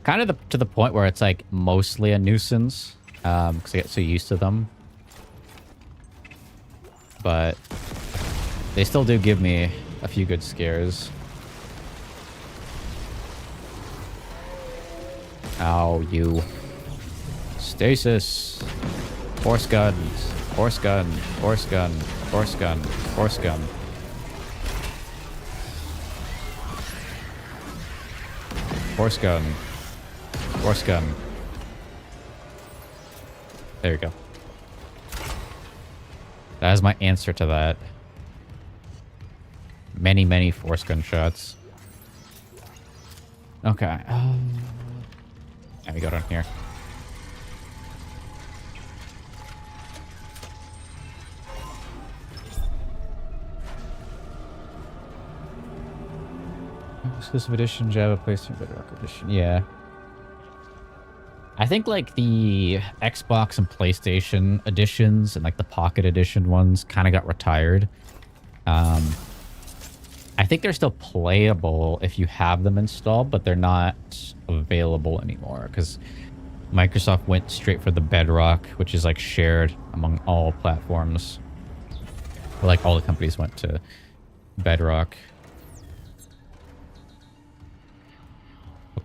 Kind of to the point where it's like mostly a nuisance. Because I get so used to them. But they still do give me a few good scares. Ow, you. Stasis. Horse guns. Horse gun. Horse gun. Horse gun. Horse gun. Force gun. Force gun. There you go. That is my answer to that. Many, many force gun shots. Okay. Let me go down here. Exclusive edition, Java PlayStation Bedrock edition. Yeah. I think like the Xbox and PlayStation editions and like the Pocket Edition ones kind of got retired. I think they're still playable if you have them installed, but they're not available anymore because Microsoft went straight for the Bedrock, which is like shared among all platforms. Like all the companies went to Bedrock.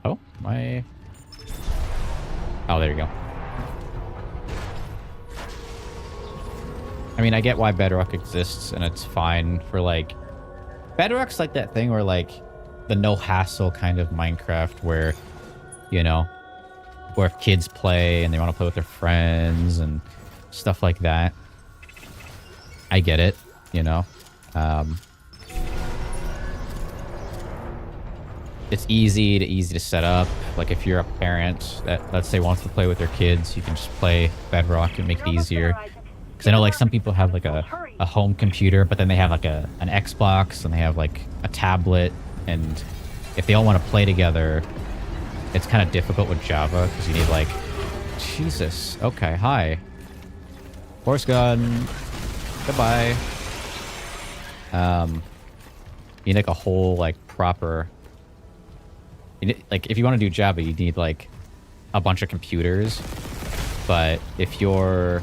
Oh, my... Oh, there you go. I mean, I get why Bedrock exists, and it's fine for, like... Bedrock's like that thing where, like, the no-hassle kind of Minecraft where, you know, where if kids play and they want to play with their friends and stuff like that. I get it, you know. It's easy to set up. Like if you're a parent that, let's say, wants to play with their kids, you can just play Bedrock and make it easier. Because I know like some people have like a home computer, but then they have like an Xbox and they have like a tablet. And if they all want to play together, it's kind of difficult with Java because you need like... Jesus. Okay, hi. Force gun. Goodbye. You need like a whole like proper... Like, if you want to do Java, you need, like, a bunch of computers. But if you're,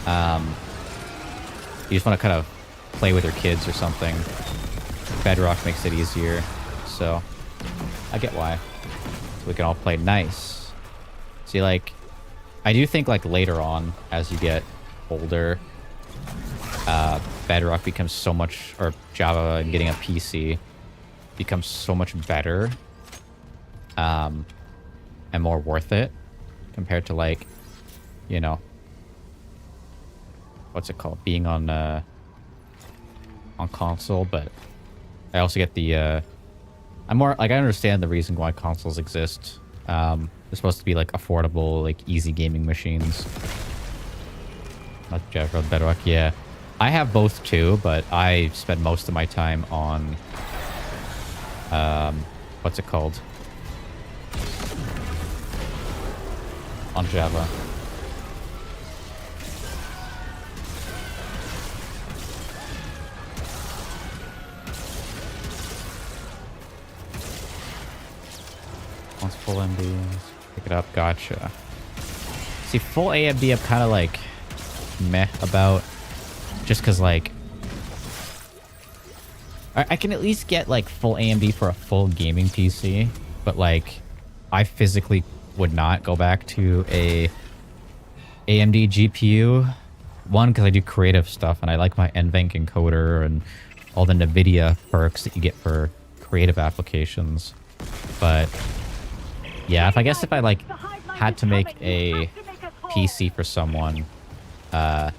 you just want to kind of play with your kids or something, Bedrock makes it easier. So, I get why. So we can all play nice. See, like, I do think, like, later on, as you get older, Bedrock becomes so much, or Java and getting a PC becomes so much better. And more worth it compared to like, you know, what's it called? Being on console, but I also get the, I'm more, like, I understand the reason why consoles exist. They're supposed to be like affordable, like easy gaming machines. Not Java, Bedrock, yeah. I have both too, but I spend most of my time on, what's it called? On Java. Once full MD, pick it up. Gotcha. See, full AMD I'm kind of like meh about, just because like I can at least get like full AMD for a full gaming PC, but like I physically would not go back to a AMD GPU. One, because I do creative stuff and I like my NVENC encoder and all the NVIDIA perks that you get for creative applications. But yeah, if I like had to make a PC for someone that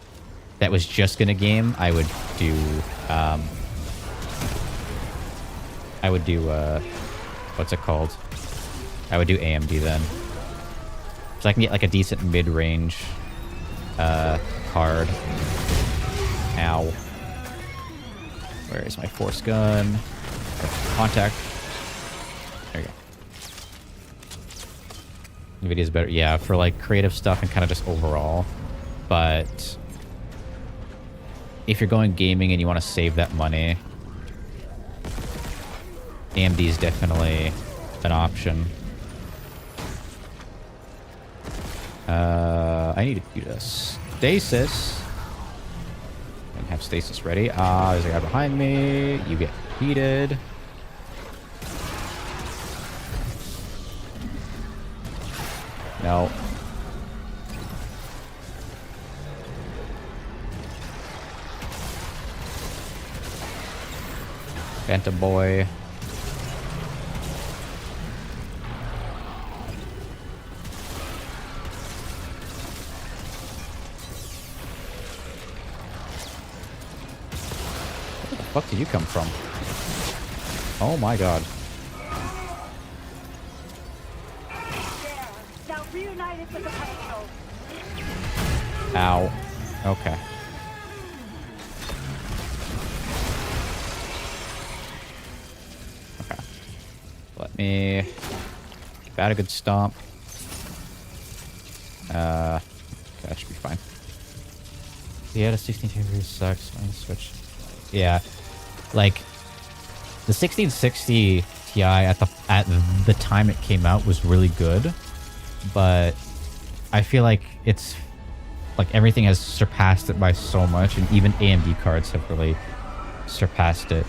was just gonna game, I would do what's it called? I would do AMD then. So I can get like a decent mid-range card. Ow. Where is my force gun? Contact. There you go. NVIDIA's better. Yeah, for like creative stuff and kind of just overall. But if you're going gaming and you want to save that money, AMD is definitely an option. I need to do this. Stasis. And have stasis ready. There's a guy behind me. You get heated. No. Phantom boy. fuck did you come from? Oh my god. Now reunited with the payload. Ow. Okay. Okay. Let me give that a good stomp. Okay, that should be fine. Yeah, the 1610 sucks. On the Switch. Yeah. Like the 1660 Ti at the time it came out was really good, but I feel like it's like everything has surpassed it by so much, and even AMD cards have really surpassed it.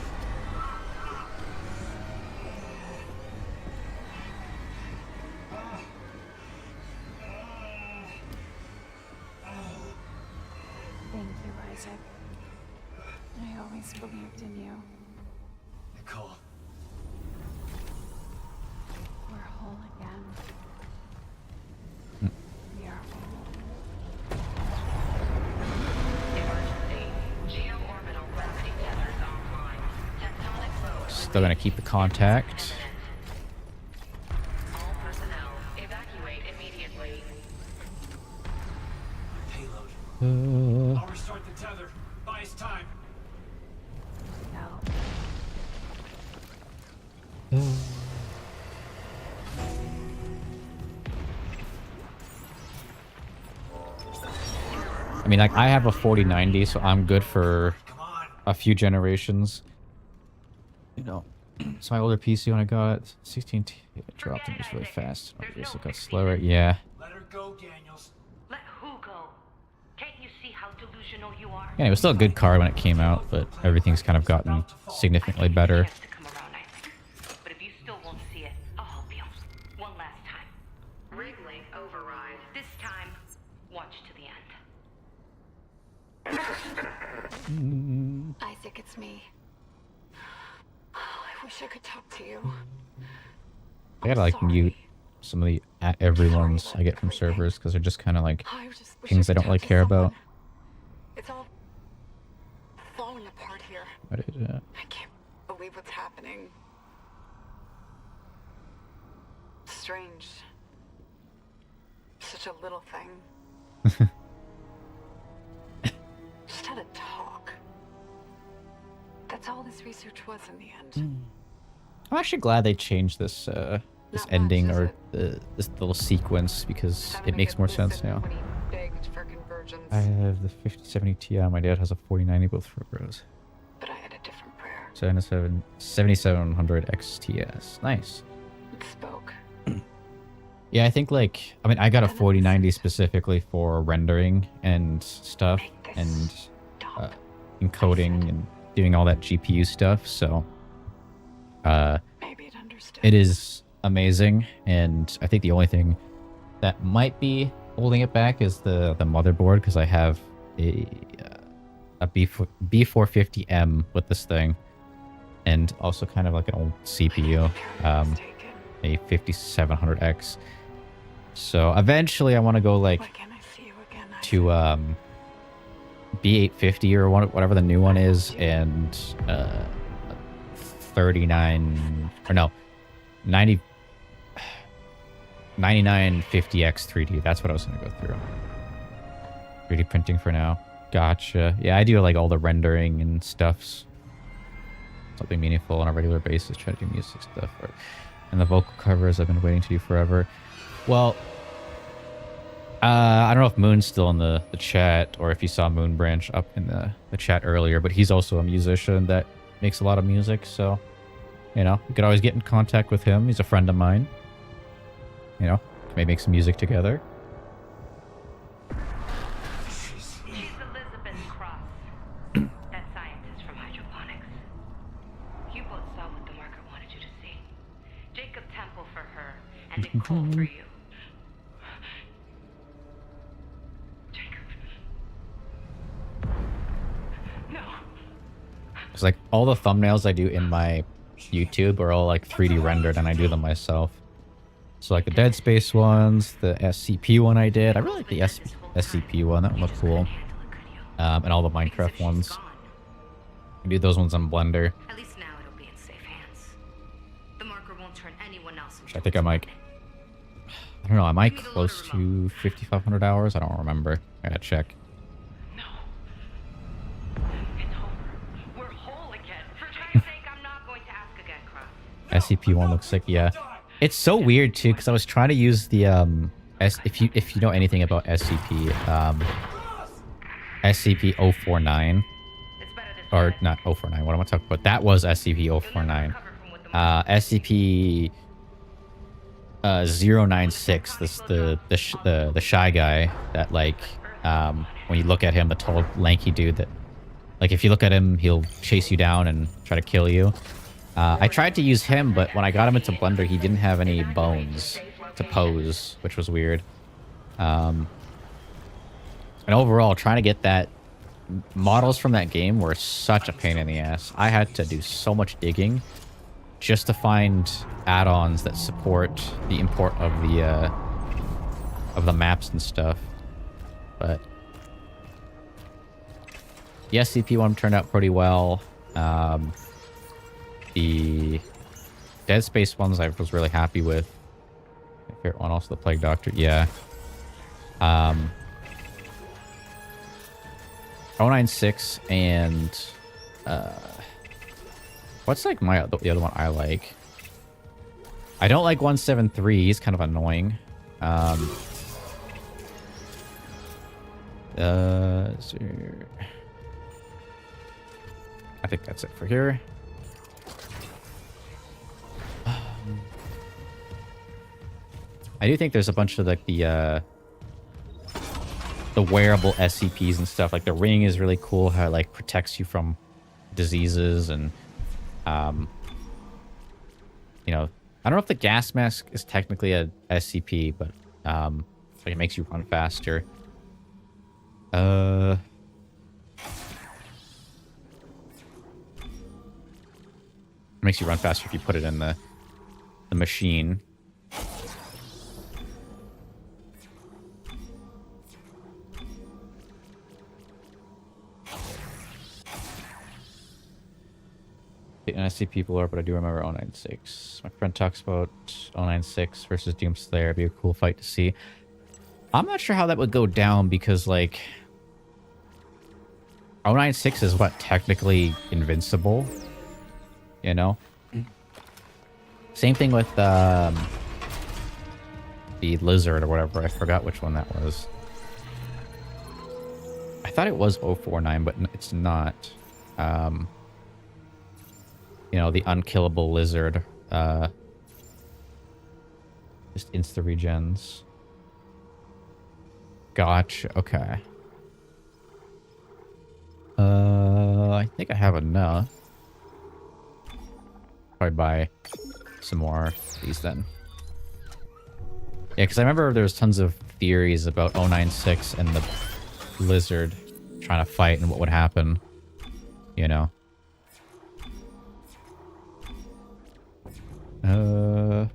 Thank you, Isaac. I always believed in you. Nicole. We're whole again. We are whole. Emergency. Geo-orbital gravity tethers online. Tectonic load. Still gonna keep the contact. All personnel, evacuate immediately. Payload. I'll restart the tether. Buy us time. No. I mean, like, I have a 4090, so I'm good for a few generations. You know, so my older PC when I got 16, it dropped and it was really fast. Obviously, it got slower. Yeah. Let her go, Daniels. Let who go? Can't you see how delusional you are? Yeah, it was still a good card when it came out, but everything's kind of gotten significantly better. Has to come around, Isaac. But if you still won't see it, I'll help you. One last time. Rig link override. This time, watch to the end. Isaac, it's me. I wish I could talk to you. I gotta like mute some of the everyone's I get from servers because they're just kind of like I just wish things I could don't talk really to care about. someone. It's all falling apart here. What is that? I can't believe what's happening. Strange. Such a little thing. Just had a talk. That's all this research was in the end. I'm actually glad they changed this this Not ending much, is or it? this little sequence because Having it to makes get more this sense in now. when he begged for convergence. I have the 5070 Ti. My dad has a 4090, both for bros. But I had a different prayer. 7700 XTS. Nice. It spoke. Yeah, I think like I mean I got a 4090 specifically for rendering and stuff and encoding and doing all that GPU stuff. So Maybe it understood. it is amazing, and I think the only thing that might be holding it back is the motherboard because I have a B450M with this thing, and also kind of like an old CPU, a 5700X. So eventually, I want to go like Why can't I see you again? to B850 or whatever the new one is, and 39 or no 90 9950X 3D. That's what I was gonna go through. 3D printing for now. Gotcha. Yeah, I do like all the rendering and stuffs. Something meaningful on a regular basis. Try to do music stuff. And the vocal covers I've been waiting to do forever. Well, I don't know if Moon's still in the chat or if you saw Moon Branch up in the chat earlier, but he's also a musician that makes a lot of music. So, you know, you could always get in contact with him. He's a friend of mine. You know, maybe make some music together. She's Elizabeth Cross, that scientist from hydroponics. You both saw what the marker wanted you to see. Jacob Temple for her, and Nicole for you. Jacob. No. It's like all the thumbnails I do in my YouTube are all like 3D rendered, and I do them myself. So like the Dead Space ones, the SCP one I did. I really like the SCP one. That one looked cool. And all the Minecraft ones. I do those ones on Blender. At least now it'll be in safe hands. The marker won't turn anyone else into I think I'm like, I don't know, am I close to 5,500 hours? I don't remember. I gotta check. No. It's over. We're whole again. For Christ's sake, I'm not going to ask again, Cross. SCP-1 looks like, yeah. It's so weird too, because I was trying to use the if you know anything about SCP, SCP-049, or not 049. What am I talking about? That was SCP-049. SCP 096. This the shy guy that like when you look at him, the tall lanky dude that like if you look at him, he'll chase you down and try to kill you. I tried to use him, but when I got him into Blender, he didn't have any bones to pose, which was weird. And overall, trying to get that models from that game were such a pain in the ass. I had to do so much digging just to find add-ons that support the import of the maps and stuff. But the SCP one turned out pretty well. The Dead Space ones I was really happy with. My favorite one, also the Plague Doctor. Yeah. 096 and what's like the other one I like? I don't like 173. He's kind of annoying. So I think that's it for here. I do think there's a bunch of like the wearable SCPs and stuff. Like the ring is really cool, how it like protects you from diseases, and you know, I don't know if the gas mask is technically a SCP, but like it makes you run faster. It makes you run faster if you put it in the machine. An SCP lore, but I do remember 096. My friend talks about 096 versus Doomslayer. It'd be a cool fight to see. I'm not sure how that would go down because, like, 096 is what, technically invincible? You know? Same thing with the lizard or whatever. I forgot which one that was. I thought it was 049, but it's not. You know, the unkillable lizard. Just insta regens. Gotcha. Okay. I think I have enough. Probably buy some more of these then. Yeah, because I remember there was tons of theories about 096 and the lizard trying to fight and what would happen. You know. I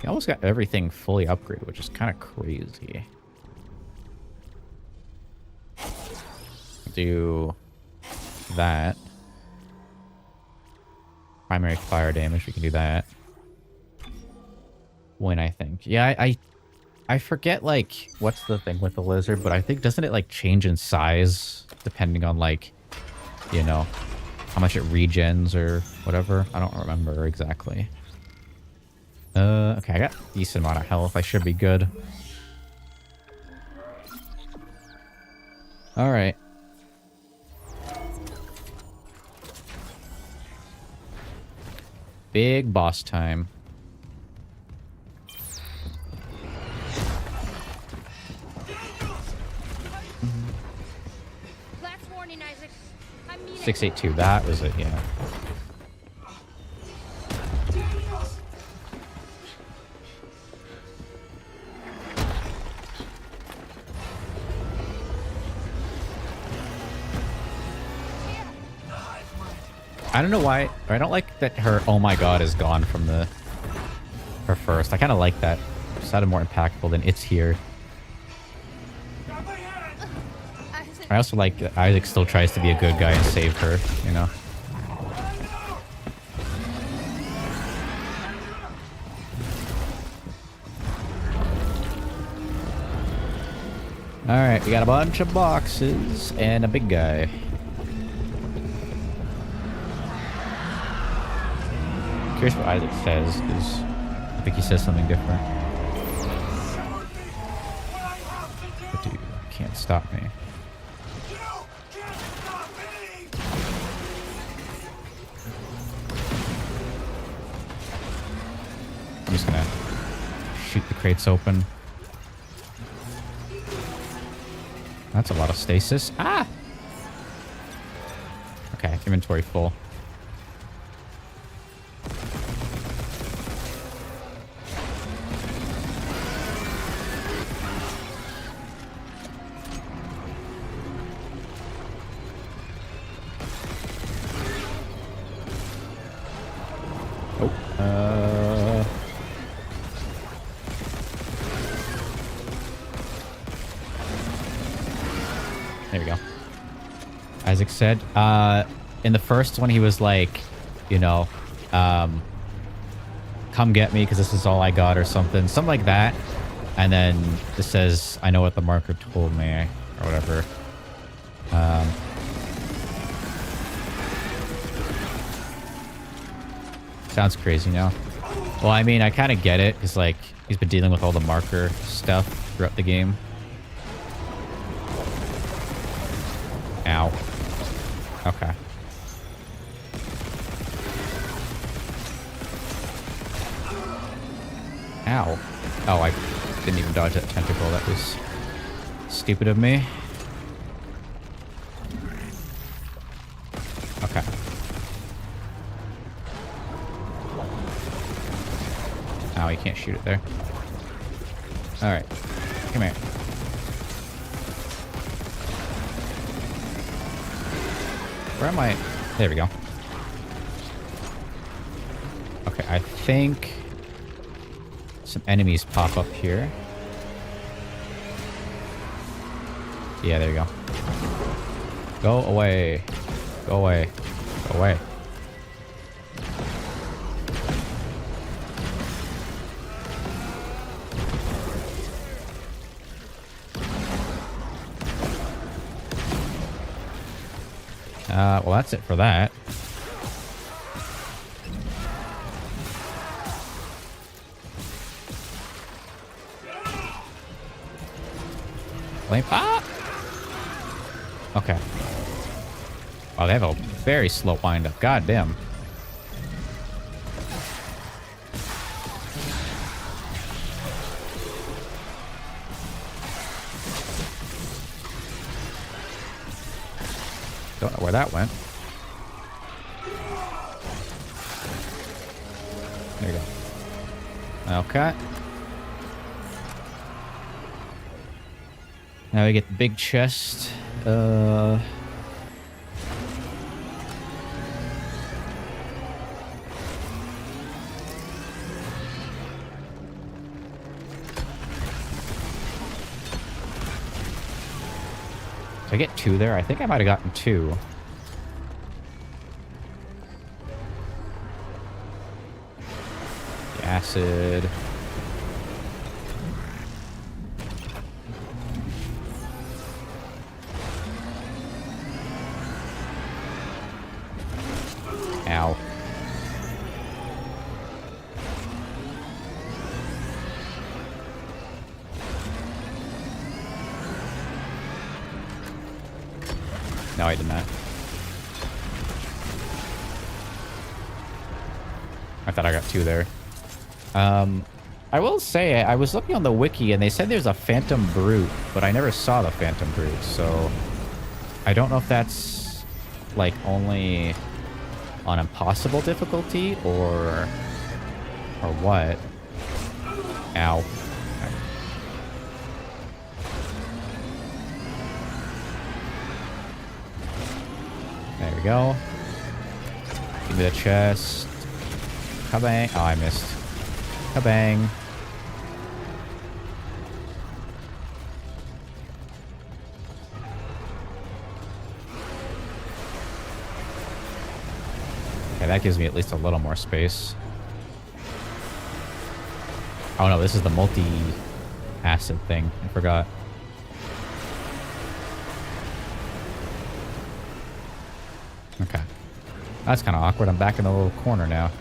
almost got everything fully upgraded, which is kind of crazy. Do that. Primary fire damage, we can do that. When I think. Yeah, I forget, like, what's the thing with the lizard, but I think, doesn't it, like, change in size depending on, like, you know, how much it regens or whatever? I don't remember exactly. Okay, I got a decent amount of health. I should be good. Alright. Big boss time. Last warning, Isaac. I mean 682, that was it, yeah. I don't know why. I don't like that her "oh my god" is gone from her first. I kind of like that. It sounded more impactful than "it's here." Isaac, I also like that Isaac still tries to be a good guy and save her, you know? Alright, we got a bunch of boxes and a big guy. Curious what Isaac says, because I think he says something different. But dude, you can't stop me. I'm just gonna shoot the crates open. That's a lot of stasis. Ah! Okay, inventory full. There we go. Isaac said, in the first one, he was like, you know, come get me because this is all I got or something. Something like that. And then it says, I know what the marker told me or whatever. Sounds crazy now. Well, I mean, I kind of get it because, like, he's been dealing with all the marker stuff throughout the game. Ow. Okay. Ow. Oh, I didn't even dodge that tentacle. That was stupid of me. Okay. Oh, you can't shoot it there. Alright. Come here. Where am I? There we go. Okay, I think some enemies pop up here. Yeah, there you go. Go away. Go away. Go away. Well, that's it for that. Flame pop! Okay. Wow, they have a very slow wind-up. God damn. Don't know where that went. There you go. Okay. Now we get the big chest. Did I get 2 there? I think I might have gotten 2. The acid. Ow. No, I did not. I thought I got 2 there. I will say, I was looking on the wiki and they said there's a Phantom Brute, but I never saw the Phantom Brute, so I don't know if that's like only on impossible difficulty or what. Ow. There we go. Give me the chest. Kabang. Oh, I missed. Kabang. that gives me at least a little more space. Oh no, this is the multi-acid thing. I forgot. Okay. That's kind of awkward. I'm back in the little corner now.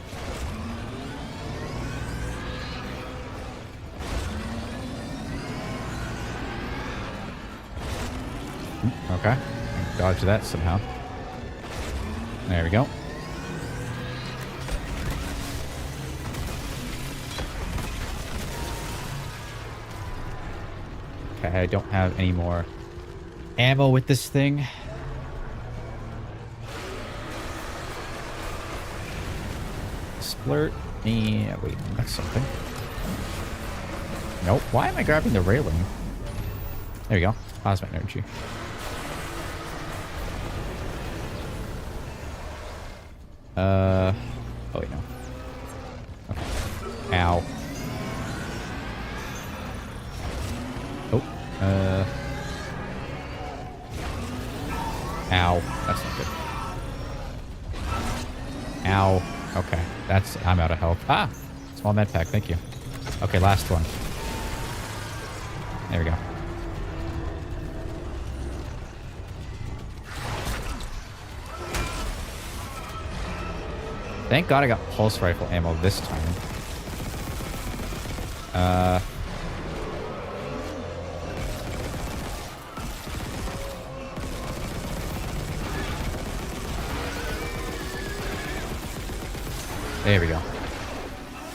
Okay. Dodge that somehow. There we go. Okay, I don't have any more ammo with this thing. Splurt. Yeah, wait, that's something. Nope. Why am I grabbing the railing? There we go. Plasma energy. Oh wait, no. Okay. Ow. Oh. Ow. That's not good. Ow. Okay. I'm out of health. Ah! Small med pack, thank you. Okay, last one. There we go. Thank God I got pulse rifle ammo this time. There we go.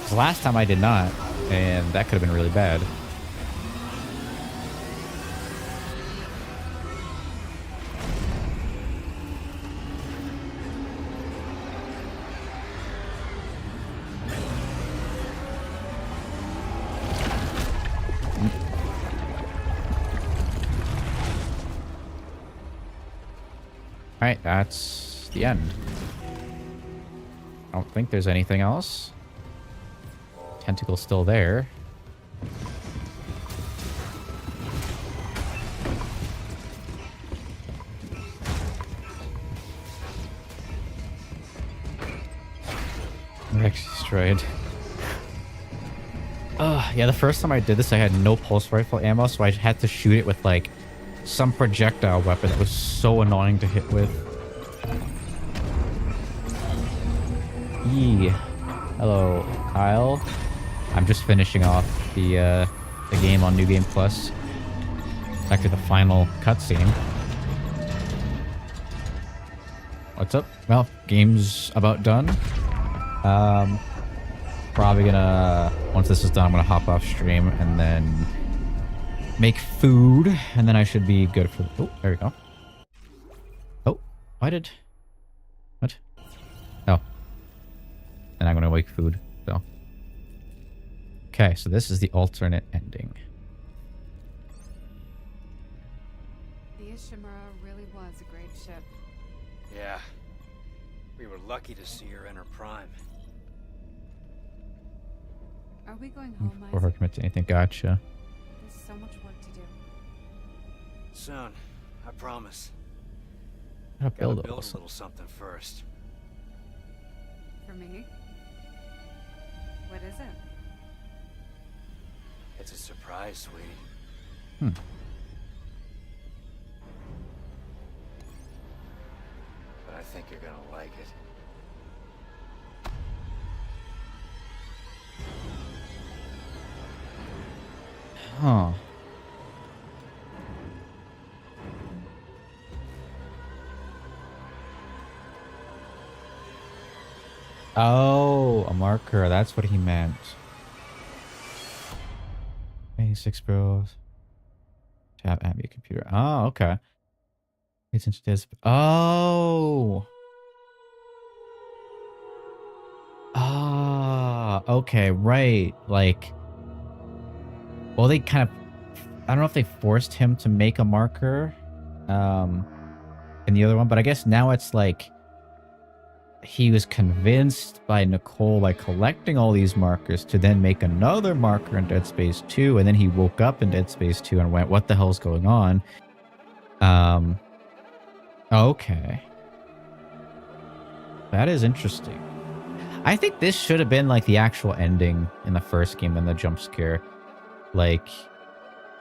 'Cause last time I did not, and that could have been really bad. Alright, that's the end. I don't think there's anything else. Tentacle's still there. Rex destroyed. Yeah, the first time I did this, I had no pulse rifle ammo, so I had to shoot it with, like, some projectile weapon that was so annoying to hit with. Yee. Hello, Kyle. I'm just finishing off the game on New Game Plus. It's actually the final cutscene. What's up? Well, game's about done. Probably gonna, once this is done, I'm gonna hop off stream and then make food, and then I should be good for... Oh, there we go. Oh, why did... What? Oh. And I'm gonna make food, so... Okay, so this is the alternate ending. The Ishimura really was a great ship. Yeah. We were lucky to see her in her prime. Are we going home, Before her Isaac? commit to anything, gotcha. There's so much work to do. Soon, I promise. Gotta Gotta build build a a little something first. For me? What is it? It's a surprise, sweetie. Hmm. But I think you're gonna like it. Huh. Oh, a marker. That's what he meant. 26 bros. Tab ambient computer. Oh, okay. It's into this. Oh. Ah, okay, right. Like, well, they kind of, I don't know if they forced him to make a marker in the other one, but I guess now it's like he was convinced by Nicole by collecting all these markers to then make another marker in Dead Space 2, and then he woke up in Dead Space 2 and went, what the hell's going on? Okay. That is interesting. I think this should have been like the actual ending in the first game than the jump scare. Like,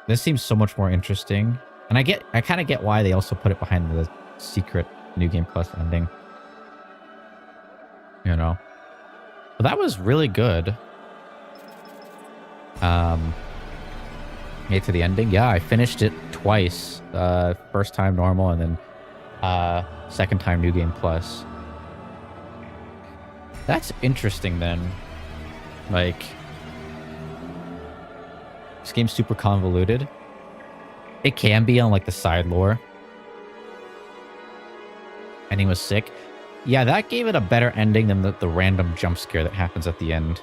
this seems so much more interesting. And I kind of get why they also put it behind the secret New Game Plus ending. You know? But that was really good. Made to the ending. Yeah, I finished it twice. First time normal and then second time New Game Plus. That's interesting then. Like, this game's super convoluted. It can be on like the side lore. Ending was sick. Yeah, that gave it a better ending than the random jump scare that happens at the end.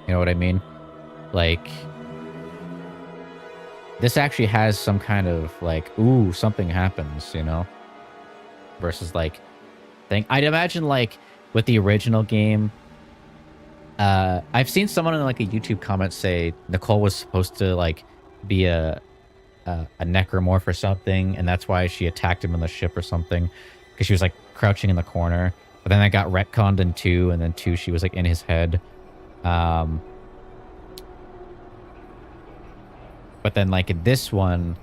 You know what I mean? Like, this actually has some kind of like, ooh, something happens, you know? Versus like, thing. I'd imagine like with the original game, I've seen someone in like a YouTube comment say Nicole was supposed to like be a necromorph or something, and that's why she attacked him on the ship or something, because she was like crouching in the corner. But then I got retconned in 2, and then 2 she was like in his head. But then like in this one,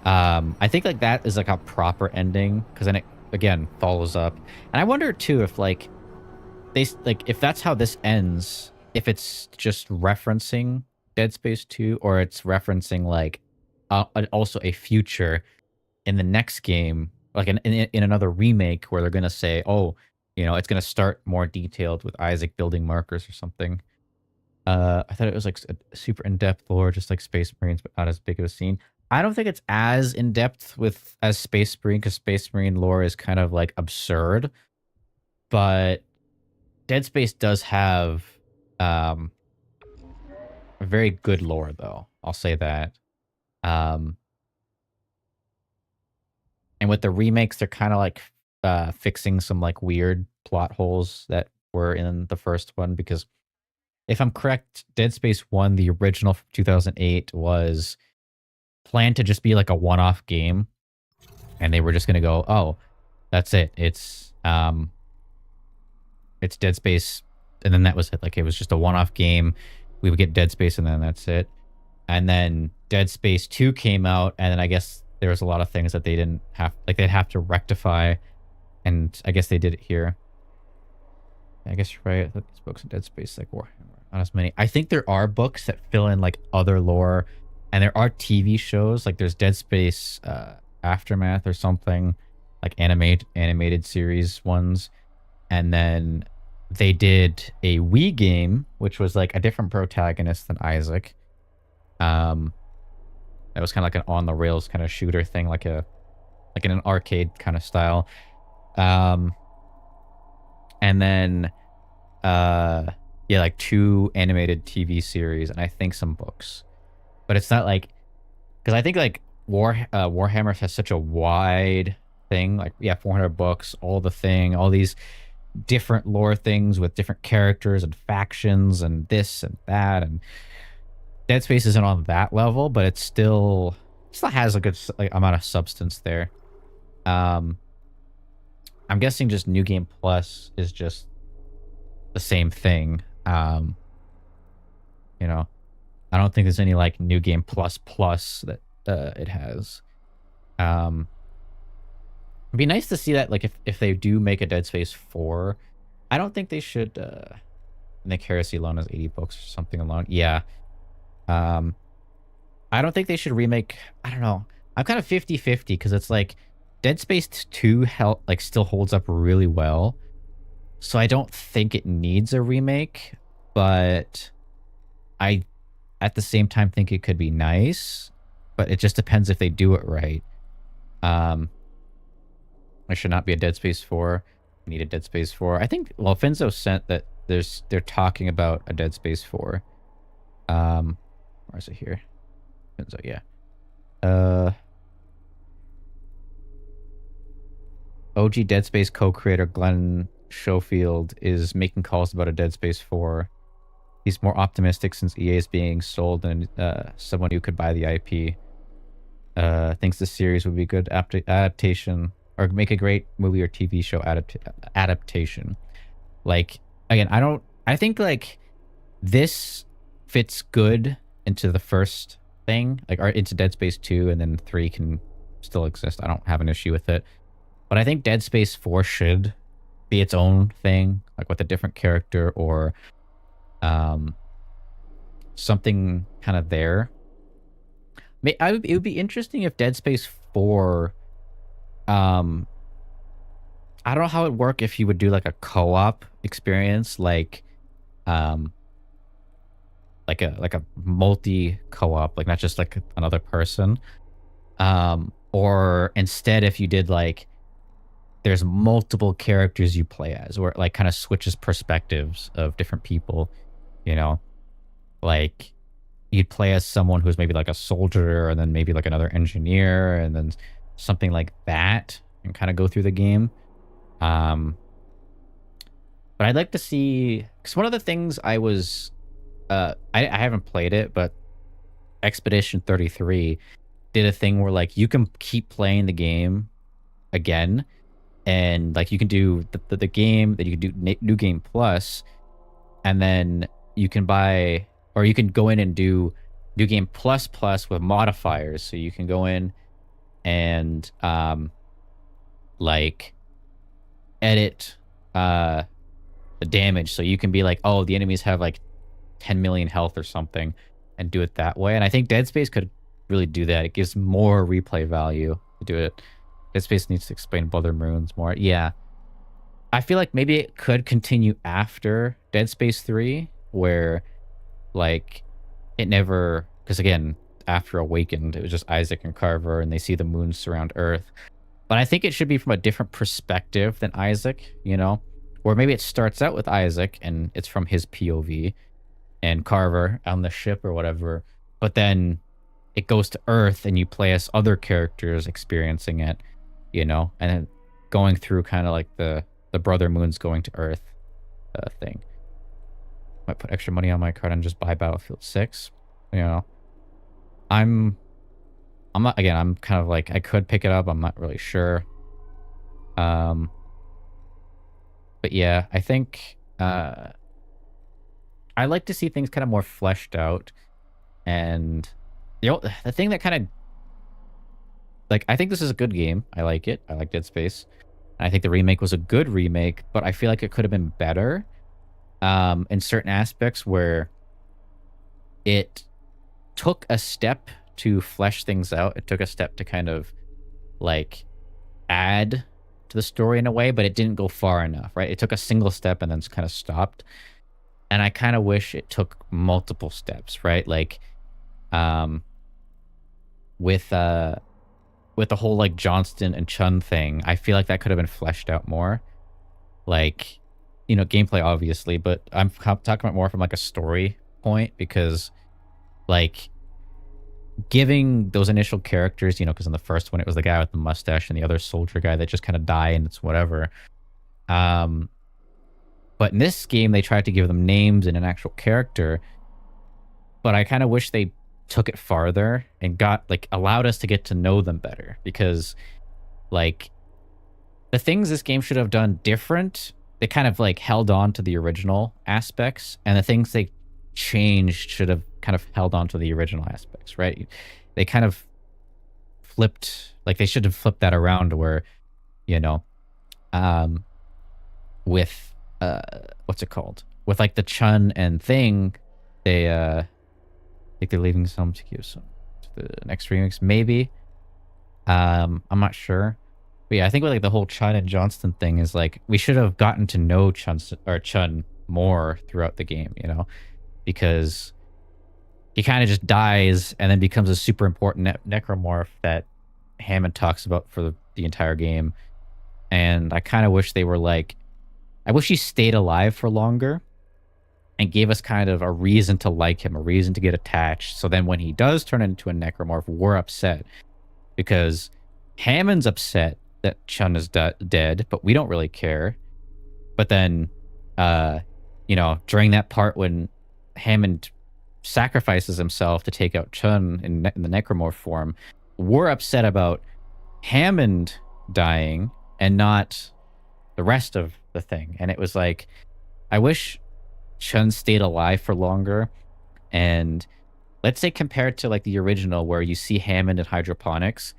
I think like that is like a proper ending, because then it again follows up. And I wonder too if like they like if that's how this ends, if it's just referencing Dead Space 2, or it's referencing like also a future in the next game, like in another remake, where they're gonna say, oh, you know, it's gonna start more detailed with Isaac building markers or something. I thought it was like a super in-depth lore, just like Space Marines, but not as big of a scene. I don't think it's as in-depth as Space Marine, because Space Marine lore is kind of like absurd. But Dead Space does have a very good lore, though. I'll say that. And with the remakes, they're kind of like fixing some like weird plot holes that were in the first one, because if I'm correct, Dead Space 1, the original from 2008, was planned to just be like a one-off game, and they were just going to go, oh, that's it. It's Dead Space, and then that was it. Like, it was just a one-off game. We would get Dead Space, and then that's it. And then Dead Space 2 came out, and then I guess there was a lot of things that they didn't have, like they'd have to rectify, and I guess they did it here. I guess you're right. I thought these books in Dead Space like Warhammer, not as many. I think there are books that fill in like other lore, and there are TV shows. Like there's Dead Space Aftermath or something, like animated series ones, and then they did a Wii game, which was like a different protagonist than Isaac. That was kind of like an on the rails kind of shooter thing, like in an arcade kind of style. And then yeah, like 2 animated TV series, and I think some books. But it's not like, because I think like Warhammer has such a wide thing, like, yeah, 400 books, all these different lore things with different characters and factions and this and that, and Dead Space isn't on that level, but it still has a good like amount of substance there. I'm guessing just New Game Plus is just the same thing. You know, I don't think there's any like New Game Plus that it has. It'd be nice to see that, like, if they do make a Dead Space 4, I don't think they should Nick Heresy alone has 80 books or something alone. Yeah. I don't think they should remake. I don't know. I'm kind of 50-50, because it's like Dead Space 2 still holds up really well. So I don't think it needs a remake, but I at the same time think it could be nice, but it just depends if they do it right. There should not be a Dead Space 4. We need a Dead Space 4. I think, well, Finzo sent that they're talking about a Dead Space 4. Where is it here? Finzo, yeah. OG Dead Space co-creator Glenn Schofield is making calls about a Dead Space 4. He's more optimistic since EA is being sold than someone who could buy the IP. Thinks the series would be a good adaptation or make a great movie or TV show adaptation. Like, again, I think like this fits good into the first thing, like, or into Dead Space 2, and then 3 can still exist. I don't have an issue with it. But I think Dead Space 4 should be its own thing, like with a different character or something kind of there. It would be interesting if Dead Space 4, I don't know how it would work if you would do like a co-op experience, like a multi co-op, like not just like another person. Or instead if you did like there's multiple characters you play as, where it like kind of switches perspectives of different people, you know? Like you'd play as someone who's maybe like a soldier and then maybe like another engineer and then something like that, and kind of go through the game. But I'd like to see, because one of the things I was, I haven't played it, but Expedition 33 did a thing where like you can keep playing the game again, and like you can do the game, that you can do New Game Plus, and then you can buy, or you can go in and do New Game Plus with modifiers. So you can go in and like edit the damage, so you can be like, oh, the enemies have like 10 million health or something, and do it that way. And I think Dead Space could really do that. It gives more replay value to do it. Dead Space needs to explain Brother Moons more. Yeah, I feel like maybe it could continue after Dead Space 3, where like it never, because again, after Awakened it was just Isaac and Carver and they see the moons surround Earth. But I think it should be from a different perspective than Isaac, you know? Or maybe it starts out with Isaac and it's from his POV and Carver on the ship or whatever. But then it goes to Earth and you play as other characters experiencing it, you know? And then going through kind of like the Brother Moons going to Earth thing. Might put extra money on my card and just buy Battlefield 6. You know? I'm not, again, I'm kind of like, I could pick it up. I'm not really sure. But yeah, I think I like to see things kind of more fleshed out. And the thing that kind of, like, I think this is a good game. I like it. I like Dead Space. And I think the remake was a good remake, but I feel like it could have been better in certain aspects, where it took a step to flesh things out. It took a step to kind of like add to the story in a way, but it didn't go far enough, right? It took a single step and then kind of stopped. And I kind of wish it took multiple steps, right? Like with the whole like Johnston and Chun thing, I feel like that could have been fleshed out more. Like, you know, gameplay obviously, but I'm talking about more from like a story point, because like giving those initial characters, you know, because in the first one it was the guy with the mustache and the other soldier guy that just kind of die and it's whatever. But in this game they tried to give them names and an actual character, but I kind of wish they took it farther and got like allowed us to get to know them better, because like the things this game should have done different, they kind of like held on to the original aspects, and the things they changed should have kind of held on to the original aspects, right? They kind of flipped, like they should have flipped that around, where, you know, with what's it called, with like the Chun and thing, they I think they're leaving some to give some to the next remix, maybe. I'm not sure. But yeah, I think with like the whole Chun and Johnston thing is like, we should have gotten to know Chun more throughout the game, you know, because he kind of just dies and then becomes a super important necromorph that Hammond talks about for the entire game. And I kind of wish they were like, I wish he stayed alive for longer and gave us kind of a reason to like him, a reason to get attached. So then when he does turn into a necromorph, we're upset, because Hammond's upset that Chun is dead, but we don't really care. But then, you know, during that part when Hammond sacrifices himself to take out Chun in the necromorph form, we're upset about Hammond dying and not the rest of the thing. And it was like, I wish Chun stayed alive for longer. And let's say compared to like the original where you see Hammond in hydroponics,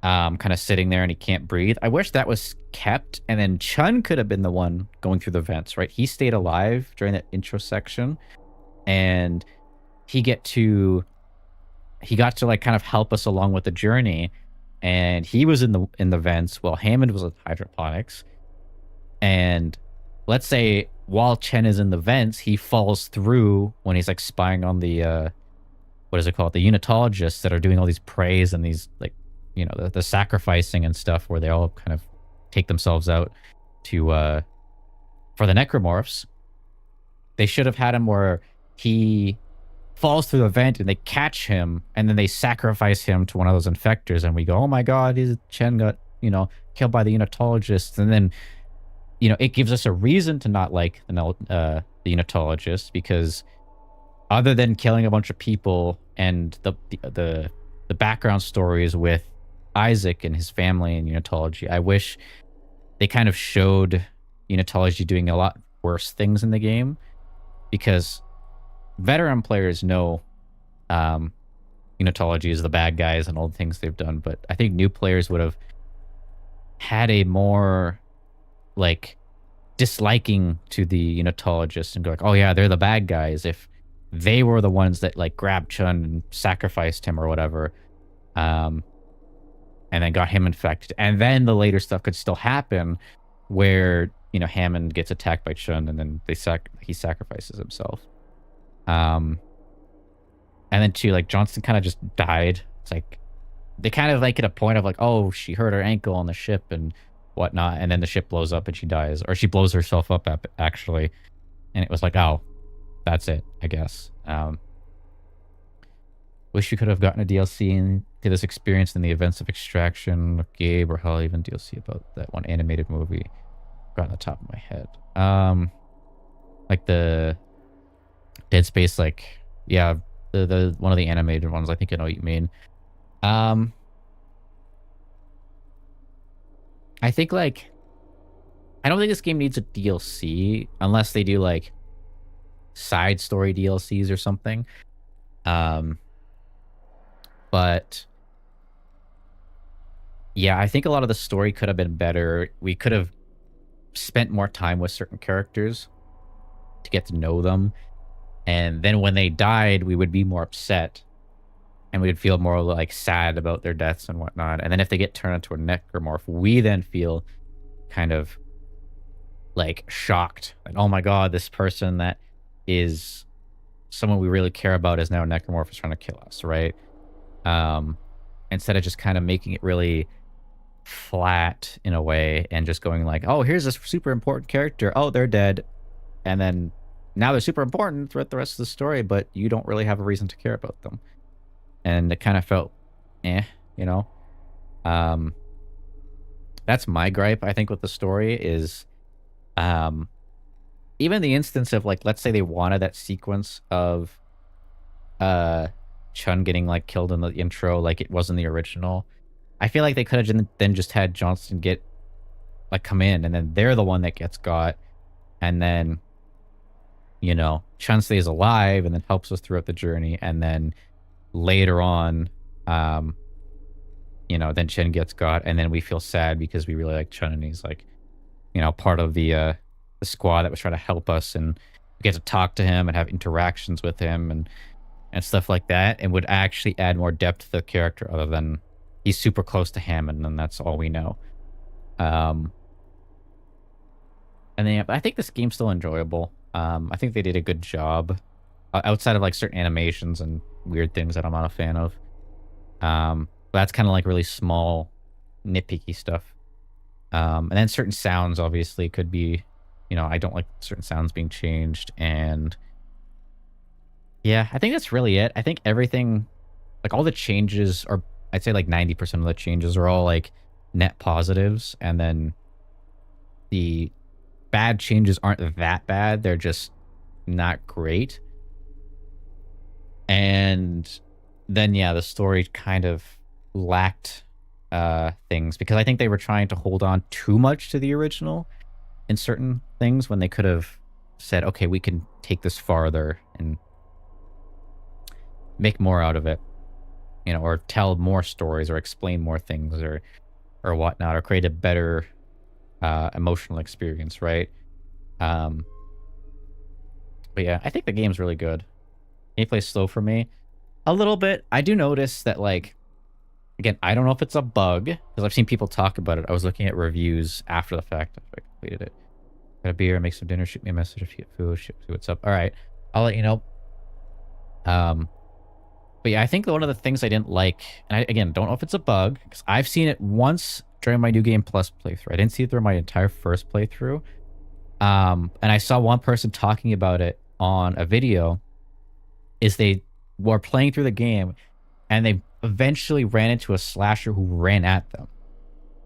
kind of sitting there and he can't breathe. I wish that was kept, and then Chun could have been the one going through the vents, right? He stayed alive during that intro section, and he got to like kind of help us along with the journey. And he was in the vents while Hammond was in hydroponics. And let's say while Chen is in the vents, he falls through when he's like spying on the what is it called? The unitologists that are doing all these prays and these like, you know, the sacrificing and stuff where they all kind of take themselves out to for the necromorphs. They should have had him where he falls through the vent and they catch him and then they sacrifice him to one of those infectors, and we go, oh my god, Chen got, you know, killed by the unitologists. And then, you know, it gives us a reason to not like the unitologists, because other than killing a bunch of people and the background stories with Isaac and his family and unitology, I wish they kind of showed unitology doing a lot worse things in the game, because veteran players know unitology is the bad guys and all the things they've done, but I think new players would have had a more like disliking to the unitologists and go like, oh yeah, they're the bad guys, if they were the ones that like grabbed Chun and sacrificed him or whatever, and then got him infected. And then the later stuff could still happen where, you know, Hammond gets attacked by Chun and then he sacrifices himself. And then too, like Johnston kind of just died. It's like they kind of like at a point of like, oh, she hurt her ankle on the ship and whatnot, and then the ship blows up and she dies, or she blows herself up actually, and it was like, oh, that's it, I guess. Wish you could have gotten a DLC to this experience in the events of Extraction with Gabe, or hell, even DLC about that one animated movie. Got on the top of my head. Like the Dead Space, like, yeah, the one of the animated ones. I think I know what you mean. I think like, I don't think this game needs a DLC unless they do like side story DLCs or something. But yeah, I think a lot of the story could have been better. We could have spent more time with certain characters to get to know them. And then when they died, we would be more upset. And we would feel more like sad about their deaths and whatnot. And then if they get turned into a necromorph, we then feel kind of like shocked. Like, oh my god, this person that is someone we really care about is now a necromorph, is trying to kill us, right? Instead of just kind of making it really flat in a way and just going like, oh, here's this super important character. Oh, they're dead. And then now they're super important throughout the rest of the story, but you don't really have a reason to care about them. And it kind of felt, you know? That's my gripe, I think, with the story is, even the instance of like, let's say they wanted that sequence of, Chun getting like killed in the intro like it was in the original. I feel like they could have then just had Johnston get like come in, and then they're the one that gets got, and then, you know, Chun stays alive and then helps us throughout the journey, and then later on, you know, then Chen gets got, and then we feel sad because we really like Chun, and he's like, you know, part of the squad that was trying to help us, and we get to talk to him and have interactions with him and stuff like that, and would actually add more depth to the character other than he's super close to Hammond and that's all we know. And then I think this game's still enjoyable. I think they did a good job outside of like certain animations and weird things that I'm not a fan of. But that's kind of like really small, nitpicky stuff. And then certain sounds obviously could be, you know, I don't like certain sounds being changed. And yeah, I think that's really it. I think everything, like all the changes are, I'd say like 90% of the changes are all like net positives. And then the bad changes aren't that bad. They're just not great. And then, yeah, the story kind of lacked things, because I think they were trying to hold on too much to the original in certain things when they could have said, okay, we can take this farther and make more out of it, you know, or tell more stories or explain more things or whatnot, or create a better emotional experience, right? But yeah, I think the game's really good. Gameplay's slow for me a little bit. I do notice that, like, again, I don't know if it's a bug, because I've seen people talk about it. I was looking at reviews after the fact after I completed it. Got a beer, make some dinner, shoot me a message if you get food, see what's up. All right, I'll let you know. But yeah, I think one of the things I didn't like, and I, again, don't know if it's a bug, because I've seen it once during my New Game Plus playthrough. I didn't see it through my entire first playthrough. And I saw one person talking about it on a video, is they were playing through the game and they eventually ran into a slasher who ran at them.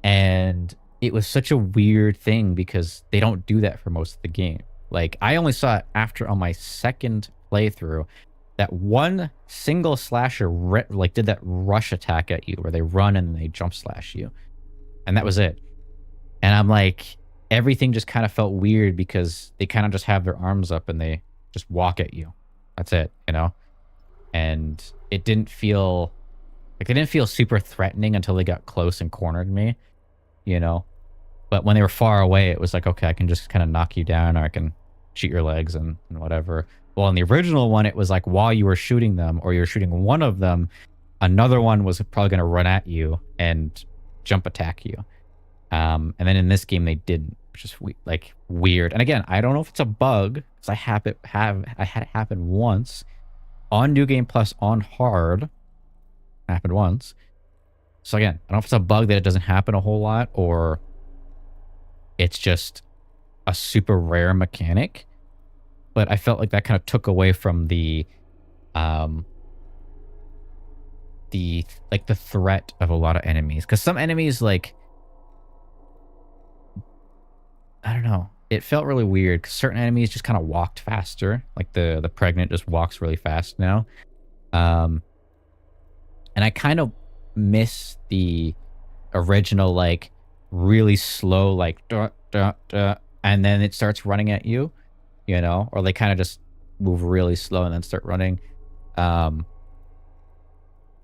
And it was such a weird thing because they don't do that for most of the game. Like, I only saw it after on my second playthrough that one single slasher like did that rush attack at you where they run and they jump slash you. And that was it. And I'm like, everything just kind of felt weird because they kind of just have their arms up and they just walk at you. That's it, you know? And it didn't feel like, they didn't feel super threatening until they got close and cornered me, you know? But when they were far away, it was like, okay, I can just kind of knock you down, or I can shoot your legs and whatever. Well, in the original one, it was like while you were shooting them, or you were shooting one of them, another one was probably going to run at you and jump attack you. And then in this game, they didn't, which is like weird. And again, I don't know if it's a bug, because I had it happen once on New Game Plus on hard. It happened once. So again, I don't know if it's a bug that it doesn't happen a whole lot, or it's just a super rare mechanic. But I felt like that kind of took away from the threat of a lot of enemies. Because some enemies, like, I don't know, it felt really weird because certain enemies just kind of walked faster. Like the pregnant just walks really fast now. And I kind of miss the original, like, really slow, like, duh, duh, duh, and then it starts running at you, you know? Or they kind of just move really slow and then start running.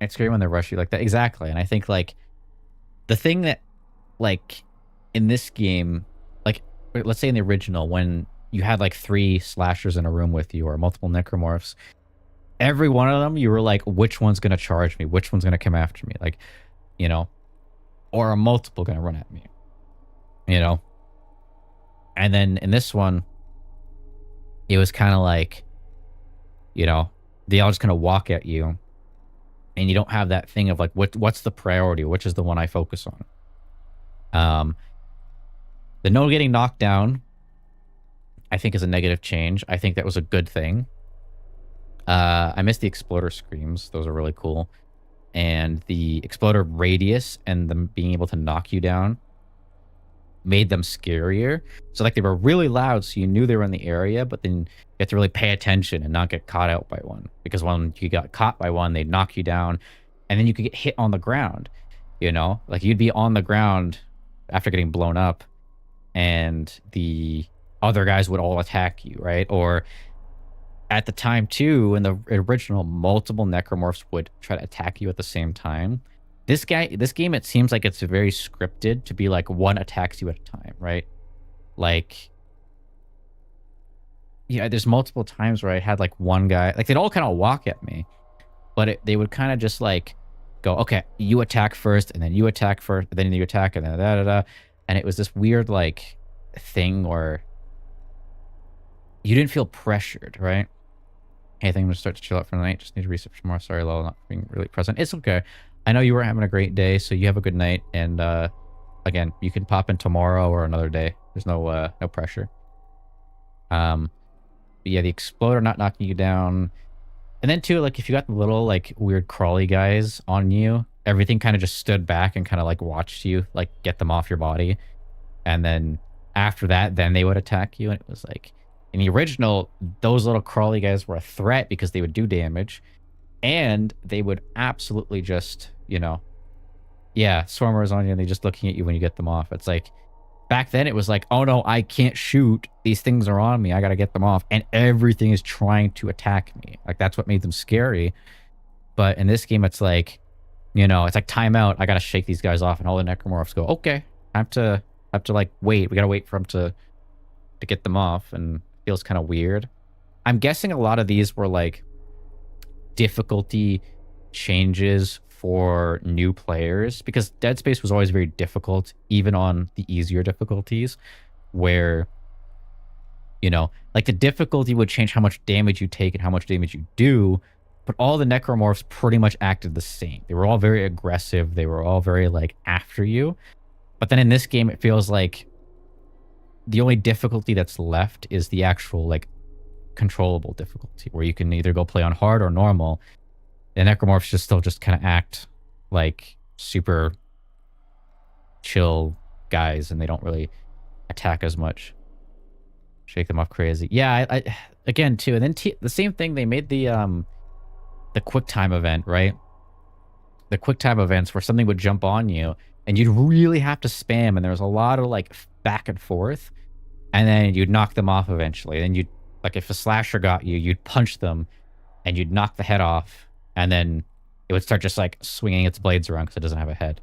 It's scary when they rush you like that. Exactly. And I think, like, the thing that, like, in this game, like, let's say in the original, when you had, like, 3 slashers in a room with you, or multiple necromorphs, every one of them, you were like, which one's going to charge me? Which one's going to come after me? Like, you know, or are multiple going to run at me? You know? And then in this one, it was kind of like, you know, they all just kind of walk at you. And you don't have that thing of like, what's the priority? Which is the one I focus on? The no getting knocked down, I think, is a negative change. I think that was a good thing. I miss the exploder screams. Those are really cool. And the exploder radius and them being able to knock you down made them scarier. So, like, they were really loud, so you knew they were in the area, but then you have to really pay attention and not get caught out by one. Because when you got caught by one, they'd knock you down, and then you could get hit on the ground, you know? Like, you'd be on the ground after getting blown up, and the other guys would all attack you, right? Or at the time, too, in the original, multiple necromorphs would try to attack you at the same time. This game, it seems like it's very scripted to be like one attacks you at a time, right? Like, yeah, there's multiple times where I had like one guy, like, they'd all kind of walk at me, but they would kind of just like go, okay, you attack first, and then you attack first, and then you attack, and then da-da-da. And it was this weird, like, thing where you didn't feel pressured, right? Hey, I think I'm gonna start to chill out for the night. Just need to research more. Sorry, Lol, not being really present. It's okay. I know you were having a great day, so you have a good night. And again, you can pop in tomorrow or another day. There's no pressure. But yeah, the exploder not knocking you down, and then too, like, if you got the little like weird crawly guys on you, everything kind of just stood back and kind of like watched you like get them off your body, and then after that, then they would attack you. And it was like, in the original, those little crawly guys were a threat because they would do damage, and they would absolutely just, you know, Yeah, swarmers on you and they just looking at you when you get them off. It's like, back then it was like, oh no, I can't shoot. These things are on me. I got to get them off. And everything is trying to attack me. Like, that's what made them scary. But in this game, it's like, you know, it's like timeout. I got to shake these guys off and all the necromorphs go, okay, have to like wait. We got to wait for them to get them off. And it feels kind of weird. I'm guessing a lot of these were like difficulty changes for new players, because Dead Space was always very difficult, even on the easier difficulties, where, you know, like the difficulty would change how much damage you take and how much damage you do, but all the necromorphs pretty much acted the same. They were all very aggressive. They were all very like after you. But then in this game, it feels like the only difficulty that's left is the actual like controllable difficulty, where you can either go play on hard or normal. The necromorphs just still just kind of act like super chill guys, and they don't really attack as much. Shake them off crazy. Yeah, I again too. And then the same thing, they made the quick time event, right? The quick time events where something would jump on you and you'd really have to spam, and there was a lot of like back and forth, and then you'd knock them off eventually. Then you'd, like, if a slasher got you, you'd punch them and you'd knock the head off. And then it would start just like swinging its blades around because it doesn't have a head.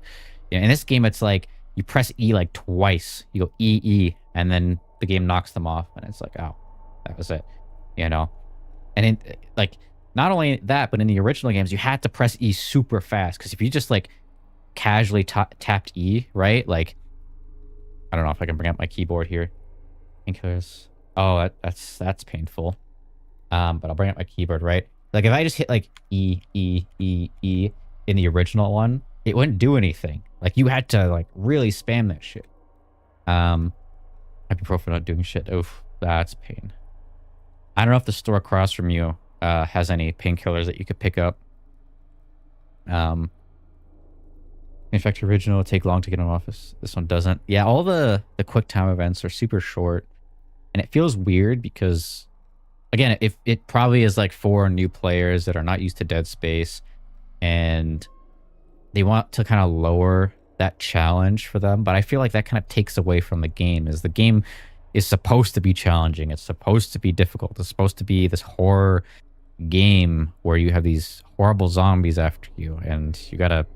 You know, in this game, it's like you press E like twice. You go E, E, and then the game knocks them off. And it's like, oh, that was it. You know? And in, like, not only that, but in the original games, you had to press E super fast. Because if you just like casually tapped E, right? Like, I don't know if I can bring up my keyboard here. Painkillers. Oh, that's painful. But I'll bring up my keyboard, right? Like, if I just hit, like, E, E, E, E in the original one, it wouldn't do anything. Like, you had to, like, really spam that shit. Ibuprofen not doing shit. Oof, that's pain. I don't know if the store across from you has any painkillers that you could pick up. Infect original, take long to get in office. This one doesn't. Yeah, all the quick time events are super short. And it feels weird because, again, if it probably is like for new players that are not used to Dead Space, and they want to kind of lower that challenge for them. But I feel like that kind of takes away from the game, as the game is supposed to be challenging. It's supposed to be difficult. It's supposed to be this horror game where you have these horrible zombies after you and you got to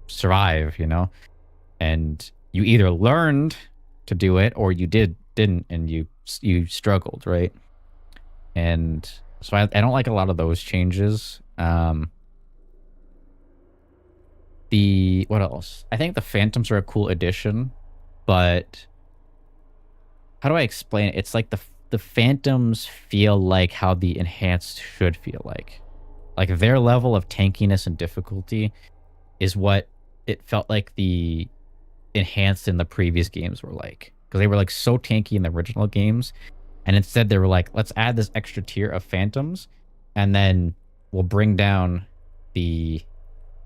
survive, you know? And you either learned to do it or you didn't, and you struggled, right? And so I don't like a lot of those changes. What else? I think the Phantoms are a cool addition, but how do I explain it? It's like the Phantoms feel like how the Enhanced should feel like. Like, their level of tankiness and difficulty is what it felt like the Enhanced in the previous games were like. Because they were like so tanky in the original games. And instead they were like, let's add this extra tier of Phantoms, and then we'll bring down the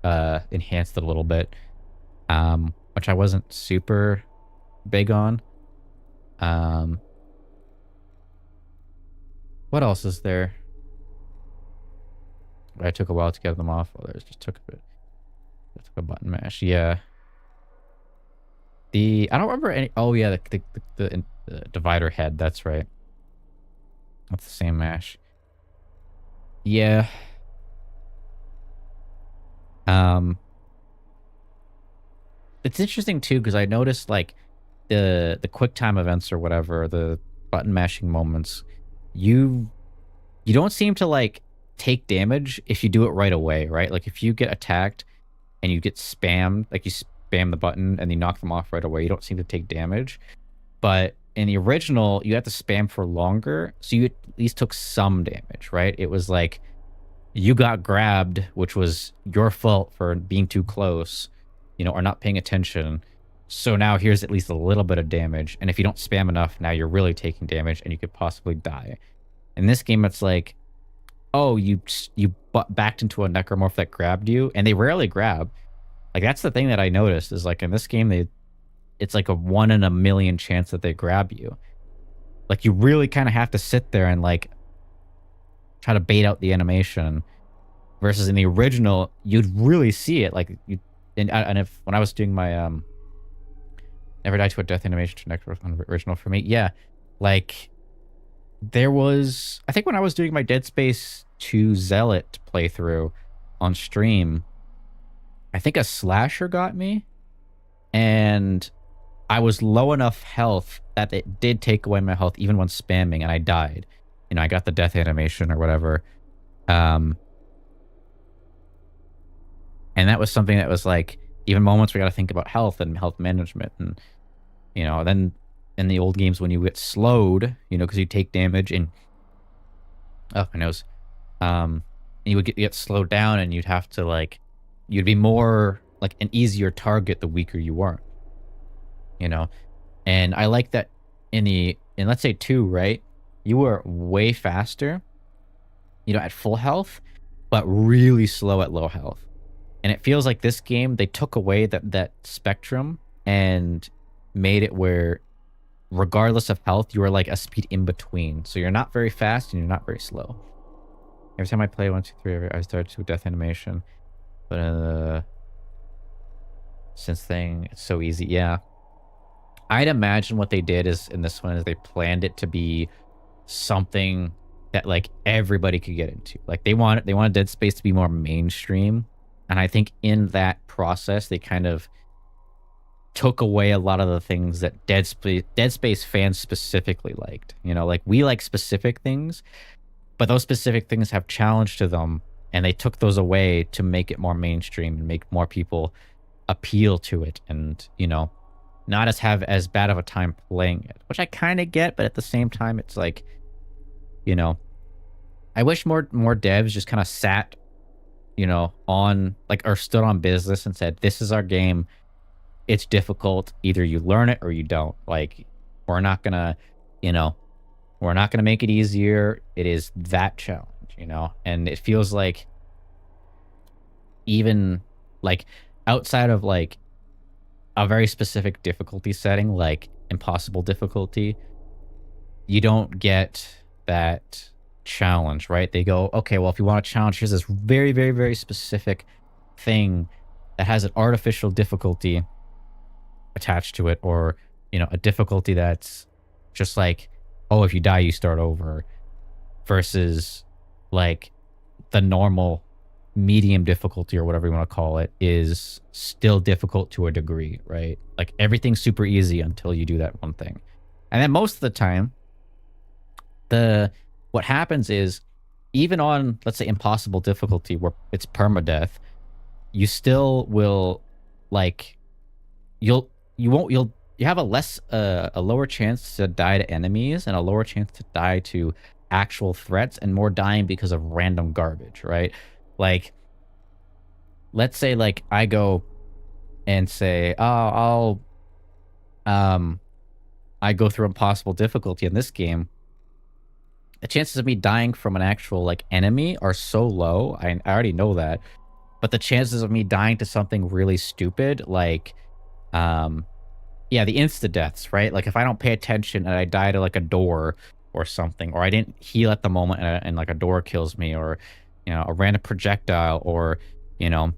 Enhanced it a little bit. Which I wasn't super big on. What else is there? I took a while to get them off. Oh, there's just took a bit. I took a button mash. Yeah. I don't remember any. Oh yeah, the divider head. That's right. That's the same mash. Yeah. It's interesting too, because I noticed like the quick time events or whatever, the button mashing moments, you don't seem to like take damage if you do it right away, right? Like, if you get attacked and you get spammed, like you spam the button and you knock them off right away, you don't seem to take damage. But in the original, you had to spam for longer, so you at least took some damage, right? It was like you got grabbed, which was your fault for being too close, you know, or not paying attention. So now here's at least a little bit of damage. And if you don't spam enough, now you're really taking damage and you could possibly die. In this game, it's like, oh, you backed into a necromorph that grabbed you, and they rarely grab. Like, that's the thing that I noticed, is like in this game, it's like a 1 in a million chance that they grab you. Like, you really kind of have to sit there and like try to bait out the animation. Versus in the original, you'd really see it. Like, and if when I was doing my Never Die to a Death animation to next original for me, yeah, like there was, I think when I was doing my Dead Space 2 Zealot playthrough on stream, I think a slasher got me, and I was low enough health that it did take away my health even when spamming, and I died. You know, I got the death animation or whatever. And that was something that was like, even moments we got to think about health and health management. And, you know, then in the old games when you get slowed, you know, because you take damage and, oh, my nose. You would get slowed down and you'd have to like, you'd be more like an easier target the weaker you were, you know? And I like that in let's say 2, right? You were way faster, you know, at full health, but really slow at low health. And it feels like this game, they took away that spectrum and made it where regardless of health, you are like a speed in between. So you're not very fast and you're not very slow. Every time I play 1, 2, 3, I start to death animation. But since thing, it's so easy. Yeah. I'd imagine what they did is in this one is they planned it to be something that like everybody could get into. Like they wanted Dead Space to be more mainstream. And I think in that process, they kind of took away a lot of the things that Dead Space fans specifically liked. You know, like we like specific things, but those specific things have challenge to them, and they took those away to make it more mainstream and make more people appeal to it, and you know, not have as bad of a time playing it, which I kind of get, but at the same time, it's like, you know, I wish more devs just kind of sat, you know, on like or stood on business and said, "This is our game. It's difficult. Either you learn it or you don't. Like, we're not gonna, you know, we're not gonna make it easier. It is that challenge, you know." And it feels like even like outside of like a very specific difficulty setting, like impossible difficulty, you don't get that challenge, right? They go, okay, well, if you want a challenge, here's this very, very, very specific thing that has an artificial difficulty attached to it, or, you know, a difficulty that's just like, oh, if you die, you start over, versus like the normal medium difficulty or whatever you want to call it is still difficult to a degree, right? Like everything's super easy until you do that one thing. And then most of the time, what happens is even on, let's say, impossible difficulty where it's permadeath, you still will like you have a lower chance to die to enemies and a lower chance to die to actual threats, and more dying because of random garbage, right? Like, let's say like I go and say, oh, I go through impossible difficulty in this game. The chances of me dying from an actual like enemy are so low. I already know that. But the chances of me dying to something really stupid, like, yeah, the insta deaths, right? Like if I don't pay attention and I die to like a door or something, or I didn't heal at the moment and like a door kills me, or, you know, a random projectile, or, you know,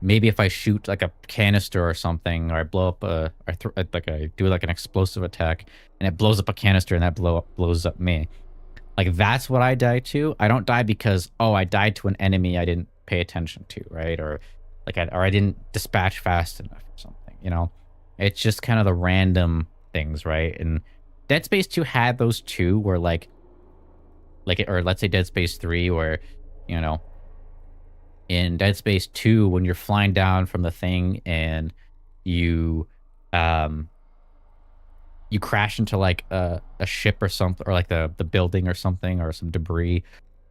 maybe if I shoot like a canister or something, or I blow up I do like an explosive attack and it blows up a canister and that blows up me. Like that's what I die to. I don't die because, oh, I died to an enemy I didn't pay attention to, right? Or like I didn't dispatch fast enough or something, you know? It's just kind of the random things, right? And Dead Space 2 had those too, where like or let's say Dead Space 3, where, you know, in Dead Space 2, when you're flying down from the thing and you you crash into like a ship or something, or like the building or something, or some debris,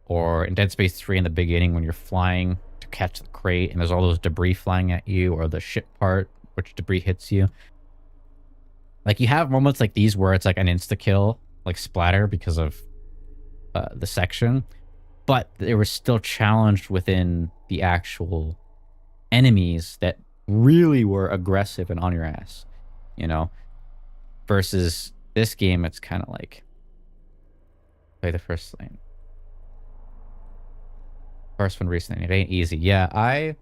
or in Dead Space 3 in the beginning when you're flying to catch the crate and there's all those debris flying at you, or the ship part which debris hits you. Like you have moments like these where it's like an insta kill, like splatter because of the section, but they were still challenged within the actual enemies that really were aggressive and on your ass, you know? Versus this game, it's kind of like play the first lane. First one recently, it ain't easy. Yeah,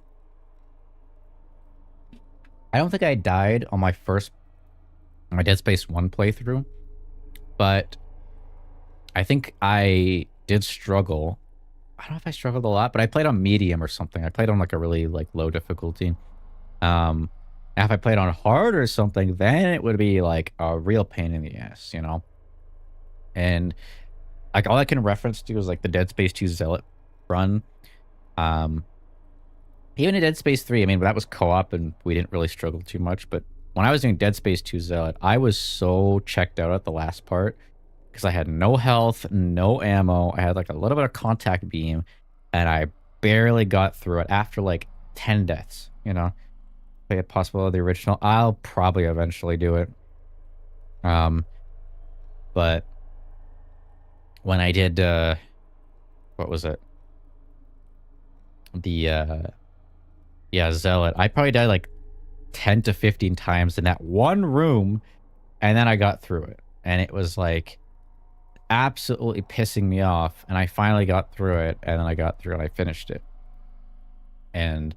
I don't think I died on my Dead Space 1 playthrough, but I think I did struggle. I don't know if I struggled a lot, but I played on medium or something. I played on like a really like low difficulty. Um, now if I played on hard or something, then it would be like a real pain in the ass, you know? And like all I can reference to is like the Dead Space 2 Zealot run. Um, Even in Dead Space 3, I mean, that was co-op and we didn't really struggle too much. But when I was doing Dead Space 2 Zealot, I was so checked out at the last part because I had no health, no ammo. I had like a little bit of contact beam and I barely got through it after like 10 deaths, you know? Play it possible of the original. I'll probably eventually do it. But when I did, what was it? The, yeah, Zealot. I probably died like 10 to 15 times in that one room, and then I got through it. And it was like absolutely pissing me off. And I finally got through it, and then I got through and I finished it. And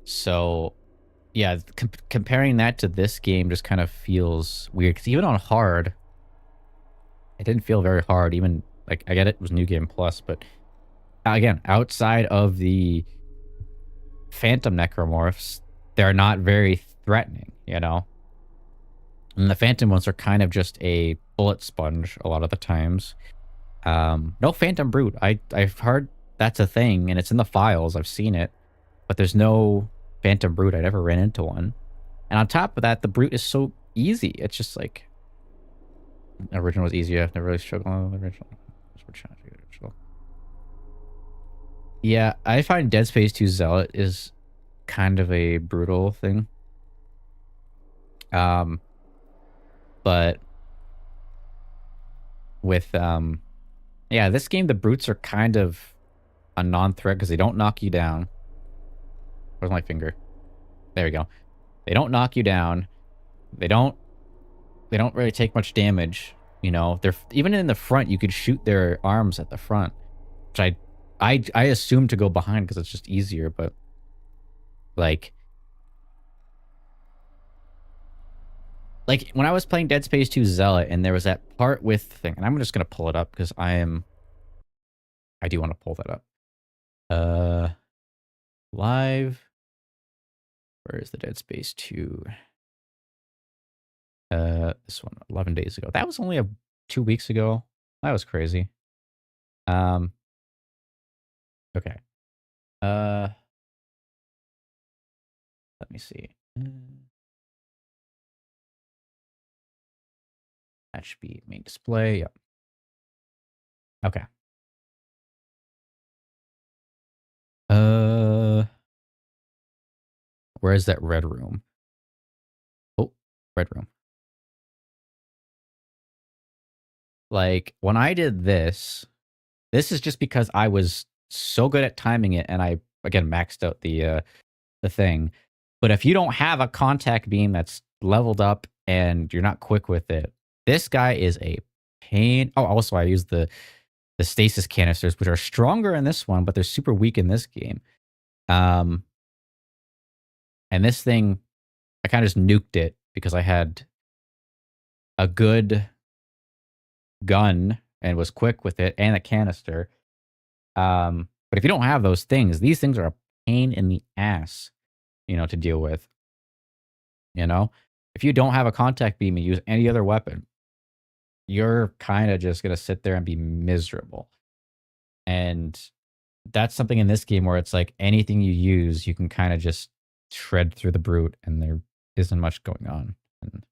so, yeah, comparing that to this game just kind of feels weird. Because even on hard, it didn't feel very hard. Even, like, I get it was New Game Plus, but again, outside of the Phantom Necromorphs, they're not very threatening, you know? And the Phantom ones are kind of just a bullet sponge a lot of the times. No Phantom Brute. I've heard that's a thing, and it's in the files. I've seen it. But there's no Phantom Brute. I never ran into one. And on top of that, the Brute is so easy. It's just like... The original was easier. I've never really struggled on the original. Yeah, I find Dead Space 2 Zealot is kind of a brutal thing. But with yeah, this game the brutes are kind of a non-threat because they don't knock you down. Where's my finger? There we go. They don't knock you down. They don't really take much damage. You know, they're even in the front. You could shoot their arms at the front, which I assume to go behind because it's just easier. But like when I was playing Dead Space 2 Zealot, and there was that part with thing, and I'm just gonna pull it up because I do want to pull that up. Live. Where is the Dead Space 2? This one, 11 days ago. That was only 2 weeks ago. That was crazy. Okay. Let me see. That should be main display. Yep. Okay. Where is that red room? Oh, red room. Like when I did this is just because I was so good at timing it, and I again maxed out the thing. But if you don't have a contact beam that's leveled up and you're not quick with it, this guy is a pain. Oh, also I used the stasis canisters, which are stronger in this one, but they're super weak in this game. And this thing, I kind of just nuked it because I had a good gun and was quick with it and a canister. But if you don't have those things, these things are a pain in the ass, you know, to deal with. You know, if you don't have a contact beam and use any other weapon, you're kind of just going to sit there and be miserable. And that's something in this game where it's like anything you use, you can kind of just shred through the brute and there isn't much going on. And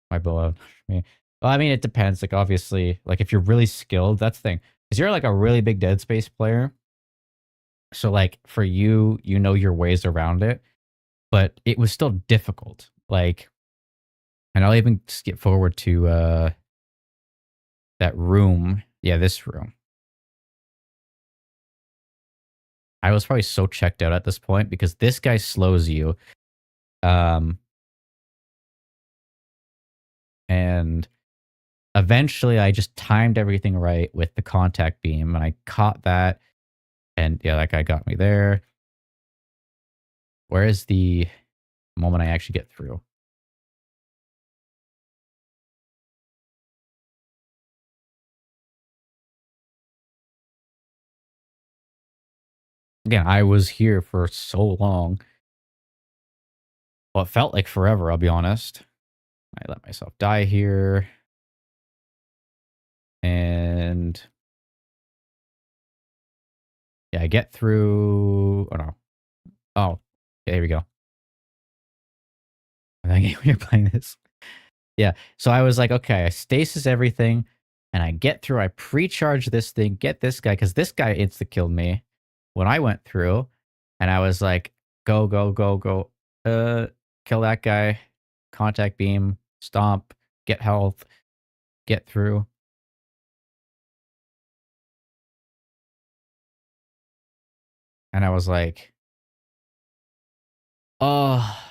my beloved, well, I mean, it depends. Like, obviously, like if you're really skilled, that's the thing. Because you're like a really big Dead Space player. So like for you, you know your ways around it. But it was still difficult. Like, and I'll even skip forward to that room. Yeah, this room. I was probably so checked out at this point because this guy slows you. And eventually I just timed everything right with the contact beam and I caught that. And yeah, that guy got me there. Where is the the moment I actually get through. Again, I was here for so long. Well, it felt like forever, I'll be honest. I let myself die here. And yeah, I get through. Oh, no. Oh, okay, here we go. I think you're playing this. Yeah. So I was like, okay, I stasis everything and I get through. I pre-charge this thing, get this guy, because this guy insta-killed me when I went through. And I was like, go, go, go, go. Kill that guy. Contact beam. Stomp. Get health. Get through. And I was like, oh.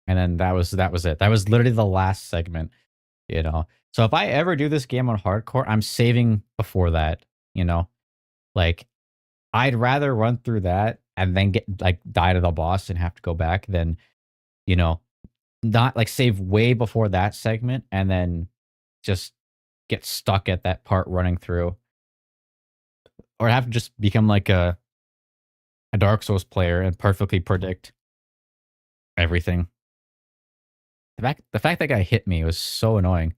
And then that was it. That was literally the last segment, you know. So if I ever do this game on hardcore, I'm saving before that, you know. Like I'd rather run through that and then get like die to the boss and have to go back than, you know, not like save way before that segment and then just get stuck at that part running through. Or have to just become like a Dark Souls player and perfectly predict everything. The fact that guy hit me was so annoying.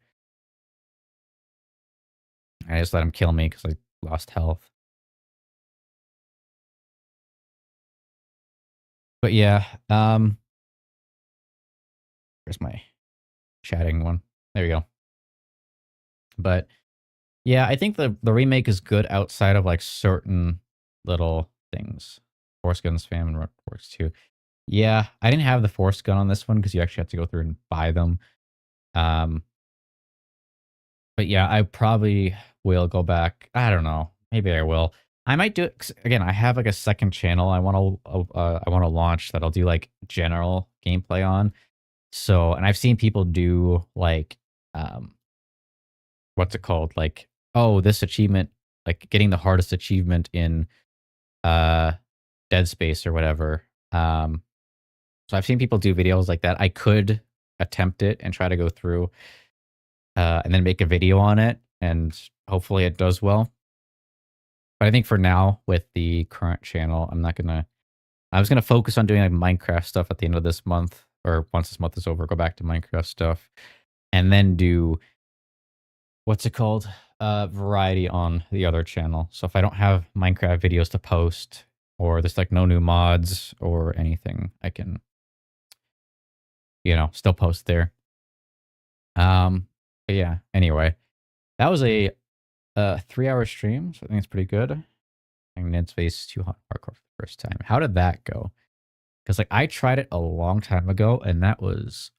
I just let him kill me because I lost health. But yeah, where's my chatting one? There we go. But yeah, I think the remake is good outside of like certain little things. Force Gun spam and works too. Yeah, I didn't have the Force Gun on this one because you actually have to go through and buy them. But yeah, I probably will go back. I don't know. Maybe I will. I might do it again. I have like a second channel I want to launch that I'll do like general gameplay on. So, and I've seen people do like what's it called? Like, oh, this achievement, like getting the hardest achievement in uh Dead Space or whatever. So I've seen people do videos like that. I could attempt it and try to go through and then make a video on it, and hopefully it does well. But I think for now, with the current channel, I'm not gonna. I was gonna focus on doing like Minecraft stuff at the end of this month, or once this month is over, go back to Minecraft stuff, and then do what's it called? Variety on the other channel. So if I don't have Minecraft videos to post, or there's like no new mods or anything, I can, you know, still post there. But yeah. Anyway, that was a 3-hour stream, so I think it's pretty good. And Ned Space 2 hardcore for the first time. How did that go? Because like I tried it a long time ago, and that was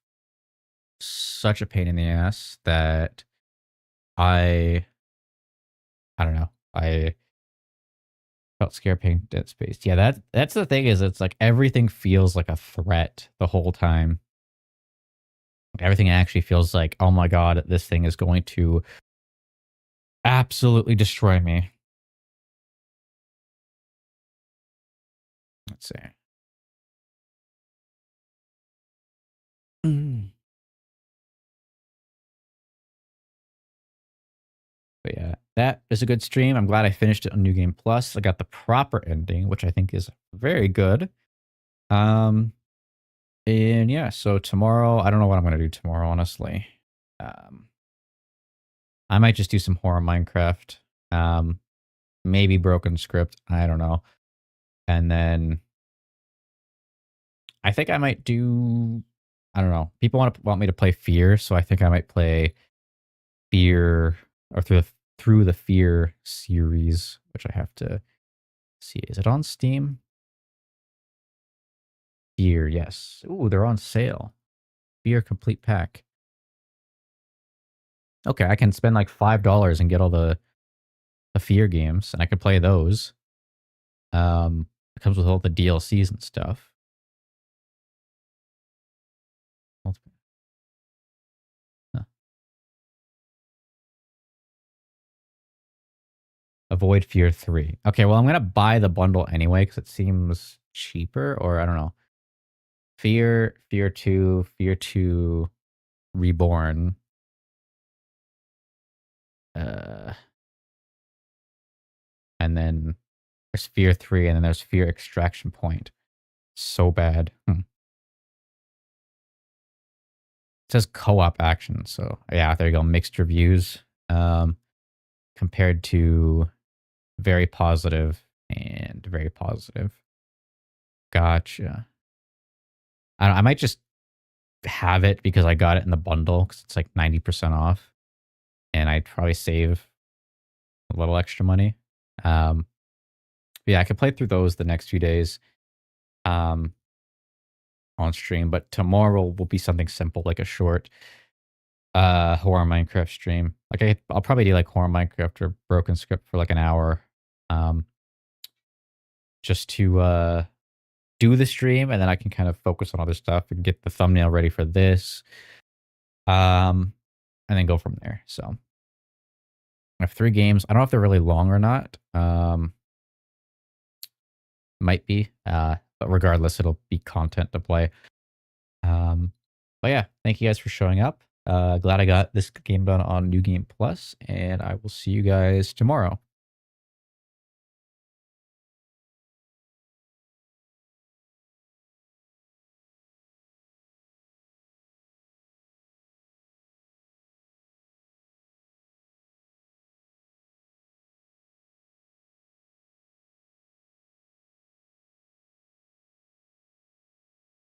such a pain in the ass that I don't know. I felt scared playing Dead Space. Yeah, that's the thing, is it's like everything feels like a threat the whole time. Everything actually feels like, oh my god, this thing is going to absolutely destroy me. Let's see. But yeah, that is a good stream. I'm glad I finished it on New Game Plus. I got the proper ending, which I think is very good. And yeah, so tomorrow, I don't know what I'm going to do tomorrow, honestly. I might just do some horror Minecraft. Maybe Broken Script. I don't know. And then I think I might do, I don't know. People want me to play Fear, so I think I might play Fear, or through the Fear series, which I have to see. Is it on Steam? Fear, yes. Ooh, they're on sale. Fear complete pack. Okay, I can spend like $5 and get all the Fear games, and I can play those. It comes with all the DLCs and stuff. Huh. Avoid Fear 3. Okay, well, I'm going to buy the bundle anyway because it seems cheaper, or I don't know. Fear 2, Fear 2 Reborn. And then there's Fear 3, and then there's Fear Extraction Point. So bad. It says co-op action, so yeah, there you go. Mixed reviews. Compared to very positive and very positive. Gotcha. I might just have it because I got it in the bundle because it's like 90% off, and I'd probably save a little extra money. Yeah, I could play through those the next few days on stream, but tomorrow will be something simple, like a short horror Minecraft stream. Like I'll probably do like horror Minecraft or Broken Script for like an hour, just to do the stream, and then I can kind of focus on other stuff and get the thumbnail ready for this, and then go from there. So I have 3 games. I don't know if they're really long or not. Might be, but regardless, it'll be content to play. But yeah, thank you guys for showing up. Glad I got this game done on New Game Plus, and I will see you guys tomorrow.